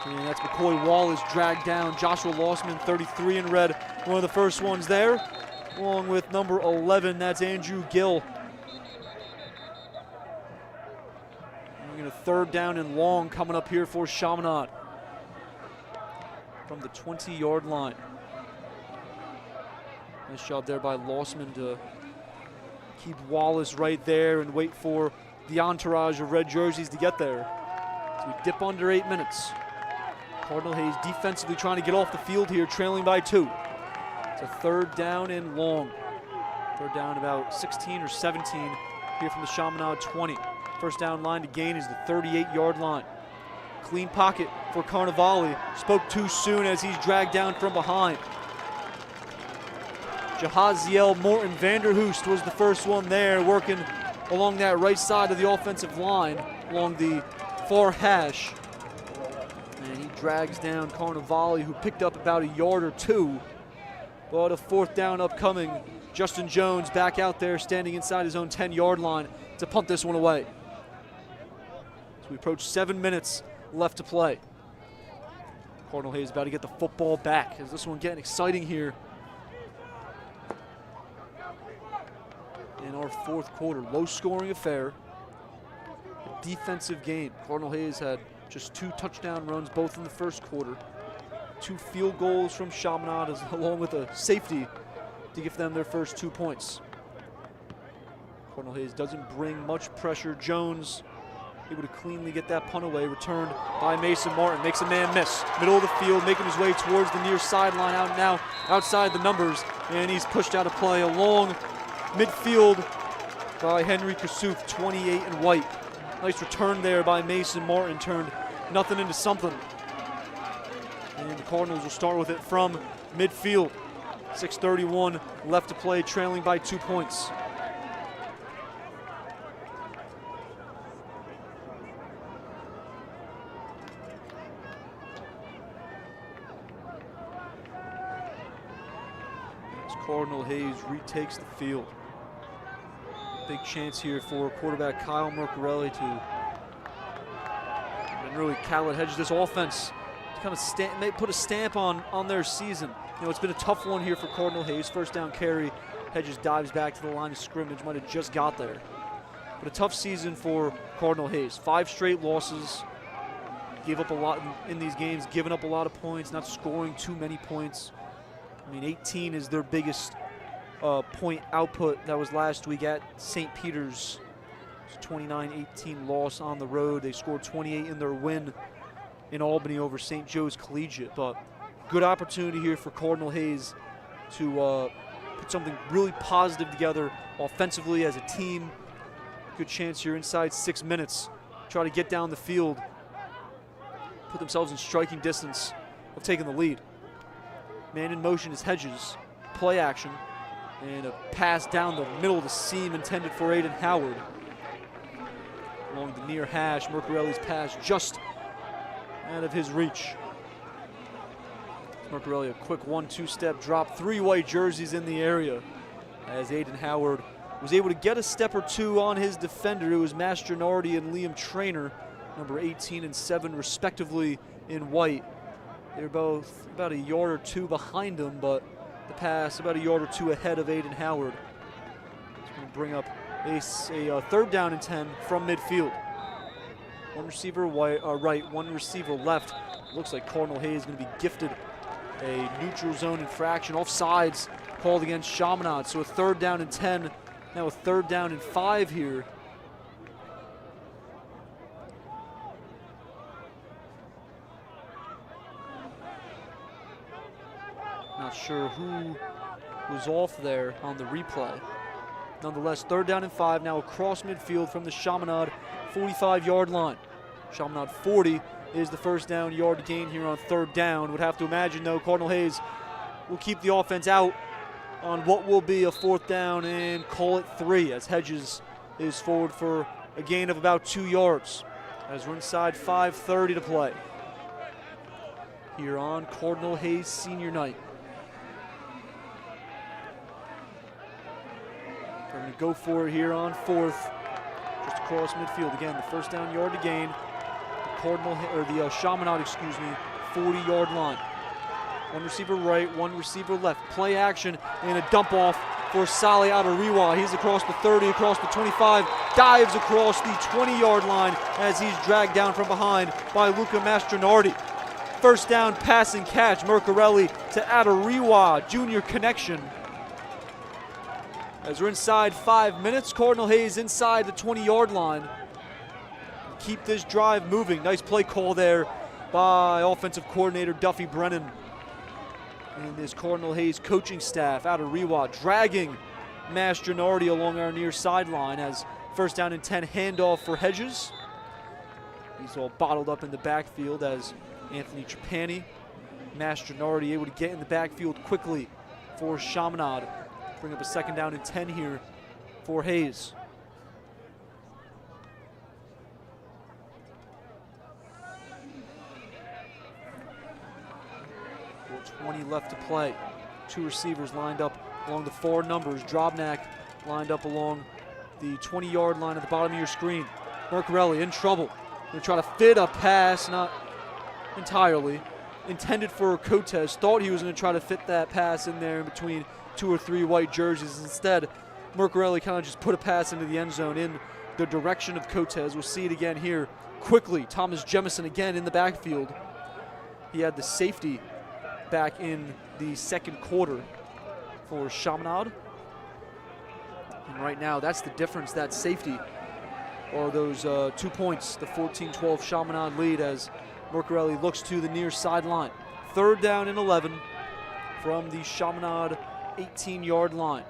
And that's McCoy Wallace dragged down. Joshua Lossman, 33 in red, one of the first ones there, along with number 11, that's Andrew Gill. We're going to third down and long coming up here for Chaminade from the 20-yard line. Nice job there by Lossman to keep Wallace right there and wait for the entourage of red jerseys to get there. So we dip under 8 minutes. Cardinal Hayes defensively trying to get off the field here, trailing by 2. It's a 3rd down and long. 3rd down about 16 or 17 here from the Shamanad 20. First down line to gain is the 38-yard line. Clean pocket for Carnevale. Spoke too soon as he's dragged down from behind. Jahaziel Morton Vanderhoost was the first one there, working along that right side of the offensive line, along the far hash. And he drags down Carnevale, who picked up about a yard or 2. But a 4th down upcoming. Justin Jones back out there, standing inside his own 10-yard line to punt this one away. So we approach 7 minutes left to play. Cardinal Hayes about to get the football back. Is this one getting exciting here in our 4th quarter? Low-scoring affair. A defensive game. Cardinal Hayes had just 2 touchdown runs, both in the first quarter. 2 field goals from Shamanad, along with a safety to give them their first 2 points. Cardinal Hayes doesn't bring much pressure. Jones able to cleanly get that punt away, returned by Mason Martin. Makes a man miss. Middle of the field, making his way towards the near sideline, out now outside the numbers, and he's pushed out of play along midfield by Henry Kasuf, 28 and white. Nice return there by Mason Martin, turned nothing into something. And the Cardinals will start with it from midfield. 6:31 left to play, trailing by 2 points. As Cardinal Hayes retakes the field. Big chance here for quarterback Kyle Mercarelli to, and really Khaled Hedges this offense to kind of put a stamp on their season. You know, it's been a tough one here for Cardinal Hayes. First down carry, Hedges dives back to the line of scrimmage, might have just got there. But a tough season for Cardinal Hayes. 5 straight losses, gave up a lot in these games, giving up a lot of points, not scoring too many points. I mean, 18 is their biggest point output. That was last week at St. Peter's. It's a 29-18 loss on the road. They scored 28 in their win in Albany over St. Joe's Collegiate. But good opportunity here for Cardinal Hayes to put something really positive together offensively as a team. Good chance here inside 6 minutes. Try to get down the field, put themselves in striking distance of taking the lead. Man in motion is Hedges. Play action. And a pass down the middle of the seam intended for Aiden Howard. Along the near hash, Mercarelli's pass just out of his reach. Mercarelli, a quick 1-2 step drop, 3 white jerseys in the area as Aiden Howard was able to get a step or 2 on his defender. It was Mastronardi and Liam Traynor, number 18 and 7 respectively in white. They're both about a yard or 2 behind him, but the pass about a yard or 2 ahead of Aiden Howard. It's going to bring up a 3rd down and 10 from midfield. 1 receiver right, 1 receiver left. Looks like Cardinal Hayes is going to be gifted a neutral zone infraction. Offsides called against Shamanad. So a 3rd down and 10. Now a 3rd down and 5 here. Not sure who was off there on the replay. Nonetheless, 3rd down and 5 now across midfield from the Shamanad 45-yard line. Shamanad 40 is the first down yard to gain here on 3rd down. Would have to imagine, though, Cardinal Hayes will keep the offense out on what will be a 4th down and call it 3 as Hedges is forward for a gain of about 2 yards. As we're inside 5:30 to play here on Cardinal Hayes senior night. They're going to go for it here on 4th, just across midfield. Again, the first down yard to gain. The Chaminade, 40-yard line. 1 receiver right, 1 receiver left. Play action and a dump off for Saleh Adariwa. He's across the 30, across the 25, dives across the 20-yard line as he's dragged down from behind by Luca Mastronardi. First down passing catch, Mercarelli to Adariwa, junior connection. As we're inside 5 minutes, Cardinal Hayes inside the 20-yard line. Keep this drive moving. Nice play call there by offensive coordinator Duffy Brennan and this Cardinal Hayes coaching staff out of Rewa, dragging Mastronardi along our near sideline as first down and 10 handoff for Hedges. He's all bottled up in the backfield as Anthony Trapani. Mastronardi able to get in the backfield quickly for Shamanad. Bring up a second down and 10 here for Hayes. 4:20 left to play. Two receivers lined up along the four numbers. Drobnak lined up along the 20-yard line at the bottom of your screen. Mercarelli in trouble. Going to try to fit a pass, not entirely. Intended for Cotes. Thought he was going to try to fit that pass in there in between two or three white jerseys. Instead, Mercarelli kind of just put a pass into the end zone in the direction of Cotes. We'll see it again here quickly. Thomas Jemison again in the backfield. He had the safety back in the second quarter for Shamanad. And right now, that's the difference, that safety, or those 2 points, the 14-12 Shamanad lead as Mercarelli looks to the near sideline. Third down and 11 from the Shamanad 18-yard line.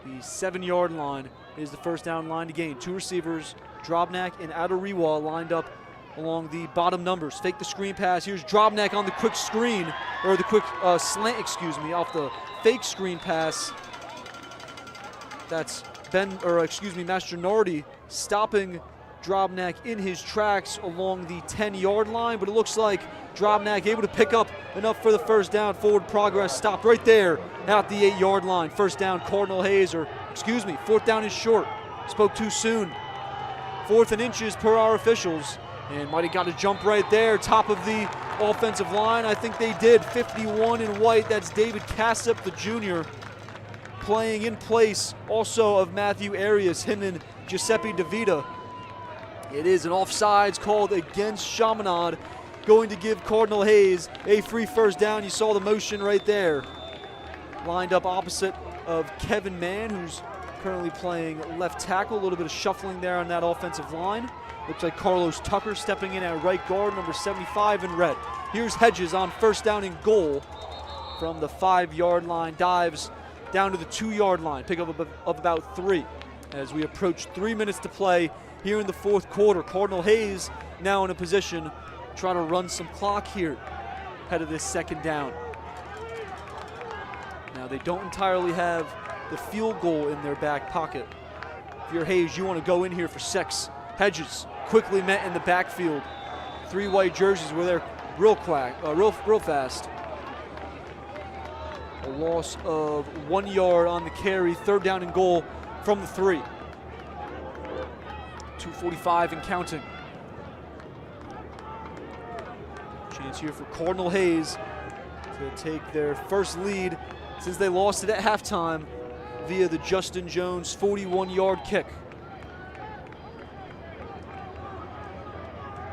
The 7-yard line is the first down line to gain. Two receivers, Drobnak and Adariwa, lined up along the bottom numbers. Fake the screen pass. Here's Drobnak on the quick screen, or the quick slant, off the fake screen pass. That's Mastronardi stopping Drobnak in his tracks along the 10-yard line, but it looks like Drobnak able to pick up enough for the first down. Forward progress stopped right there at the 8-yard line. First down, Cardinal Hayes, fourth down is short. Spoke too soon. 4th and inches per our officials, and might have got a jump right there, top of the offensive line. I think they did. 51 in white, that's David Cassip, the junior, playing in place also of Matthew Arias, him and Giuseppe DeVita. It is an offsides called against Chaminade, going to give Cardinal Hayes a free first down. You saw the motion right there. Lined up opposite of Kevin Mann, who's currently playing left tackle. A little bit of shuffling there on that offensive line. Looks like Carlos Tucker stepping in at right guard, number 75 in red. Here's Hedges on first down and goal from the 5-yard line. Dives down to the 2-yard line. Pick up of about 3 as we approach 3 minutes to play here in the fourth quarter. Cardinal Hayes now in a position to try to run some clock here ahead of this second down. Now they don't entirely have the field goal in their back pocket. If you're Hayes, you want to go in here for 6. Hedges quickly met in the backfield. 3 white jerseys were there real fast. A loss of 1 yard on the carry. Third down and goal from the 3. 2:45 and counting. Chance here for Cardinal Hayes to take their first lead since they lost it at halftime via the Justin Jones 41-yard kick.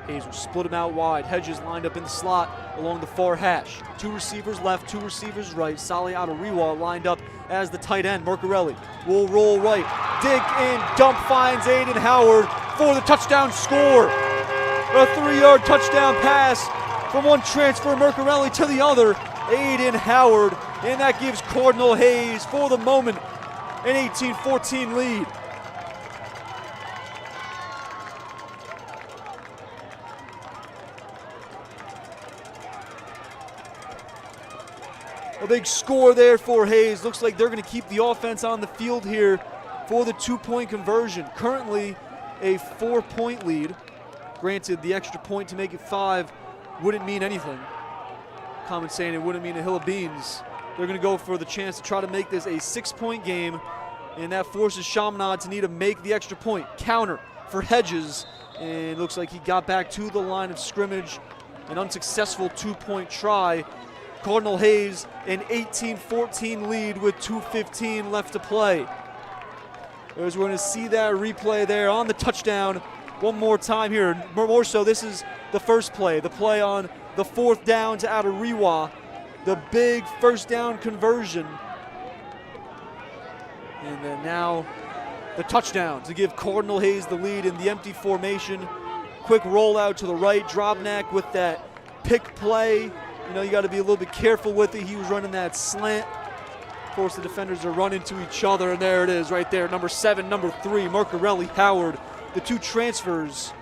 Hayes will split him out wide. Hedges lined up in the slot along the far hash. 2 receivers left, 2 receivers right. Salih Adariwa lined up as the tight end. Mercarelli will roll right. Dig and dump finds Aiden Howard for the touchdown score. A 3-yard touchdown pass from one transfer, Mercarelli, to the other, Aiden Howard. And that gives Cardinal Hayes, for the moment, an 18-14 lead. A big score there for Hayes. Looks like they're going to keep the offense on the field here for the 2-point conversion. Currently a 4-point lead. Granted, the extra point to make it 5 wouldn't mean anything. Comment saying it wouldn't mean a hill of beans. They're going to go for the chance to try to make this a 6-point game, and that forces Chaminade to need to make the extra point. Counter for Hedges, and it looks like he got back to the line of scrimmage. An unsuccessful 2-point try. Cardinal Hayes an 18-14 lead with 2:15 left to play. As we're going to see that replay there on the touchdown one more time here. More so, this is the first play, the play on the 4th down to Adariwa, the big first down conversion. And then now the touchdown to give Cardinal Hayes the lead in the empty formation. Quick rollout to the right. Drobnak with that pick play. You know, you got to be a little bit careful with it. He was running that slant. Force the defenders to run into each other, and there it is right there. Number 7, number 3, Marcarelli Howard, the 2 transfers.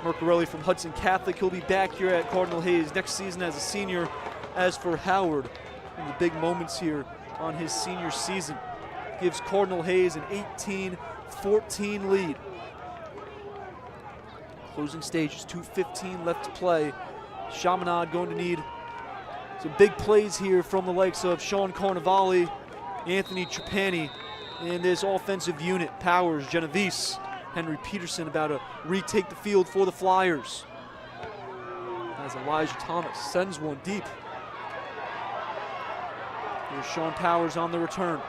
Marcarelli from Hudson Catholic. He'll be back here at Cardinal Hayes next season as a senior. As for Howard, in the big moments here on his senior season, gives Cardinal Hayes an 18-14 lead. Closing stages, 2:15 left to play. Shamanad going to need some big plays here from the likes of Sean Carnevale, Anthony Trapani, and this offensive unit. Powers, Genovese, Henry Peterson about to retake the field for the Flyers. As Elijah Thomas sends one deep. Here's Sean Powers on the return.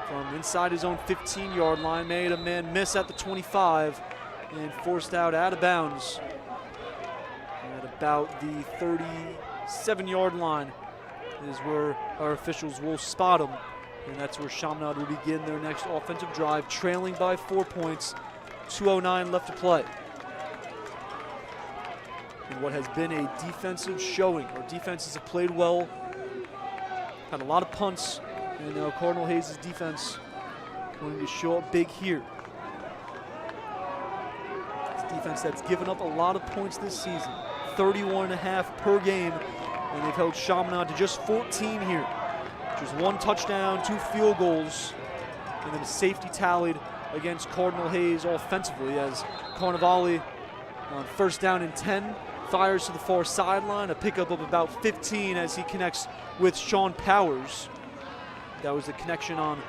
From inside his own 15-yard line, made a man miss at the 25 and forced out of bounds at about the 37-yard line is where our officials will spot him. And that's where Chaminade will begin their next offensive drive, trailing by 4 points, 2:09 left to play. And what has been a defensive showing. Our defenses have played well, had a lot of punts, and now Cardinal Hayes' defense going to show up big here. It's a defense that's given up a lot of points this season, 31.5 per game, and they've held Chaminade to just 14 here. Just 1 touchdown, 2 field goals, and then a safety tallied against Cardinal Hayes offensively as Carnevale on 1st down and 10 fires to the far sideline, a pickup of about 15 as he connects with Sean Powers. That was the connection on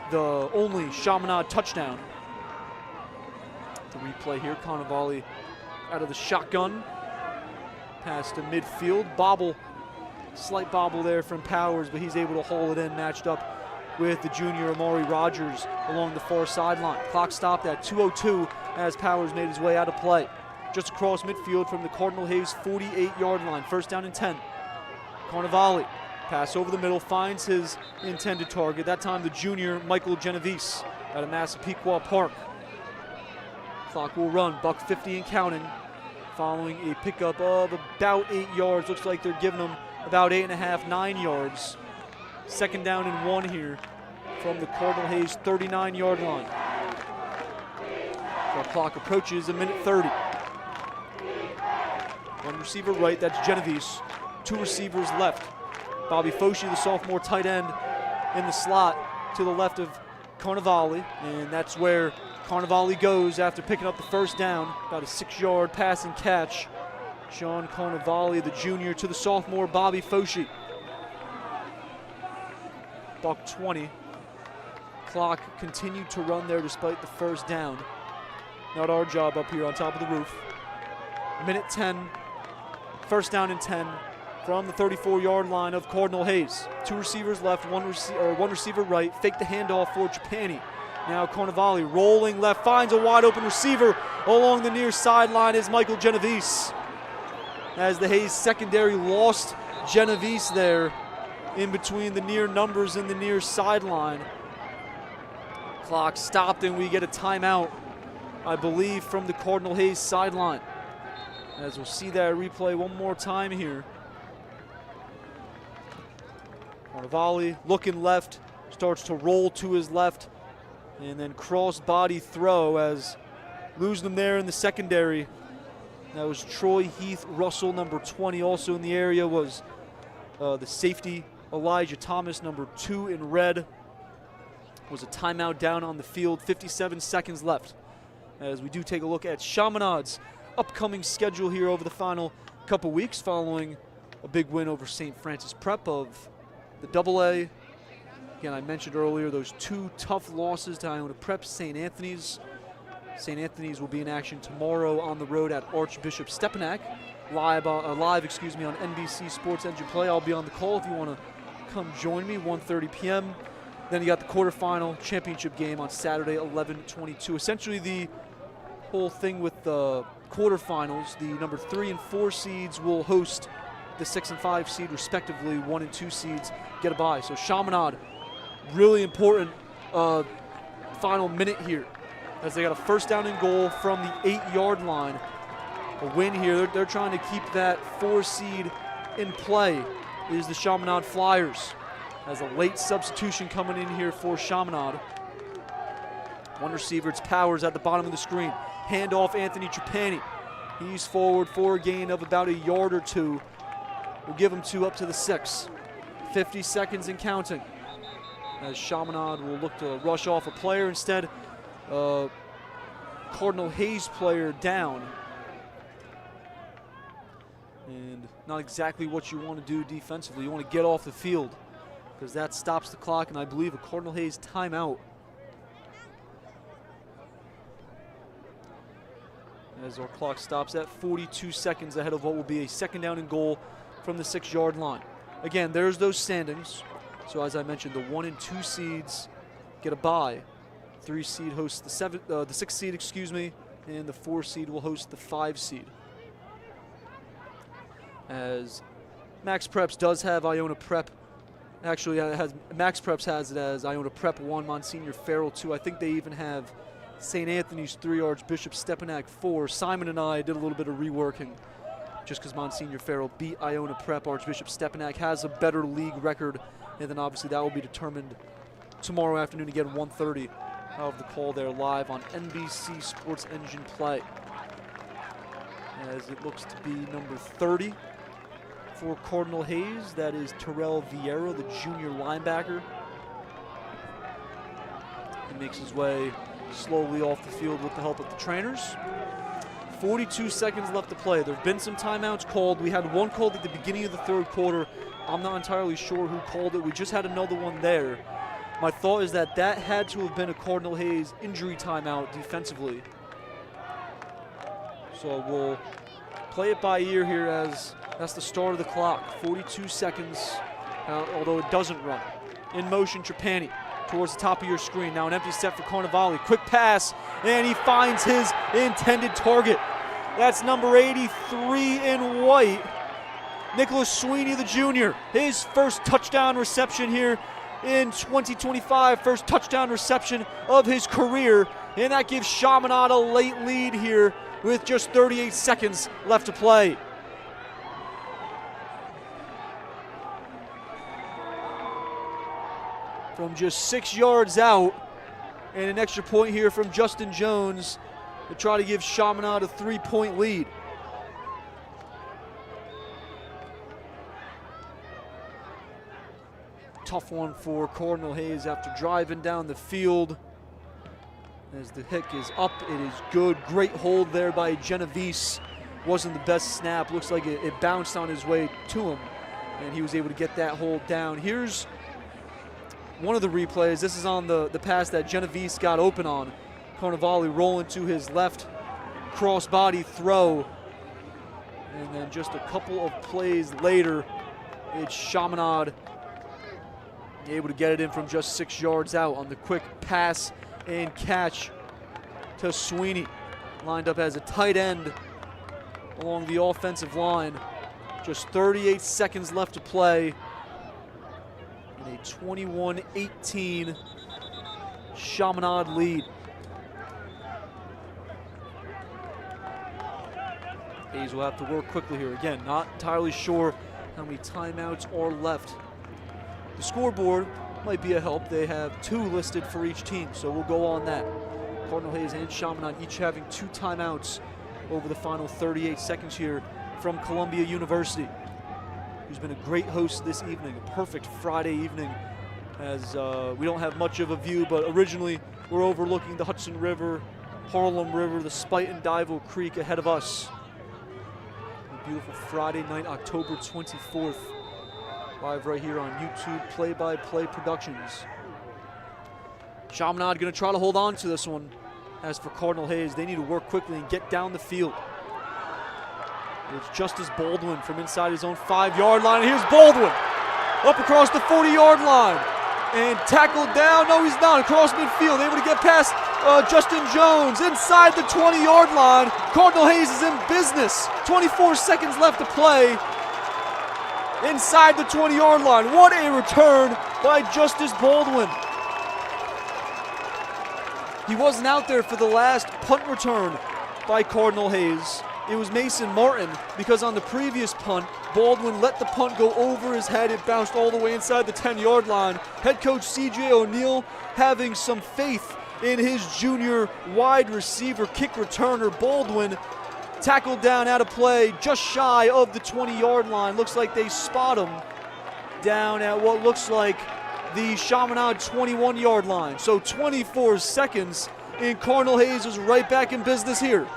the only Chaminade touchdown. The replay here, Carnevale out of the shotgun, pass to midfield, bobble, slight bobble there from Powers, but he's able to haul it in, matched up with the junior Amari Rogers along the far sideline. Clock stopped at 2:02 as Powers made his way out of play. Just across midfield from the Cardinal Hayes 48-yard line, 1st down and 10. Carnevale, pass over the middle, finds his intended target. That time the junior Michael Genovese out of Massapequa Park. Clock will run, $1:50 and counting, following a pickup of about 8 yards. Looks like they're giving him about 8.5, 9 yards. 2nd down and 1 here from the Cardinal Hayes 39-yard line. The clock approaches 1:30. 1 receiver right, that's Genovese. 2 receivers left. Bobby Foshi, the sophomore tight end, in the slot to the left of Carnevale, and that's where Carnevale goes after picking up the 1st down. About a 6-yard pass and catch. Sean Carnevale, the junior, to the sophomore Bobby Foshi. $1:20. Clock continued to run there despite the 1st down. Not our job up here on top of the roof. 1:10. 1st down and 10 from the 34-yard line of Cardinal Hayes. 2 receivers left, one receiver right. Fake the handoff for Trapani. Now Carnevale rolling left, finds a wide open receiver along the near sideline is Michael Genovese. As the Hayes secondary lost Genovese there in between the near numbers and the near sideline. Clock stopped and we get a timeout, I believe, from the Cardinal Hayes sideline. As we'll see that replay one more time here. Carnevale looking left, starts to roll to his left, and then cross body throw as losing them there in the secondary. That was Troy Heath Russell, number 20. Also in the area was the safety Elijah Thomas, number 2 in red. Was a timeout down on the field, 57 seconds left. As we do take a look at Chaminade's upcoming schedule here over the final couple weeks following a big win over St. Francis Prep of the AA. Again, I mentioned earlier those 2 tough losses to Iona Prep, St. Anthony's. St. Anthony's will be in action tomorrow on the road at Archbishop Stepanak. Live on NBC Sports Engine Play. I'll be on the call if you want to come join me, 1:30 p.m. Then you got the quarterfinal championship game on Saturday, 11:22. Essentially the whole thing with the quarterfinals, the number 3 and 4 seeds will host the 6 and 5 seed respectively. 1 and 2 seeds get a bye. So Chaminade, really important final minute here as they got a 1st down and goal from the 8-yard line a win here. They're trying to keep that 4 seed in play. It is the Chaminade Friars. As a late substitution coming in here for Shamanad. One receiver, it's Powers at the bottom of the screen. Handoff Anthony Trapani. He's forward for a gain of about a yard or 2. We'll give him 2 up to the 6. 50 seconds and counting. As Shamanad will look to rush off a player. Instead, Cardinal Hayes player down. And not exactly what you want to do defensively. You want to get off the field, because that stops the clock, and I believe a Cardinal Hayes timeout. As our clock stops at 42 seconds ahead of what will be a 2nd down and goal from the 6-yard line. Again, there's those standings. So as I mentioned, the 1 and 2 seeds get a bye. 3 seed hosts the 6th seed, and the 4 seed will host the 5 seed. As Max Preps does have Iona Prep. Actually, Max Preps has it as Iona Prep 1, Monsignor Farrell 2. I think they even have St. Anthony's 3, Archbishop Stepanak 4. Simon and I did a little bit of reworking just because Monsignor Farrell beat Iona Prep. Archbishop Stepanak has a better league record, and then obviously that will be determined tomorrow afternoon again, 1:30. I'll have the call there live on NBC Sports Engine Play. As it looks to be number 30 for Cardinal Hayes. That is Terrell Vieira, the junior linebacker. He makes his way slowly off the field with the help of the trainers. 42 seconds left to play. There have been some timeouts called. We had one called at the beginning of the 3rd quarter. I'm not entirely sure who called it. We just had another one there. My thought is that had to have been a Cardinal Hayes injury timeout defensively. So we'll play it by ear here as that's the start of the clock. 42 seconds, although it doesn't run. In motion, Trapani towards the top of your screen. Now an empty set for Carnevale. Quick pass, and he finds his intended target. That's number 83 in white, Nicholas Sweeney, the junior. His first touchdown reception here in 2025. First touchdown reception of his career. And that gives Shamanad a late lead here with just 38 seconds left to play. From just 6 yards out, and an extra point here from Justin Jones to try to give Chaminade a 3-point lead. Tough one for Cardinal Hayes after driving down the field. As the kick is up, it is good. Great hold there by Genovese. Wasn't the best snap. Looks like it bounced on his way to him, and he was able to get that hold down. Here's one of the replays. This is on the pass that Genovese got open on. Carnevale rolling to his left, cross-body throw. And then just a couple of plays later, it's Chaminade able to get it in from just 6 yards out on the quick pass and catch to Sweeney. Lined up as a tight end along the offensive line. Just 38 seconds left to play. In a 21-18 Chaminade lead. Hayes will have to work quickly here. Again, not entirely sure how many timeouts are left. The scoreboard might be a help. They have 2 listed for each team, so we'll go on that. Cardinal Hayes and Chaminade each having 2 timeouts over the final 38 seconds here from Columbia University, who's been a great host this evening. A perfect Friday evening, as we don't have much of a view, but originally we're overlooking the Hudson River, Harlem River, the Spite and Dival Creek ahead of us. A beautiful Friday night, October 24th. Live right here on YouTube, Play-by-Play Productions. Chaminade going to try to hold on to this one. As for Cardinal Hayes, they need to work quickly and get down the field. It's Justice Baldwin from inside his own 5-yard line. And here's Baldwin up across the 40-yard line. And tackled down. No, he's not. Across midfield. Able to get past Justin Jones inside the 20-yard line. Cardinal Hayes is in business. 24 seconds left to play. Inside the 20-yard line. What a return by Justice Baldwin. He wasn't out there for the last punt return by Cardinal Hayes. it was Mason Martin, because on the previous punt, Baldwin let the punt go over his head. It bounced all the way inside the 10-yard line. Head coach C.J. O'Neill having some faith in his junior wide receiver kick returner. Baldwin tackled down out of play just shy of the 20-yard line. Looks like they spot him down at what looks like the Chaminade 21-yard line. So 24 seconds, and Cardinal Hayes is right back in business here.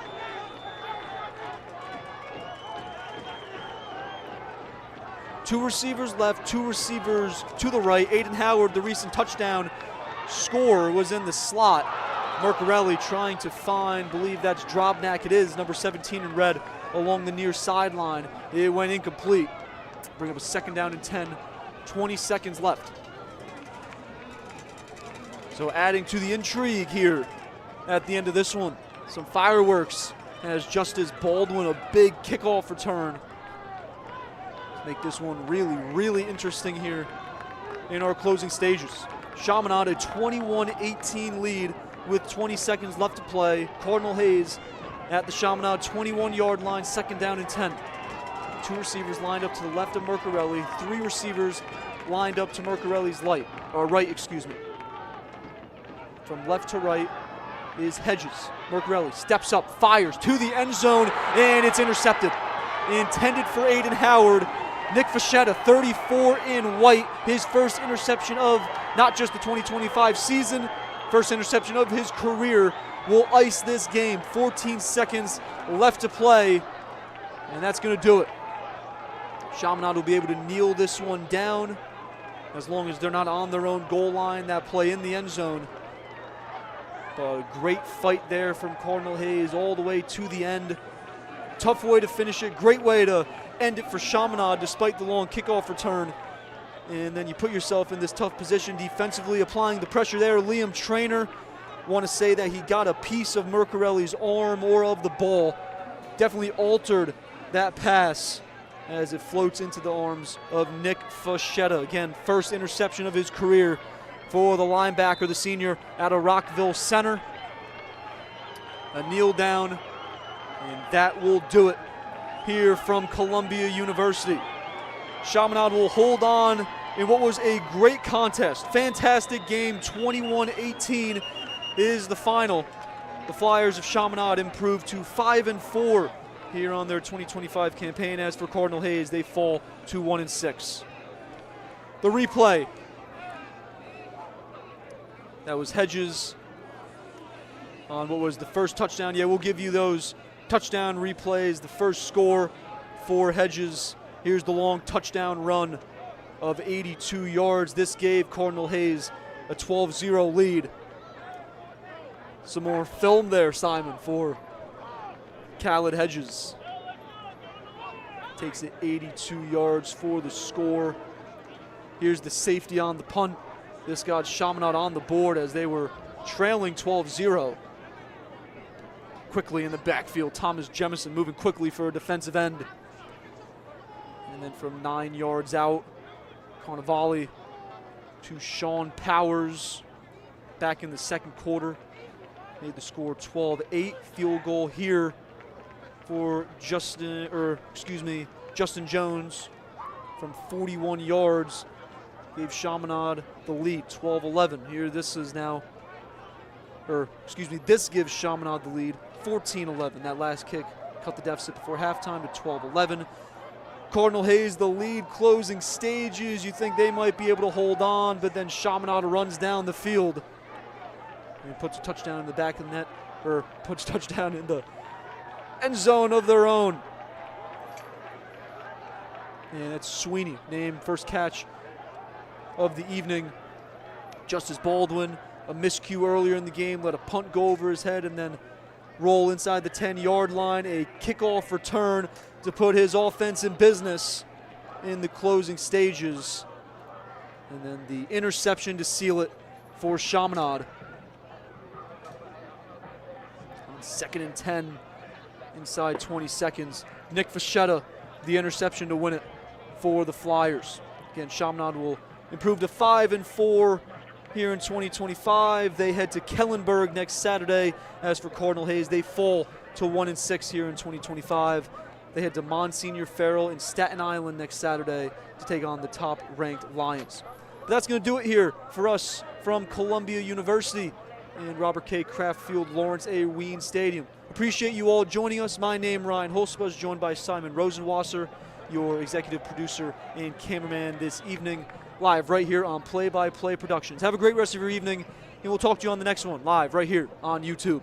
Two receivers left, two receivers to the right. Aiden Howard, the recent touchdown scorer, was in the slot. Mercarelli trying to find, believe that's Drobnak. It is, number 17 in red, along the near sideline. It went incomplete. Bring up a 2nd down and 10, 20 seconds left. So adding to the intrigue here at the end of this one. Some fireworks as Justice Baldwin, a big kickoff return. Make this one really, really interesting here in our closing stages. Shamanad a 21-18 lead with 20 seconds left to play. Cardinal Hayes at the Chaminade 21-yard line, 2nd down and 10. Two receivers lined up to the left of Mercarelli. Three receivers lined up to Mercarelli's right, excuse me. From left to right is Hedges. Mercarelli steps up, fires to the end zone, and it's intercepted. Intended for Aiden Howard. Nick Fachetta, 34 in white, his first interception of not just the 2025 season, first interception of his career, will ice this game. 14 seconds left to play, and that's going to do it. Shamanad will be able to kneel this one down as long as they're not on their own goal line, that play in the end zone. But a great fight there from Cardinal Hayes all the way to the end. Tough way to finish it, great way to end it for Chaminade despite the long kickoff return. And then you put yourself in this tough position defensively, applying the pressure there. Liam Traynor, want to say that he got a piece of Mercarelli's arm or of the ball. Definitely altered that pass as it floats into the arms of Nick Fachetta. Again, first interception of his career for the linebacker, the senior out of Rockville Center. A kneel down, and that will do it here from Columbia University. Chaminade will hold on in what was a great contest. Fantastic game, 21-18 is the final. The Flyers of Chaminade improved to 5-4 here on their 2025 campaign. As for Cardinal Hayes, they fall to 1-6. The replay. That was Hedges on what was the first touchdown. Yeah, we'll give you those touchdown replays. The first score for Hedges. Here's the long touchdown run of 82 yards. This gave Cardinal Hayes a 12-0 lead. Some more film there, Simon, for Khaled Hedges. Takes it 82 yards for the score. Here's the safety on the punt. This got Chaminade on the board as they were trailing 12-0. Quickly in the backfield, Thomas Jemison moving quickly for a defensive end. And then from 9 yards out, Carnevale to Sean Powers back in the second quarter. Made the score 12-8. Field goal here for Justin Jones from 41 yards. Gave Chaminade the lead, 12-11. Here this is now, this gives Chaminade the lead, 14-11. That last kick cut the deficit before halftime to 12-11. Cardinal Hayes, the lead closing stages. You think they might be able to hold on, but then Chaminade runs down the field and puts a touchdown in the back of the net, or puts a touchdown in the end zone of their own. And that's Sweeney, named first catch of the evening. Justice Baldwin, a miscue earlier in the game, let a punt go over his head and then roll inside the 10-yard line. A kickoff return to put his offense in business in the closing stages. And then the interception to seal it for Chaminade. On 2nd and 10, inside 20 seconds. Nick Fachetta, the interception to win it for the Flyers. Again, Chaminade will improve to 5-4 here in 2025. They head to Kellenberg next Saturday. As for Cardinal Hayes, they fall to 1-6 here in 2025. They head to Monsignor Farrell in Staten Island next Saturday to take on the top-ranked Lions. But that's going to do it here for us from Columbia University and Robert K. Kraft Field, Lawrence A. Wien Stadium. Appreciate you all joining us. My name, Ryan Holspa, is joined by Simon Rosenwasser, your executive producer and cameraman this evening, live right here on Play by Play Productions. Have a great rest of your evening, and we'll talk to you on the next one, live right here on YouTube.